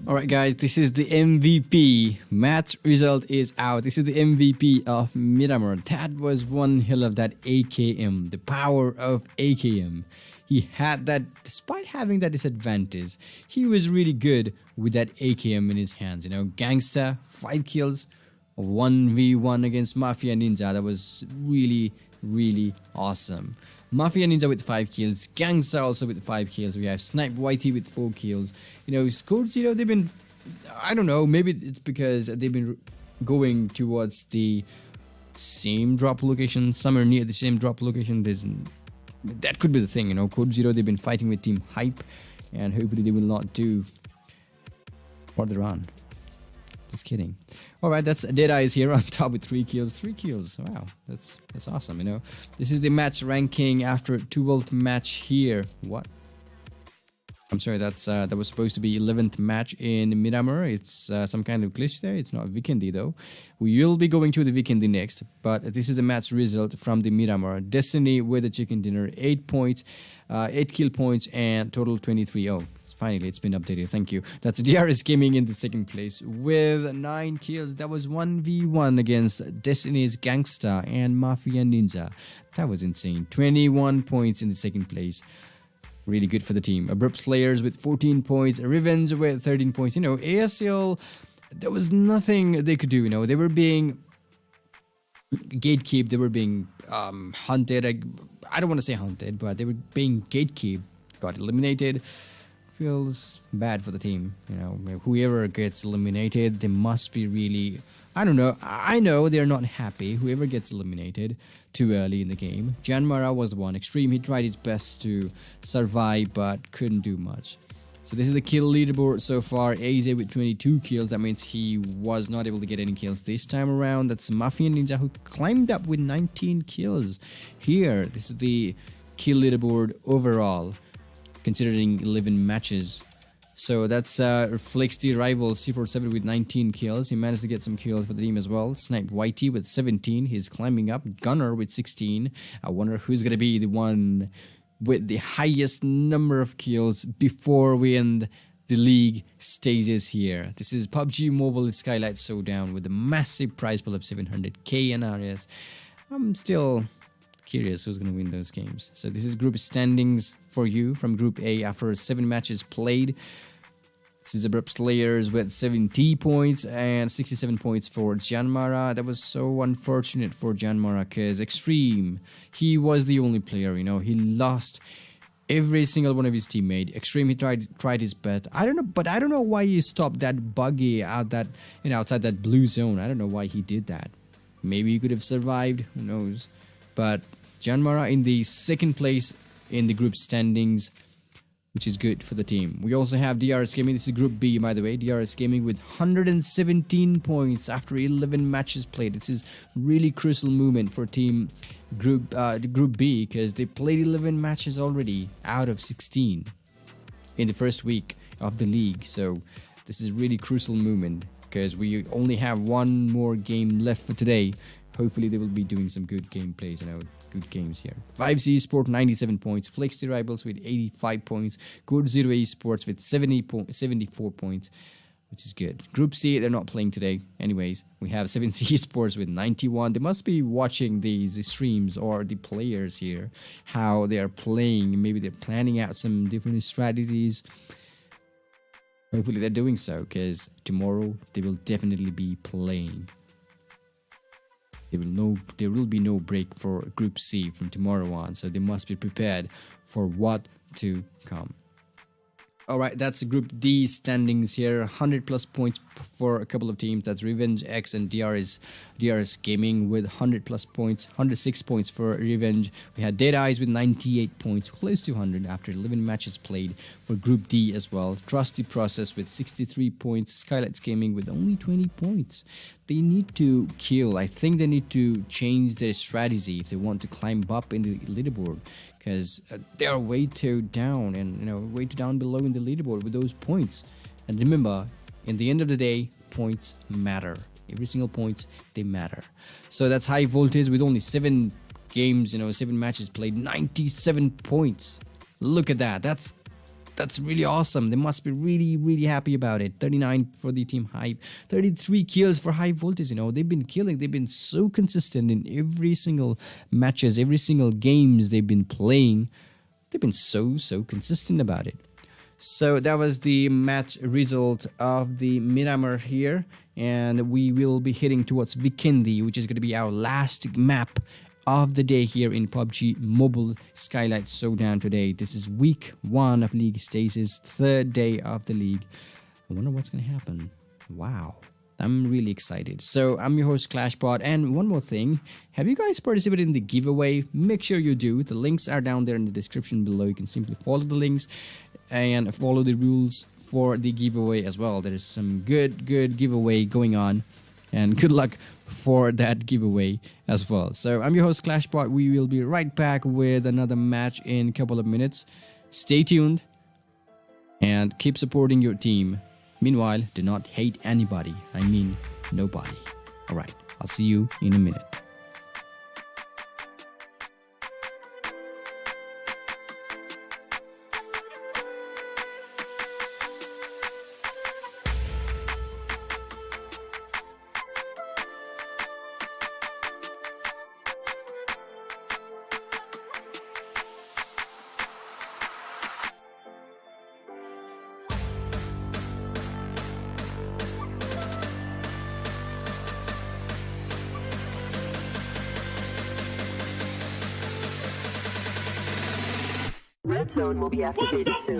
Alright guys, this is the MVP. Match result is out. This is the MVP of Miramar. That was one hell of that AKM. The power of AKM. He had that, despite having that disadvantage, he was really good with that AKM in his hands. You know, Gangsta, 5 kills, 1v1 against Mafia Ninja. That was really, really awesome. Mafia Ninja with 5 kills, Gangsta also with 5 kills. We have Snipe YT with 4 kills. You know, CODEZERO, they've been, I don't know, maybe it's because they've been going towards the same drop location, somewhere near the same drop location. That could be the thing, you know. CODEZERO, they've been fighting with Team Hype, and hopefully they will not do further on. Just kidding. Alright, that's DEADEYES here on top with 3 kills. 3 kills. Wow, that's awesome, you know. This is the match ranking after 12th match here. What? I'm sorry, that was supposed to be 11th match in Miramar. It's some kind of glitch there. It's not Vikendi though. We will be going to the Vikendi next, but this is the match result from the Miramar. Destiny with the chicken dinner, 8 points, 8 kill points, and total 23. Oh, finally, it's been updated. Thank you. That's DRS Gaming in the second place with 9 kills. That was 1v1 against Destiny's Gangsta and Mafia Ninja. That was insane. 21 points in the second place. Really good for the team. ABRUPT Slayers with 14 points. Revenge with 13 points. You know, ASL, there was nothing they could do. You know, they were being gatekept. They were being hunted. I don't want to say hunted, but they were being gatekept. Got eliminated. Feels bad for the team. You know, whoever gets eliminated, they must be really, I don't know. I know they're not happy. Whoever gets eliminated too early in the game. JYANMAARA was the one. Extreme, he tried his best to survive, but couldn't do much. So this is the kill leaderboard so far. AZ with 22 kills. That means he was not able to get any kills this time around. That's Mafia Ninja who climbed up with 19 kills. Here, this is the kill leaderboard overall, considering 11 matches. So that's FlexD rival C47 with 19 kills. He managed to get some kills for the team as well. Snipe YT with 17. He's climbing up. Gunner with 16. I wonder who's going to be the one with the highest number of kills before we end the league stages here. This is PUBG Mobile Skylightz Showdown with a massive prize pool of 700k NRS. I'm still curious who's going to win those games. So this is group standings for you from Group A after 7 matches played. This is ABRUPT Slayers with 70 points and 67 points for JYANMAARA. That was so unfortunate for JYANMAARA because Extreme, he was the only player, you know. He lost every single one of his teammates. Extreme, he tried his best. I don't know, but I don't know why he stopped that buggy out that, you know, outside that blue zone. I don't know why he did that. Maybe he could have survived, who knows. But JYANMAARA in the second place in the group standings, which is good for the team. We also have DRS Gaming. This is Group B, by the way. DRS Gaming with 117 points after 11 matches played. This is really crucial movement for team Group B because they played 11 matches already out of 16 in the first week of the league. So this is really crucial movement because we only have one more game left for today. Hopefully they will be doing some good gameplays, you know, good games here. 5C Sport 97 points, FlexD Rivals with 85 points, CODEZERO Esports with 74 points, which is good. Group C, they're not playing today. Anyways, we have 7C Esports with 91. They must be watching these streams or the players here, how they are playing. Maybe they're planning out some different strategies. Hopefully they're doing so because tomorrow they will definitely be playing. There will be no break for Group C from tomorrow on, so they must be prepared for what to come. Alright, that's Group D standings here. 100 plus points for a couple of teams. That's Revenge X and DRS Gaming with 100 plus points. 106 points for Revenge. We had DEADEYES with 98 points, close to 100 after 11 matches played for Group D as well. Trusty Process with 63 points. Skylightz Gaming with only 20 points. They need to kill. I think they need to change their strategy if they want to climb up in the leaderboard, because they are way too down and, you know, way too down below in the leaderboard with those points. And remember, in the end of the day, points matter. Every single point, they matter. So that's High Voltage with only 7 games, you know, 7 matches played, 97 points. Look at that. That's That's really awesome. They must be really happy about it. 39 for the team Hype, 33 kills for High Voltage. You know, they've been killing. They've been so consistent in every single matches, every single games they've been playing. They've been so consistent about it. So that was the match result of the Miramar here, and we will be heading towards Vikendi, which is going to be our last map of the day here in PUBG Mobile Skylightz Showdown today. This is week 1 of League Stasis, 3rd day of the league. I wonder what's going to happen. Wow, I'm really excited. So I'm your host ClashBot, and one more thing, have you guys participated in the giveaway? Make sure you do. The links are down there in the description below. You can simply follow the links and follow the rules for the giveaway as well. There is some good giveaway going on, and good luck for that giveaway as well. So I'm your host ClashBot. We will be right back with another match in a couple of minutes. Stay tuned and keep supporting your team. Meanwhile, do not hate anybody. I mean nobody. Alright, I'll see you in a minute. Red zone will be activated soon.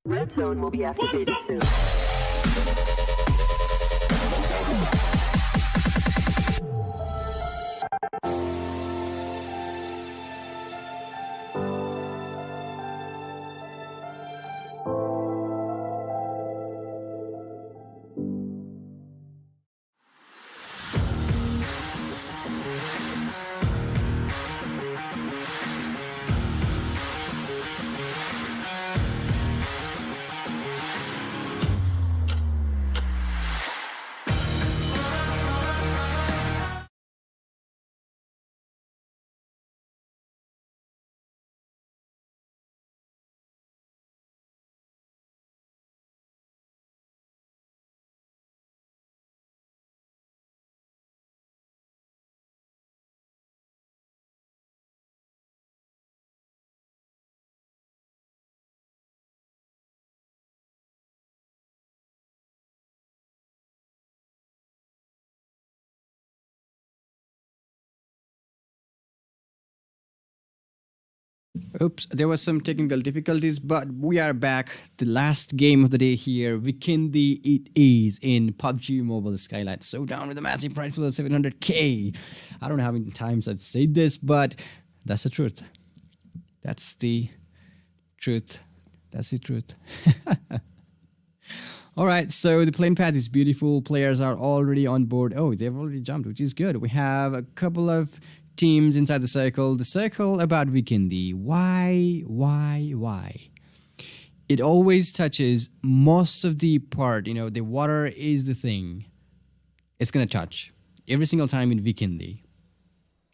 Red zone will be activated soon. Oops, there was some technical difficulties, but we are back. The last game of the day here, Vikendi it is in PUBG Mobile Skylightz Showdown with a massive prize pool of 700k. I don't know how many times I've said this, but that's the truth. That's the truth. That's the truth. Alright, so the playing path is beautiful. Players are already on board. Oh, they've already jumped, which is good. We have a couple of teams inside the circle. The circle about Vikendi. Why? It always touches most of the part. You know, the water is the thing. It's gonna touch every single time in Vikendi.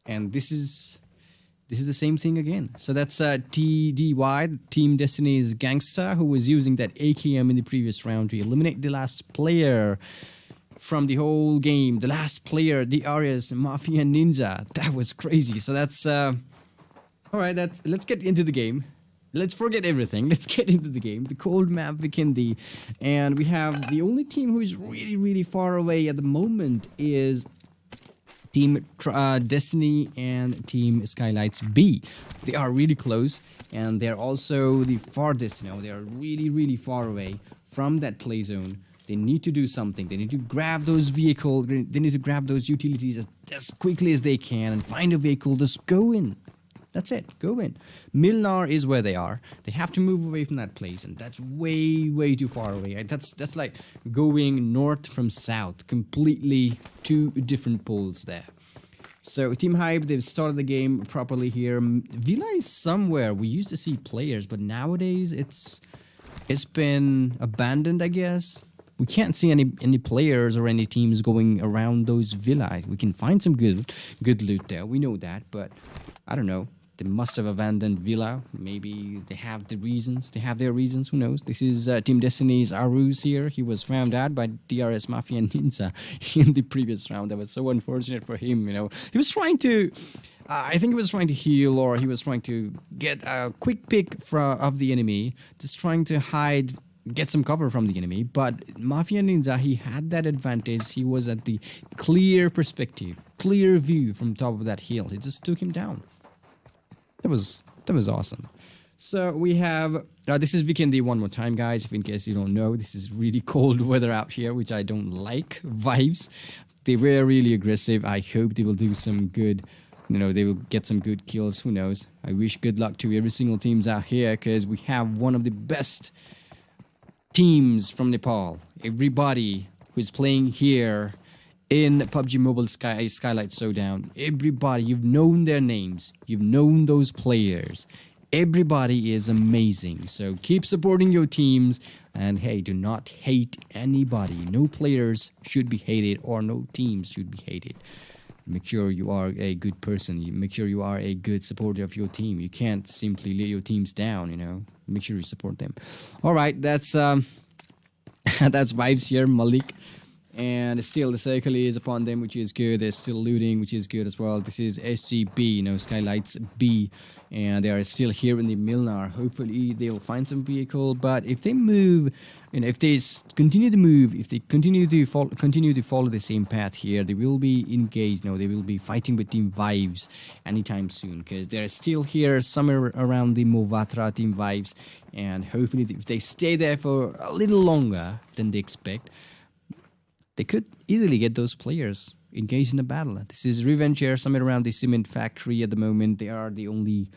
And this is the same thing again. So that's TDY, Team Destiny's Gangsta, who was using that AKM in the previous round to eliminate the last player from the whole game. The last player, DEADEYES, Mafia Ninja. That was crazy. So that's alright, let's get into the game. Let's forget everything. Let's get into the game. The cold map Vikendi. And we have the only team who is really far away at the moment is Team Destiny and Team Skylightz B. They are really close, and they're also the farthest. You know, they are really far away from that play zone. They need to do something. They need to grab those vehicles. They need to grab those utilities as quickly as they can and find a vehicle. Just go in. That's it. Go in. Miramar is where they are. They have to move away from that place, and that's way too far away. That's like going north from south. Completely two different poles there. So Team Hype, they've started the game properly here. Villa is somewhere. We used to see players, but nowadays it's been abandoned, I guess. We can't see any players or any teams going around those villas. We can find some good loot there. We know that, but I don't know. They must have abandoned Villa. Maybe they have the reasons. They have their reasons. Who knows? This is Team Destiny's Aruz here. He was found out by DRS Mafia Ninja in the previous round. That was so unfortunate for him. You know, he was trying to. I think he was trying to heal, or he was trying to get a quick pick of the enemy, just trying to hide. Get some cover from the enemy, but Mafia Ninja, he had that advantage. He was at the clear perspective, clear view from top of that hill. It just took him down. That was awesome. So we have this is Vikendi one more time, guys. If in case you don't know, this is really cold weather out here, which I don't like. Vibes. They were really aggressive. I hope they will do some good. You know, they will get some good kills. Who knows? I wish good luck to every single teams out here, because we have one of the best teams from Nepal. Everybody who's playing here in PUBG Mobile Skylightz Showdown, everybody, you've known their names, you've known those players. Everybody is amazing. So keep supporting your teams, and hey, do not hate anybody. No players should be hated, or no teams should be hated. Make sure you are a good person. Make sure you are a good supporter of your team. You can't simply lay your teams down, you know. Make sure you support them. Alright, that's that's vibes here, Malik. And still the circle is upon them, which is good. They're still looting, which is good as well. This is SGB, you know, Skylightz B, and they are still here in the Miramar. Hopefully they will find some vehicle, but if they move, you know, if they continue to move, if they continue to follow the same path here, they will be engaged. You know, they will be fighting with Team Vibes anytime soon, because they're still here somewhere around the Movatra Team Vibes, and hopefully if they stay there for a little longer than they expect, they could easily get those players engaged in a battle. This is Erangel somewhere around the cement factory at the moment. They are the only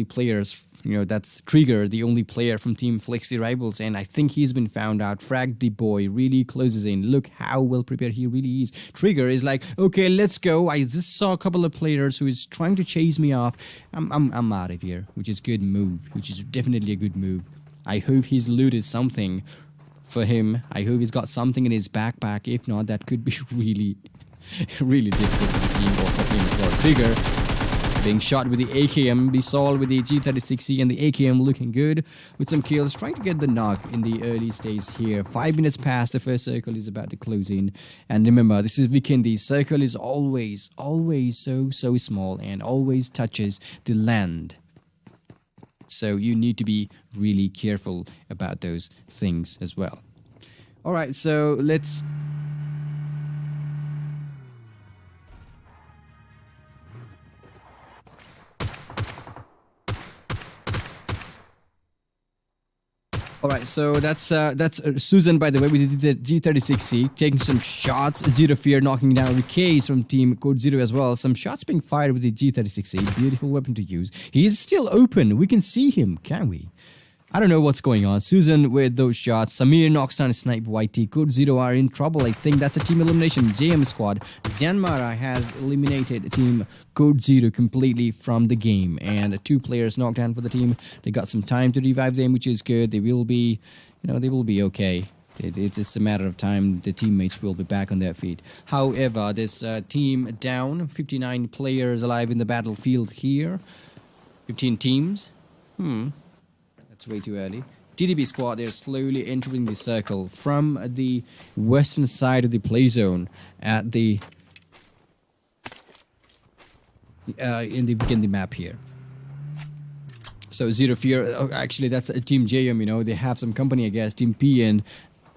players. You know, that's Trigger, the only player from Team Flexi Rivals, and I think he's been found out. Frag the boy really closes in. Look how well prepared he really is. Trigger is like, okay, let's go. I just saw a couple of players who is trying to chase me off. I'm out of here, which is good move. Which is definitely a good move. I hope he's looted something for him. I hope he's got something in his backpack. If not, that could be really difficult for the team, or for him as well. Trigger being shot with the AKM, the Sol with the G36C, and the AKM looking good with some kills, trying to get the knock in the early stage here. 5 minutes past, the first circle is about to close in. And remember, this is Vikendi. Circle is always so small and always touches the land. So you need to be really careful about those things as well. Alright, so let's... Alright, so that's Susan, by the way, with the G36C, taking some shots. Zero Fear knocking down Vikendi from Team CODEZERO as well. Some shots being fired with the G36C. Beautiful weapon to use. He is still open. We can see him, can we? I don't know what's going on. Susan with those shots. Samir knocks down a snipe. YT. CODEZERO are in trouble. I think that's a team elimination. JM squad. JYANMAARA has eliminated Team CODEZERO completely from the game. And 2 players knocked down for the team. They got some time to revive them, which is good. They will be, they will be okay. It's just a matter of time. The teammates will be back on their feet. However, this team down. 59 players alive in the battlefield here. 15 teams. It's way too early. TDB squad, they're slowly entering the circle from the western side of the play zone at the in the Vikendi map here. So Zero Fear, actually that's a Team JM, they have some company, I guess. Team PN,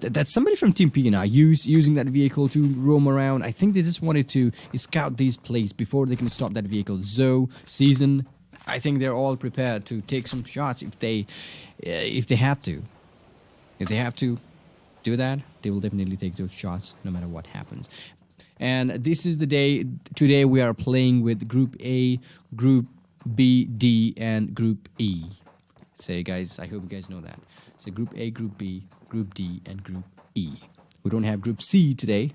that's somebody from Team PN using that vehicle to roam around. I think they just wanted to scout these places before they can stop that vehicle. Zoe, Season, I think they're all prepared to take some shots if they have to. If they have to do that, they will definitely take those shots no matter what happens. And this is the day. Today we are playing with Group A, Group B, D, and Group E. So guys, I hope you guys know that. So Group A, Group B, Group D, and Group E. We don't have Group C today.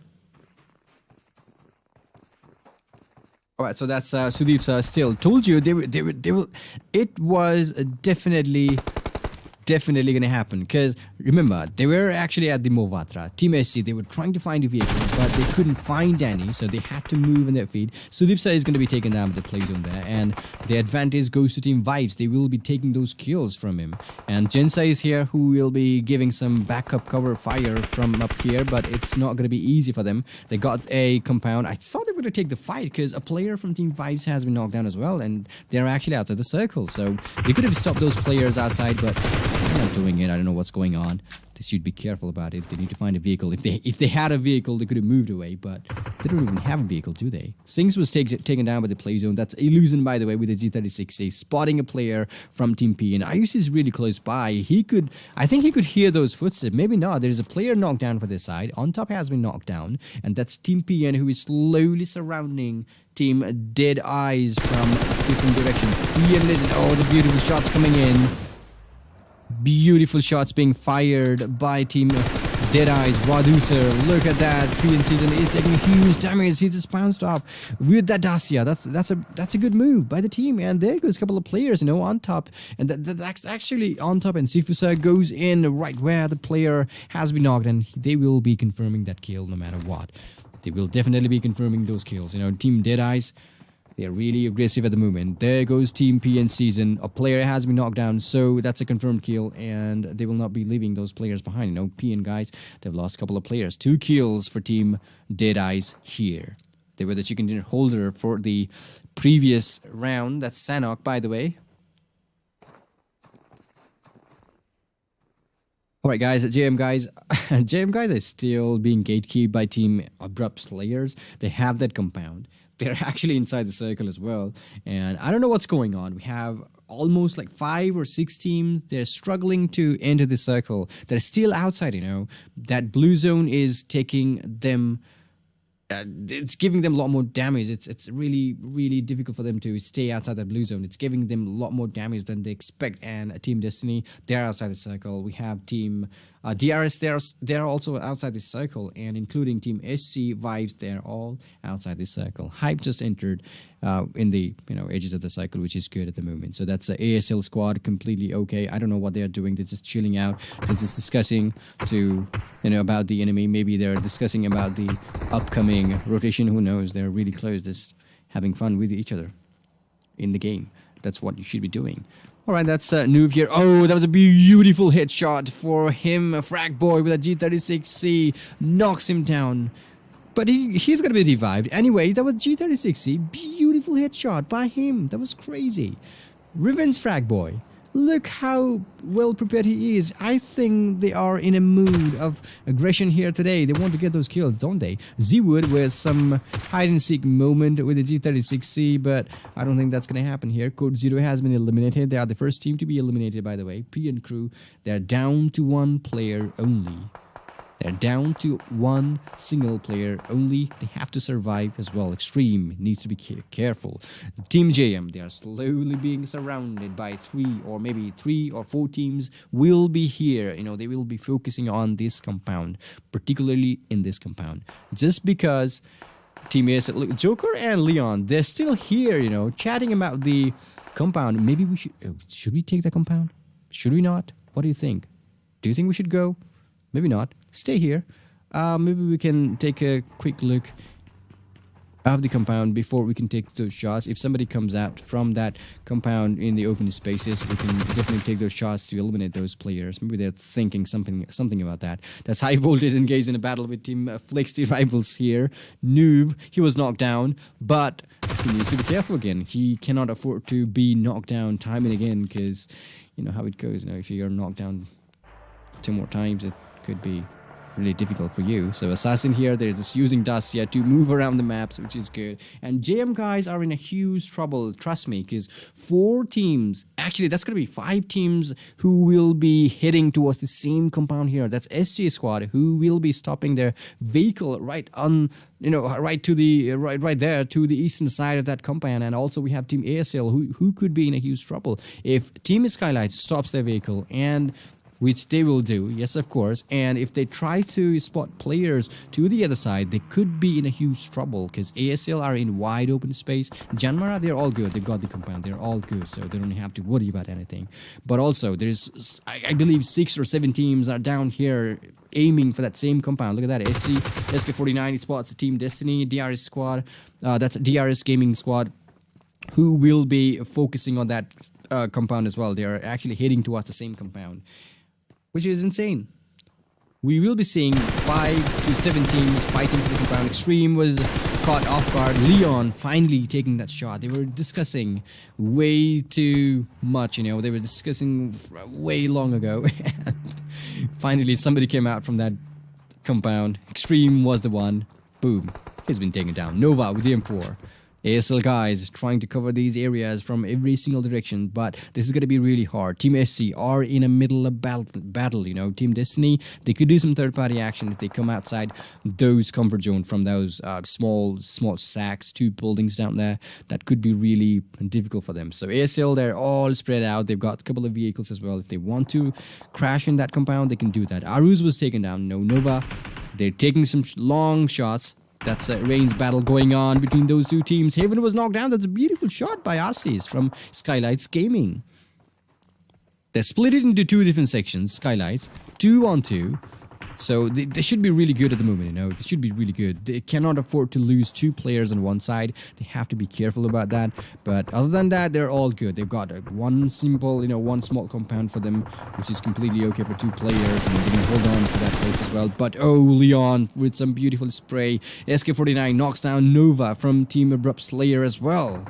Alright, so that's Sudeep's still. Told you they will. It was definitely gonna happen, because remember they were actually at the Movatra Team SC. They were trying to find a vehicle, but they couldn't find any, so they had to move in their feet. Sudeepsa is going to be taken down with the play zone there, and the advantage goes to Team Vibes. They will be taking those kills from him, and Jensa is here, who will be giving some backup cover fire from up here, but it's not going to be easy for them. They got a compound. I thought they were going to take the fight, because a player from Team Vibes has been knocked down as well, and they're actually outside the circle, so they could have stopped those players outside, but they're not doing it. I don't know what's going on. They should be careful about it. They need to find a vehicle. If they had a vehicle, they could have moved away, but they don't even have a vehicle, do they? Sings was taken down by the play zone. That's Illusion, by the way, with the G36A, spotting a player from Team P. And Ayush is really close by. I think he could hear those footsteps. Maybe not. There's a player knocked down for this side. On top has been knocked down, and that's Team PN, who is slowly surrounding Team Deadeyes from different direction. Ian, listen. Oh, the beautiful shots coming in. Beautiful shots being fired by Team Deadeyes. Waduser, look at that. PN Season is taking huge damage. He's just bounced off with that Dacia. That's a good move by the team. And there goes a couple of players, on top. And that's actually on top. And Sifusa goes in right where the player has been knocked. And they will be confirming that kill no matter what. They will definitely be confirming those kills. Team Deadeyes, they're really aggressive at the moment. There goes Team PN Season. A player has been knocked down, so that's a confirmed kill, and they will not be leaving those players behind. PN guys, they've lost a couple of players. 2 kills for Team Deadeyes here. They were the chicken dinner holder for the previous round. That's Sanhok, by the way. Alright guys, JM guys. JM guys are still being gatekept by Team ABRUPT Slayers. They have that compound. They're actually inside the circle as well, and I don't know what's going on. We have almost like 5 or 6 teams. They're struggling to enter the circle. They're still outside, That blue zone is taking them, it's giving them a lot more damage. It's really difficult for them to stay outside that blue zone. It's giving them a lot more damage than they expect. And Team Destiny, they're outside the circle. We have Team DRS, they're also outside the circle, and including Team SC Vibes, they're all outside the circle. Hype just entered in the edges of the cycle, which is good at the moment. So that's the ASL squad, completely okay. I don't know what they're doing. They're just chilling out. They're just discussing about the enemy. Maybe they're discussing about the upcoming rotation. Who knows? They're really close, just having fun with each other in the game. That's what you should be doing. Alright, that's Noob here. Oh, that was a beautiful headshot for him. Frag Boy with a G36C knocks him down. But he's going to be revived. Anyway, that was G36C. Beautiful headshot by him. That was crazy. Revenge Frag Boy. look how well prepared he is. I think they are in a mood of aggression here today. They want to get those kills, don't they? Z-Wood with some hide-and-seek moment with the G36C, but I don't think that's going to happen here. CODEZERO has been eliminated. They are the first team to be eliminated, by the way. P and crew, they're down to one player only. They're down to one single player only. They have to survive as well. Extreme needs to be careful. Team JM, they are slowly being surrounded by 3 or 4 teams will be here. You know, they will be focusing on this compound, particularly in this compound. Just because Team AS, look, Joker and Leon, they're still here, you know, chatting about the compound. Maybe we should we take the compound? Should we not? What do you think? Do you think we should go? Maybe not. Stay here. Maybe we can take a quick look of the compound before we can take those shots. If somebody comes out from that compound in the open spaces, we can definitely take those shots to eliminate those players. Maybe they're thinking something about that. That's High Voltage engaged in a battle with Team Flexty Rivals here. Noob, he was knocked down, but he needs to be careful again. He cannot afford to be knocked down time and again, because you know how it goes. You know, if you're knocked down 2 more times, it could be really difficult for you. So Assassin here, they're just using Dacia to move around the maps, which is good. And JM guys are in a huge trouble, trust me, because 4 teams, actually that's going to be 5 teams who will be heading towards the same compound here. That's SJ squad who will be stopping their vehicle right on, you know, right to the right there to the eastern side of that compound. And also we have Team ASL who could be in a huge trouble if Team Skylightz stops their vehicle, and which they will do, yes, of course. And if they try to spot players to the other side, they could be in a huge trouble, because ASL are in wide open space. JYANMAARA, they're all good. They've got the compound. They're all good, so they don't have to worry about anything. But also, there's, I believe, 6 or 7 teams are down here aiming for that same compound. Look at that. SK49 spots Team Destiny, DRS squad. That's DRS Gaming squad, who will be focusing on that compound as well. They are actually heading towards the same compound, which is insane. We will be seeing 5 to 7 teams fighting for the compound. Extreme was caught off guard. Leon finally taking that shot. They were discussing way too much, you know. They were discussing way long ago. Finally, somebody came out from that compound. Extreme was the one. Boom. He's been taken down. Nova with the M4. ASL guys trying to cover these areas from every single direction, but this is going to be really hard. Team SC are in a middle of battle, you know. Team Destiny, they could do some third-party action if they come outside those comfort zone from those small sacks, 2 buildings down there. That could be really difficult for them. So ASL, they're all spread out. They've got a couple of vehicles as well. If they want to crash in that compound, they can do that. Aruz was taken down. No Nova. They're taking some long shots. That's a range battle going on between those 2 teams. Haven was knocked down. That's a beautiful shot by Assis from Skylightz Gaming. They're split it into 2 different sections. Skylightz, 2 on 2. So they should be really good at the moment, you know. They should be really good. They cannot afford to lose 2 players on one side. They have to be careful about that. But other than that, they're all good. They've got one simple, you know, one small compound for them, which is completely okay for 2 players, and they can hold on to that place as well. But oh, Leon with some beautiful spray. SK49 knocks down Nova from Team ABRUPT Slayer as well.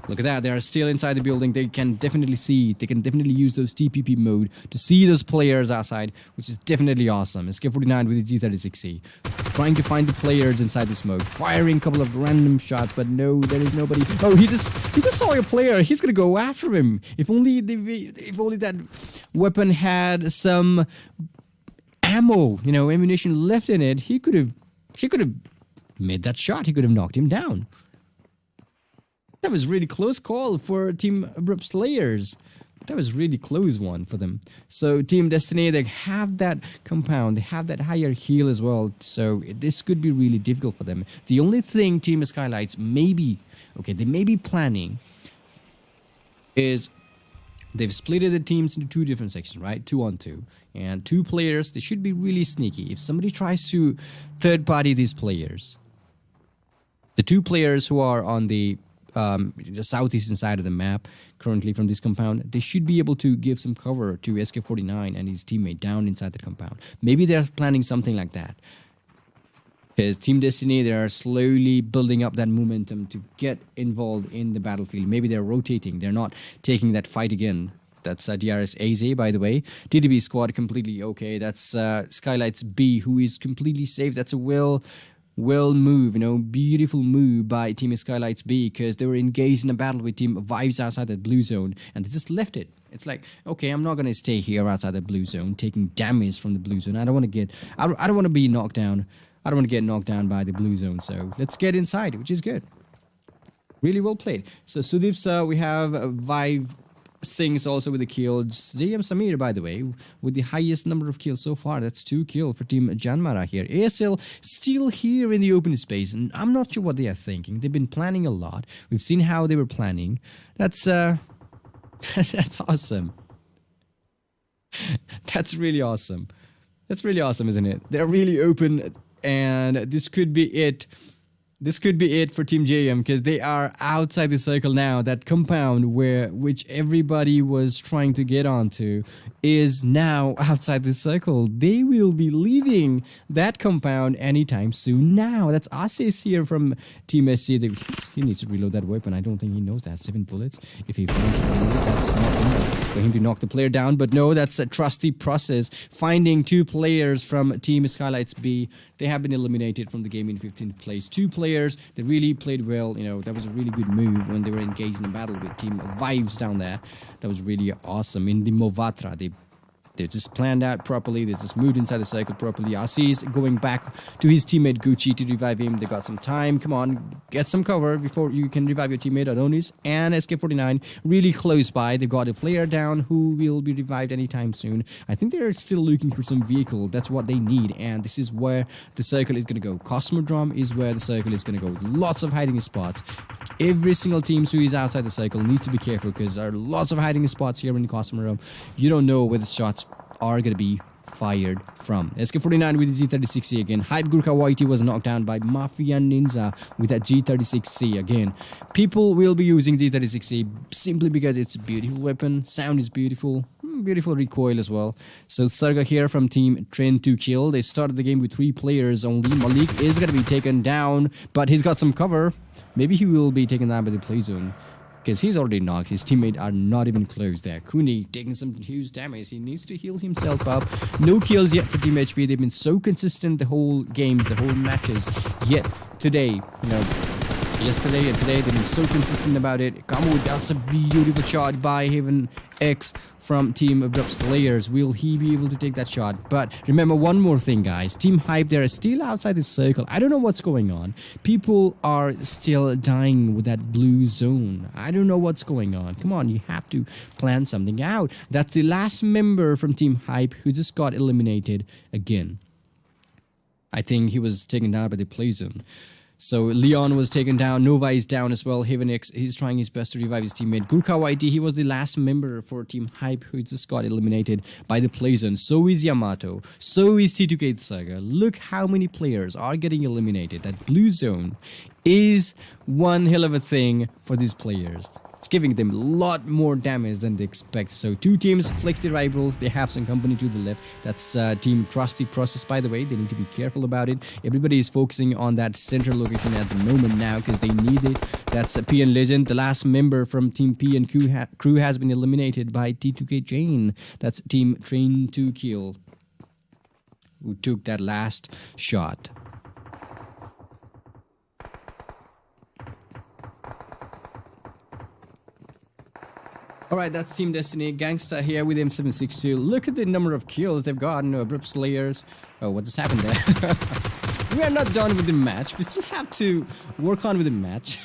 Look at that, they are still inside the building. They can definitely see, they can definitely use those TPP mode to see those players outside, which is definitely awesome. SK49 with the G36C, trying to find the players inside the smoke, firing a couple of random shots, but no, there is nobody. Oh, he just saw a player. He's gonna go after him. If only that weapon had some ammo, you know, ammunition left in it, he could have made that shot. He could have knocked him down. That was really close call for Team ABRUPT Slayers. That was really close one for them. So Team Destiny, they have that compound. They have that higher heal as well. So this could be really difficult for them. The only thing Team Skylightz may be planning is they've split the teams into 2 different sections, right? 2 on 2. And 2 players, they should be really sneaky. If somebody tries to third party these players, the 2 players who are on the southeastern side of the map currently from this compound, they should be able to give some cover to SK49 and his teammate down inside the compound. Maybe they're planning something like that, because Team Destiny, they are slowly building up that momentum to get involved in the battlefield. Maybe they're rotating, they're not taking that fight again. That's DRS AZ, by the way. TDB squad completely okay. That's Skylightz B, who is completely safe. That's a well move, beautiful move by Team Skylightz B, because they were engaged in a battle with Team Vibes outside that blue zone, and they just left it. It's like, okay, I'm not gonna stay here outside the blue zone, taking damage from the blue zone. I don't want to be knocked down. I don't want to get knocked down by the blue zone. So let's get inside, which is good. Really well played. So Sudeep, we have Vive Singhs also with the kill. JM Samir, by the way, with the highest number of kills so far. That's 2 kills for Team JYANMAARA here. ASL still here in the open space, and I'm not sure what they are thinking. They've been planning a lot. We've seen how they were planning. That's that's awesome. That's really awesome. That's really awesome, isn't it? They're really open, and this could be it. This could be it for Team JM, because they are outside the circle now. That compound which everybody was trying to get onto is now outside the circle. They will be leaving that compound anytime soon now. That's Asis here from Team SC. He needs to reload that weapon. I don't think he knows that. 7 bullets. If he finds it, that's not enough for him to knock the player down. But no, that's a trusty process. Finding 2 players from Team Skylightz B. They have been eliminated from the game in 15th place. 2 players. They really played well. That was a really good move when they were engaged in a battle with Team Vibes down there. That was really awesome. In the Movatra, they just planned out properly. They just moved inside the circle properly. Asis going back to his teammate Gucci to revive him. They got some time. Come on, get some cover before you can revive your teammate Adonis. And SK49 really close by. They've got a player down who will be revived anytime soon. I think they're still looking for some vehicle. That's what they need. And this is where the circle is going to go. Cosmodrome is where the circle is going to go. Lots of hiding spots. Every single team who is outside the circle needs to be careful, because there are lots of hiding spots here in the Cosmodrome. You don't know where the shots are going to be fired from. SK49 with the G36C again. Hype Gurkha YT was knocked down by Mafia Ninja with that G36C again. People will be using G36C simply because it's a beautiful weapon. Sound is beautiful. Beautiful recoil as well. So Sarga here from Team Train to Kill. They started the game with 3 players only. Malik is going to be taken down, but he's got some cover. Maybe he will be taken down by the play zone, because he's already knocked. His teammates are not even close there. Kuni taking some huge damage. He needs to heal himself up. No kills yet for Team HP. They've been so consistent the whole game, the whole matches. Yet today, yesterday and today, they've been so consistent about it. Kamu, that's a beautiful shot by Haven X from Team ABRUPT players. Will he be able to take that shot? But remember one more thing, guys. Team Hype, they're still outside the circle. I don't know what's going on. People are still dying with that blue zone. I don't know what's going on. Come on, you have to plan something out. That's the last member from Team Hype who just got eliminated again. I think he was taken down by the play zone. So Leon was taken down. Nova is down as well. Haven X, he's trying his best to revive his teammate. Gurkha YT, he was the last member for Team Hype who just got eliminated by the play zone. So is Yamato. So is T2K Saga. Look how many players are getting eliminated. That blue zone is one hell of a thing for these players. It's giving them a lot more damage than they expect. So 2 teams, Flex the Rivals, they have some company to the left. That's Team Trusty Process, by the way. They need to be careful about it. Everybody is focusing on that center location at the moment now, because they need it. That's PN Legend. The last member from Team P and Crew has been eliminated by T2K Jane. That's Team Train to Kill, who took that last shot. Alright, that's Team Destiny. Gangsta here with M762. Look at the number of kills they've gotten. ABRUPT Slayers. Oh, what just happened there? We are not done with the match. We still have to work on with the match.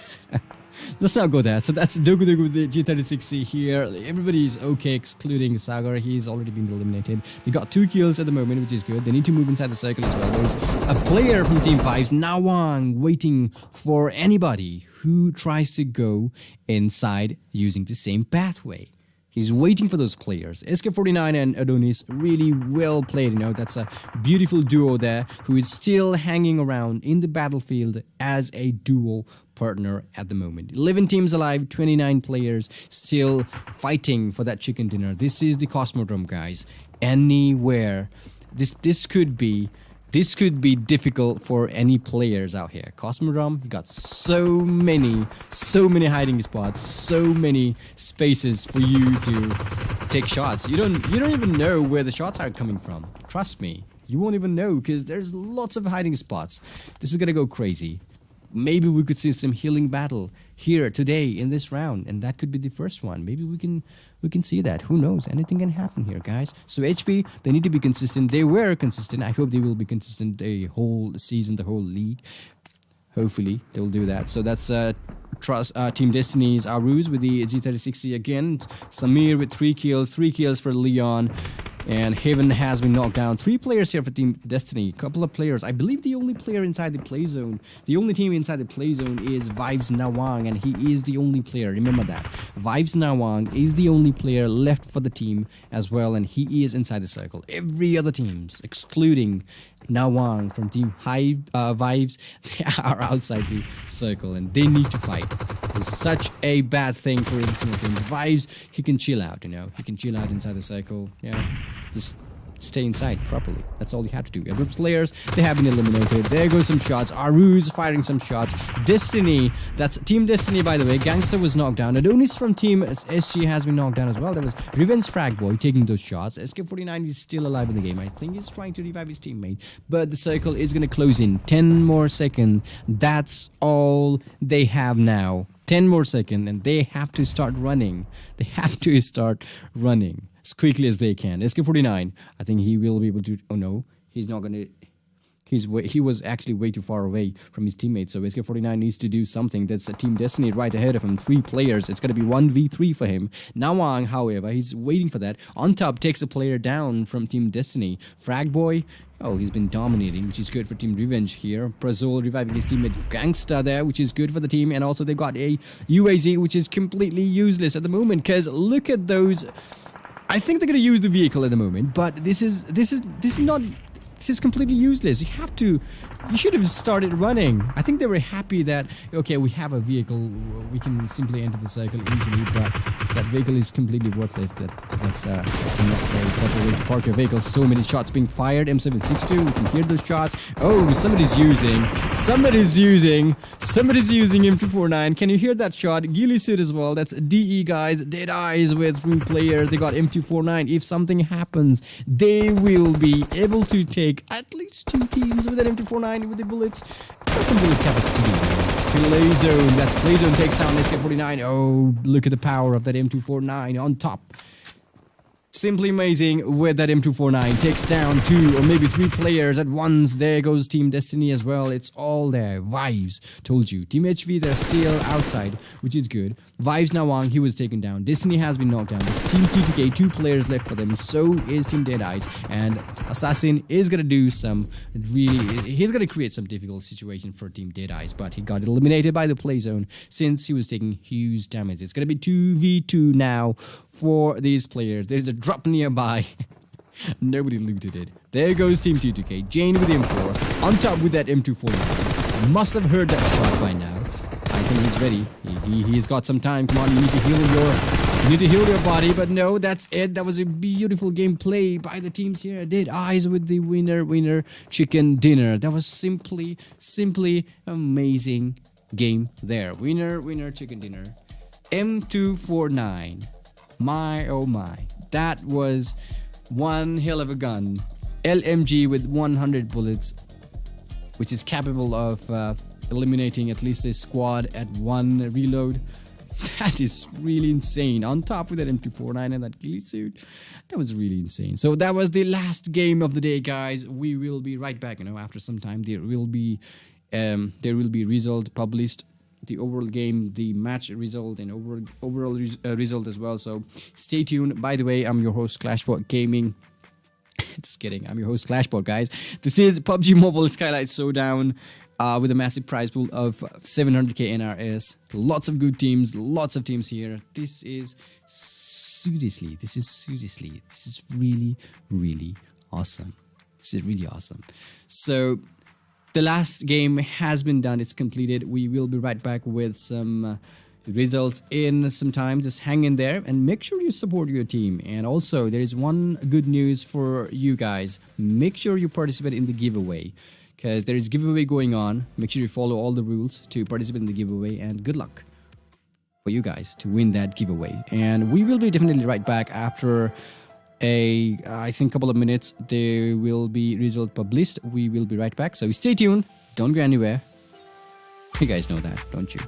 Let's not go there. So that's Dogu Dogu with the G36C here. Everybody is okay, excluding Sagar. He's already been eliminated. They got 2 kills at the moment, which is good. They need to move inside the circle as well. There's a player from Team 5's Nawang waiting for anybody who tries to go inside using the same pathway. He's waiting for those players. SK49 and Adonis, really well played, that's a beautiful duo there who is still hanging around in the battlefield as a duo partner at the moment. 11 teams alive, 29 players still fighting for that chicken dinner. This is the Cosmodrome, guys. Anywhere. This could be This could be difficult for any players out here. Cosmodrome got so many hiding spots, so many spaces for you to take shots. You don't even know where the shots are coming from. Trust me, you won't even know because there's lots of hiding spots. This is gonna go crazy. Maybe we could see some healing battle here today in this round, and that could be the first one. Maybe we can see that. Who knows? Anything can happen here, guys. So HP, they need to be consistent. They were consistent. I hope they will be consistent the whole season, the whole league. Hopefully they will do that. So that's Team Destiny's Aruz with the G3060 again. Samir with 3 kills for Leon. And Haven has been knocked down. 3 players here for Team Destiny. A couple of players. I believe the only player inside the play zone, the only team inside the play zone is Vibes Nawang, and he is the only player. Remember that. Vibes Nawang is the only player left for the team as well, and he is inside the circle. Every other teams, excluding Nawang from Team Vibes, they are outside the circle, and they need to fight. It's such a bad thing for every single team. Vibes, he can chill out, you know. He can chill out inside the circle. Yeah, just stay inside properly. That's all you have to do. ABRUPT players, they have been eliminated. There goes some shots. Aruz firing some shots. Destiny, that's Team Destiny, by the way. Gangster was knocked down. Adonis from Team SG has been knocked down as well. There was Revenge Frag Boy taking those shots. SK49 is still alive in the game. I think he's trying to revive his teammate. But the circle is going to close in. 10 more seconds. That's all they have now. 10 more seconds, and they have to start running. They have to start running as quickly as they can. SK49, I think he will be able to. Oh no, he's not gonna. He was actually way too far away from his teammates. So SK49 needs to do something. That's a Team Destiny right ahead of him. 3 players. It's gonna be 1v3 for him. Nawang, however, he's waiting for that. On top takes a player down from Team Destiny. Frag Boy. Oh, he's been dominating, which is good for Team Revenge here. Prazol reviving his teammate Gangsta there, which is good for the team. And also they've got a UAZ, which is completely useless at the moment. Because look at those. I think they're gonna use the vehicle at the moment, but this is completely useless. You should have started running. I think they were happy that, okay, we have a vehicle, we can simply enter the circle easily, but that vehicle is completely worthless. That's not very proper way to park your vehicle. So many shots being fired. M762, we can hear those shots. Oh, somebody's using M249. Can you hear that shot? Ghillie suit as well. That's DE guys, Deadeyes with 3 players. They got M249. If something happens, they will be able to take at least 2 teams with that M249 with the bullets. It's got some bullet capacity. Play zone. That's Play zone takes down SK49. Oh, look at the power of that M249 on top. Simply amazing with that M249. Takes down 2 or maybe 3 players at once. There goes Team Destiny as well. It's all there. Vibes. Told you. Team HV, they're still outside, which is good. Vibes Nawang, he was taken down. Destiny has been knocked down. It's Team TTK, 2 players left for them. So is Team Deadeyes. And Assassin is going to do some he's going to create some difficult situation for Team Deadeyes. But he got eliminated by the play zone since he was taking huge damage. It's going to be 2v2 now for these players. There's a drop nearby. Nobody looted it. There goes Team TTK. Jane with the M4. On top with that M249. Must have heard that shot by now. I think he's ready. He's got some time. Come on, you need to heal your body. But no, that's it. That was a beautiful gameplay by the teams here. Deadeyes with the winner chicken dinner. That was simply amazing game there. Winner chicken dinner. M249. My oh my. That was one hell of a gun. LMG with 100 bullets, which is capable of eliminating at least a squad at 1 reload. That is really insane. On top with that M249 and that ghillie suit, that was really insane. So that was the last game of the day, guys. We will be right back. After some time, there will be result published. The overall game, the match result, and overall result as well. So stay tuned. By the way, I'm your host Clashbot Gaming. Just kidding. I'm your host Clashbot, guys. This is PUBG Mobile Skylightz Showdown with a massive prize pool of 700k NRS. Lots of good teams. Lots of teams here. This is really, really awesome. This is really awesome. So the last game has been done. It's completed. We will be right back with some results in some time. Just hang in there and make sure you support your team. And also, there is one good news for you guys. Make sure you participate in the giveaway, because there is giveaway going on. Make sure you follow all the rules to participate in the giveaway, and good luck for you guys to win that giveaway. And we will be definitely right back after I think couple of minutes. There will be result published. We will be right back, so stay tuned, don't go anywhere. You guys know that, don't you?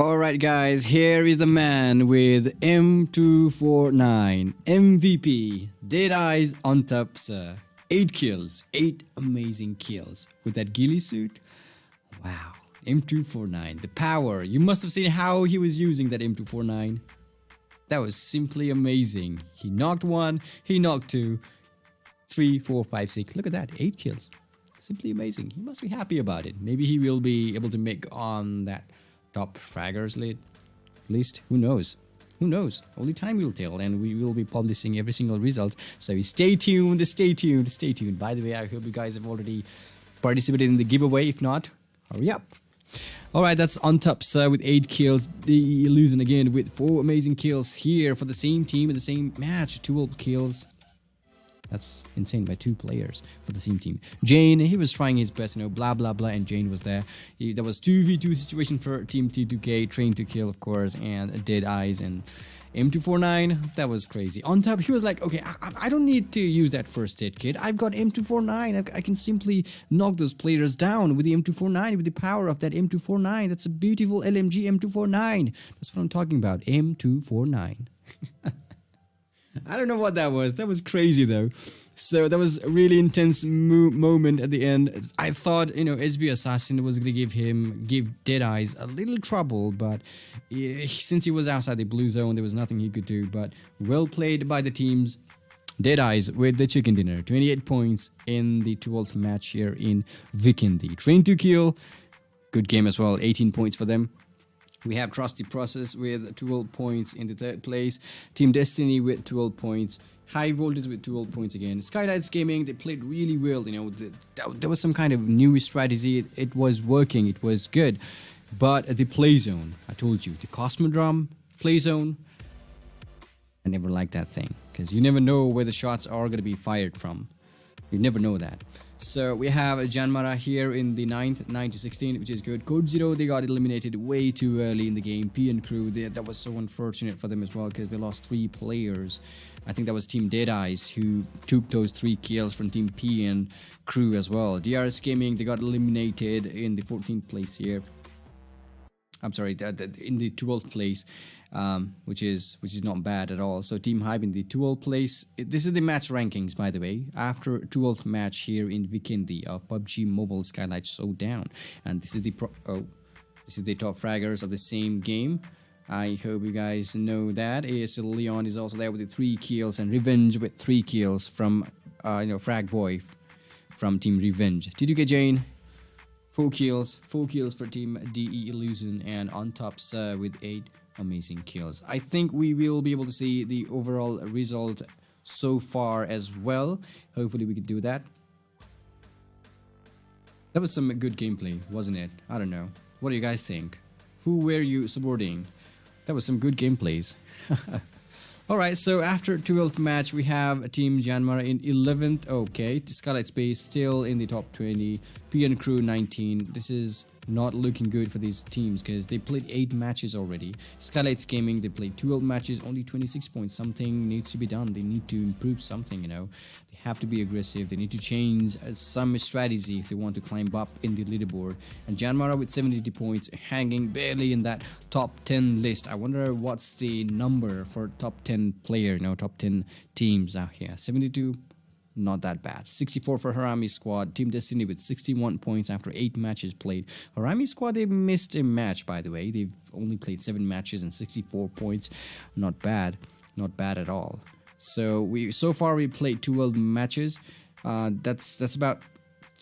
Alright guys, here is the man with M249 MVP. Deadeyes on top, sir. 8 kills, 8 amazing kills with that ghillie suit. Wow, M249, the power. You must have seen how he was using that M249. That was simply amazing. He knocked 1, he knocked 2, 3, 4, 5, 6. Look at that, 8 kills. Simply amazing. He must be happy about it. Maybe he will be able to make on that top fraggers list. Who knows? who knows? Only time will tell, and we will be publishing every single result. So stay tuned, stay tuned, stay tuned. By the way, I hope you guys have already participated in the giveaway. If not, hurry up. Alright, that's on top, sir, with 8 kills. The Illusion again with 4 amazing kills here for the same team in the same match. 12 kills. That's insane, by 2 players for the same team. Jane, he was trying his best, blah blah blah, and Jane was there. There was 2v2 situation for Team T2K, Train to Kill, of course, and Deadeyes and M249. That was crazy. On top, he was like, okay, I don't need to use that first aid kit. I've got M249. I can simply knock those players down with the M249, with the power of that M249. That's a beautiful LMG M249. That's what I'm talking about, M249. I don't know what that was. That was crazy though. So that was a really intense moment at the end. I thought, SB Assassin was going to give Deadeyes a little trouble, but since he was outside the blue zone, there was nothing he could do. But well played by the teams. Deadeyes with the chicken dinner. 28 points in the 12th match here in Vikendi. Train to Kill. Good game as well. 18 points for them. We have Trusty Process with 12 points in the 3rd place. Team Destiny with 12 points. High Voltage with 12 points again. Skylightz Gaming, they played really well. There was some kind of new strategy. It was working. It was good. But the play zone, I told you, the Cosmodrome play zone, I never liked that thing. Because you never know where the shots are going to be fired from. You never know that. So we have JYANMAARA here in the 9th, 9-16, which is good. CODEZERO, they got eliminated way too early in the game. PN Crew, that was so unfortunate for them as well because they lost 3 players. I think that was Team Deadeyes who took those 3 kills from Team PN Crew as well. DRS Gaming, they got eliminated in the 14th place here. I'm sorry, in the 12th place. Which is not bad at all. So Team Hype in the 12th place. This is the match rankings, by the way, after 12th match here in Vikendi of PUBG Mobile Skylightz Showdown, and this is the top fraggers of the same game. I hope you guys know that. ASL Leon is also there with the 3 kills, and Revenge with 3 kills from Frag Boy from Team Revenge. T2K Jane, 4 kills for Team DE Illusion, and on top Sir with 8 amazing kills. I think we will be able to see the overall result so far as well. Hopefully we can do that. That was some good gameplay, wasn't it? I don't know. What do you guys think? Who were you supporting? That was some good gameplays. Alright, so after 12th match, we have Team JYANMAARA in 11th. Okay, Skylightz Space still in the top 20. PN Crew 19. This is not looking good for these teams because they played 8 matches already. Skylightz Gaming, they played 12 matches, only 26 points. Something needs to be done. They need to improve something, They have to be aggressive. They need to change some strategy if they want to climb up in the leaderboard. And JYANMAARA with 72 points, hanging barely in that top 10 list. I wonder what's the number for top 10 player, top 10 teams out here. 72. Not that bad. 64 for HARAME squad. Team Destiny with 61 points after 8 matches played. HARAME squad, they missed a match, by the way. They've only played 7 matches and 64 points. Not bad. Not bad at all. So far we played 12 matches. That's about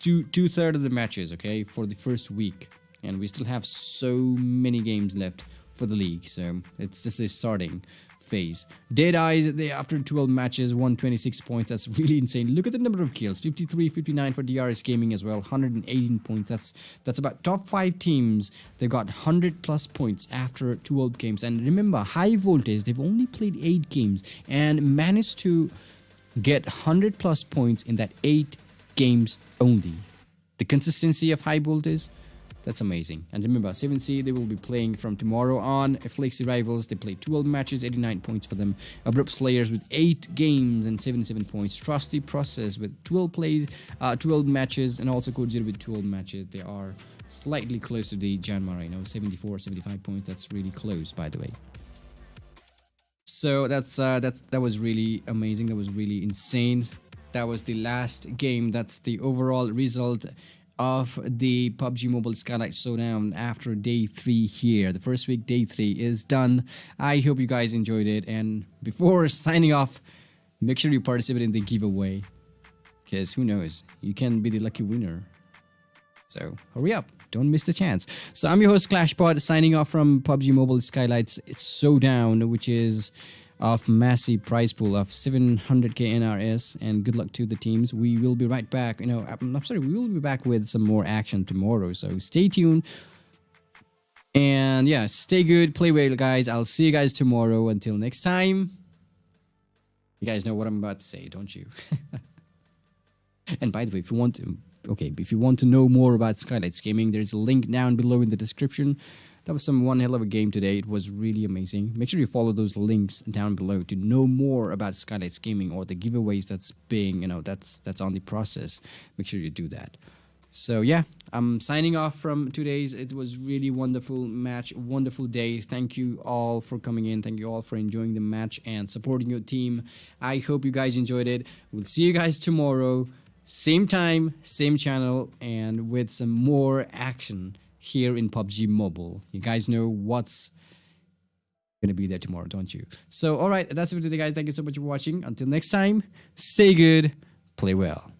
two-thirds of the matches, okay, for the first week. And we still have so many games left for the league. So it's just a starting phase. Deadeyes, they after 12 matches won 26 points. That's really insane. Look at the number of kills. 53, 59 for DRS Gaming as well. 118 points. That's about top 5 teams. They got 100 plus points after 12 games. And remember, High Voltage, they've only played 8 games and managed to get 100 plus points in that 8 games only. The consistency of High Voltage, that's amazing. And remember, 7C, they will be playing from tomorrow on. Flexi Rivals, they played 12 matches, 89 points for them. ABRUPT Slayers with 8 games and 77 points. Trusty Process with 12 matches, and also CODEZERO with 12 matches. They are slightly close to the JYANMAARA, 74, 75 points. That's really close, by the way. So that was really amazing. That was really insane. That was the last game. That's the overall result of the PUBG Mobile Skylightz Showdown after day 3 here. The first week, day 3 is done. I hope you guys enjoyed it, and before signing off, make sure you participate in the giveaway, because who knows, you can be the lucky winner. So hurry up, don't miss the chance. So I'm your host Clashpod, signing off from PUBG Mobile Skylightz Showdown, which is of massive prize pool of 700k NRS, and good luck to the teams. We will be right back. We will be back with some more action tomorrow, so stay tuned. And yeah, stay good, play well, guys. I'll see you guys tomorrow. Until next time. You guys know what I'm about to say, don't you? And by the way, if you want to know more about Skylightz Gaming, there's a link down below in the description. That was one hell of a game today. It was really amazing. Make sure you follow those links down below to know more about Skylightz Gaming or the giveaways that's being, that's on the process. Make sure you do that. So yeah, I'm signing off from today's. It was really wonderful match, wonderful day. Thank you all for coming in. Thank you all for enjoying the match and supporting your team. I hope you guys enjoyed it. We'll see you guys tomorrow. Same time, same channel, and with some more action here in PUBG Mobile. You guys know what's gonna be there tomorrow, don't you? So, alright, that's it for today, guys. Thank you so much for watching. Until next time, stay good, play well.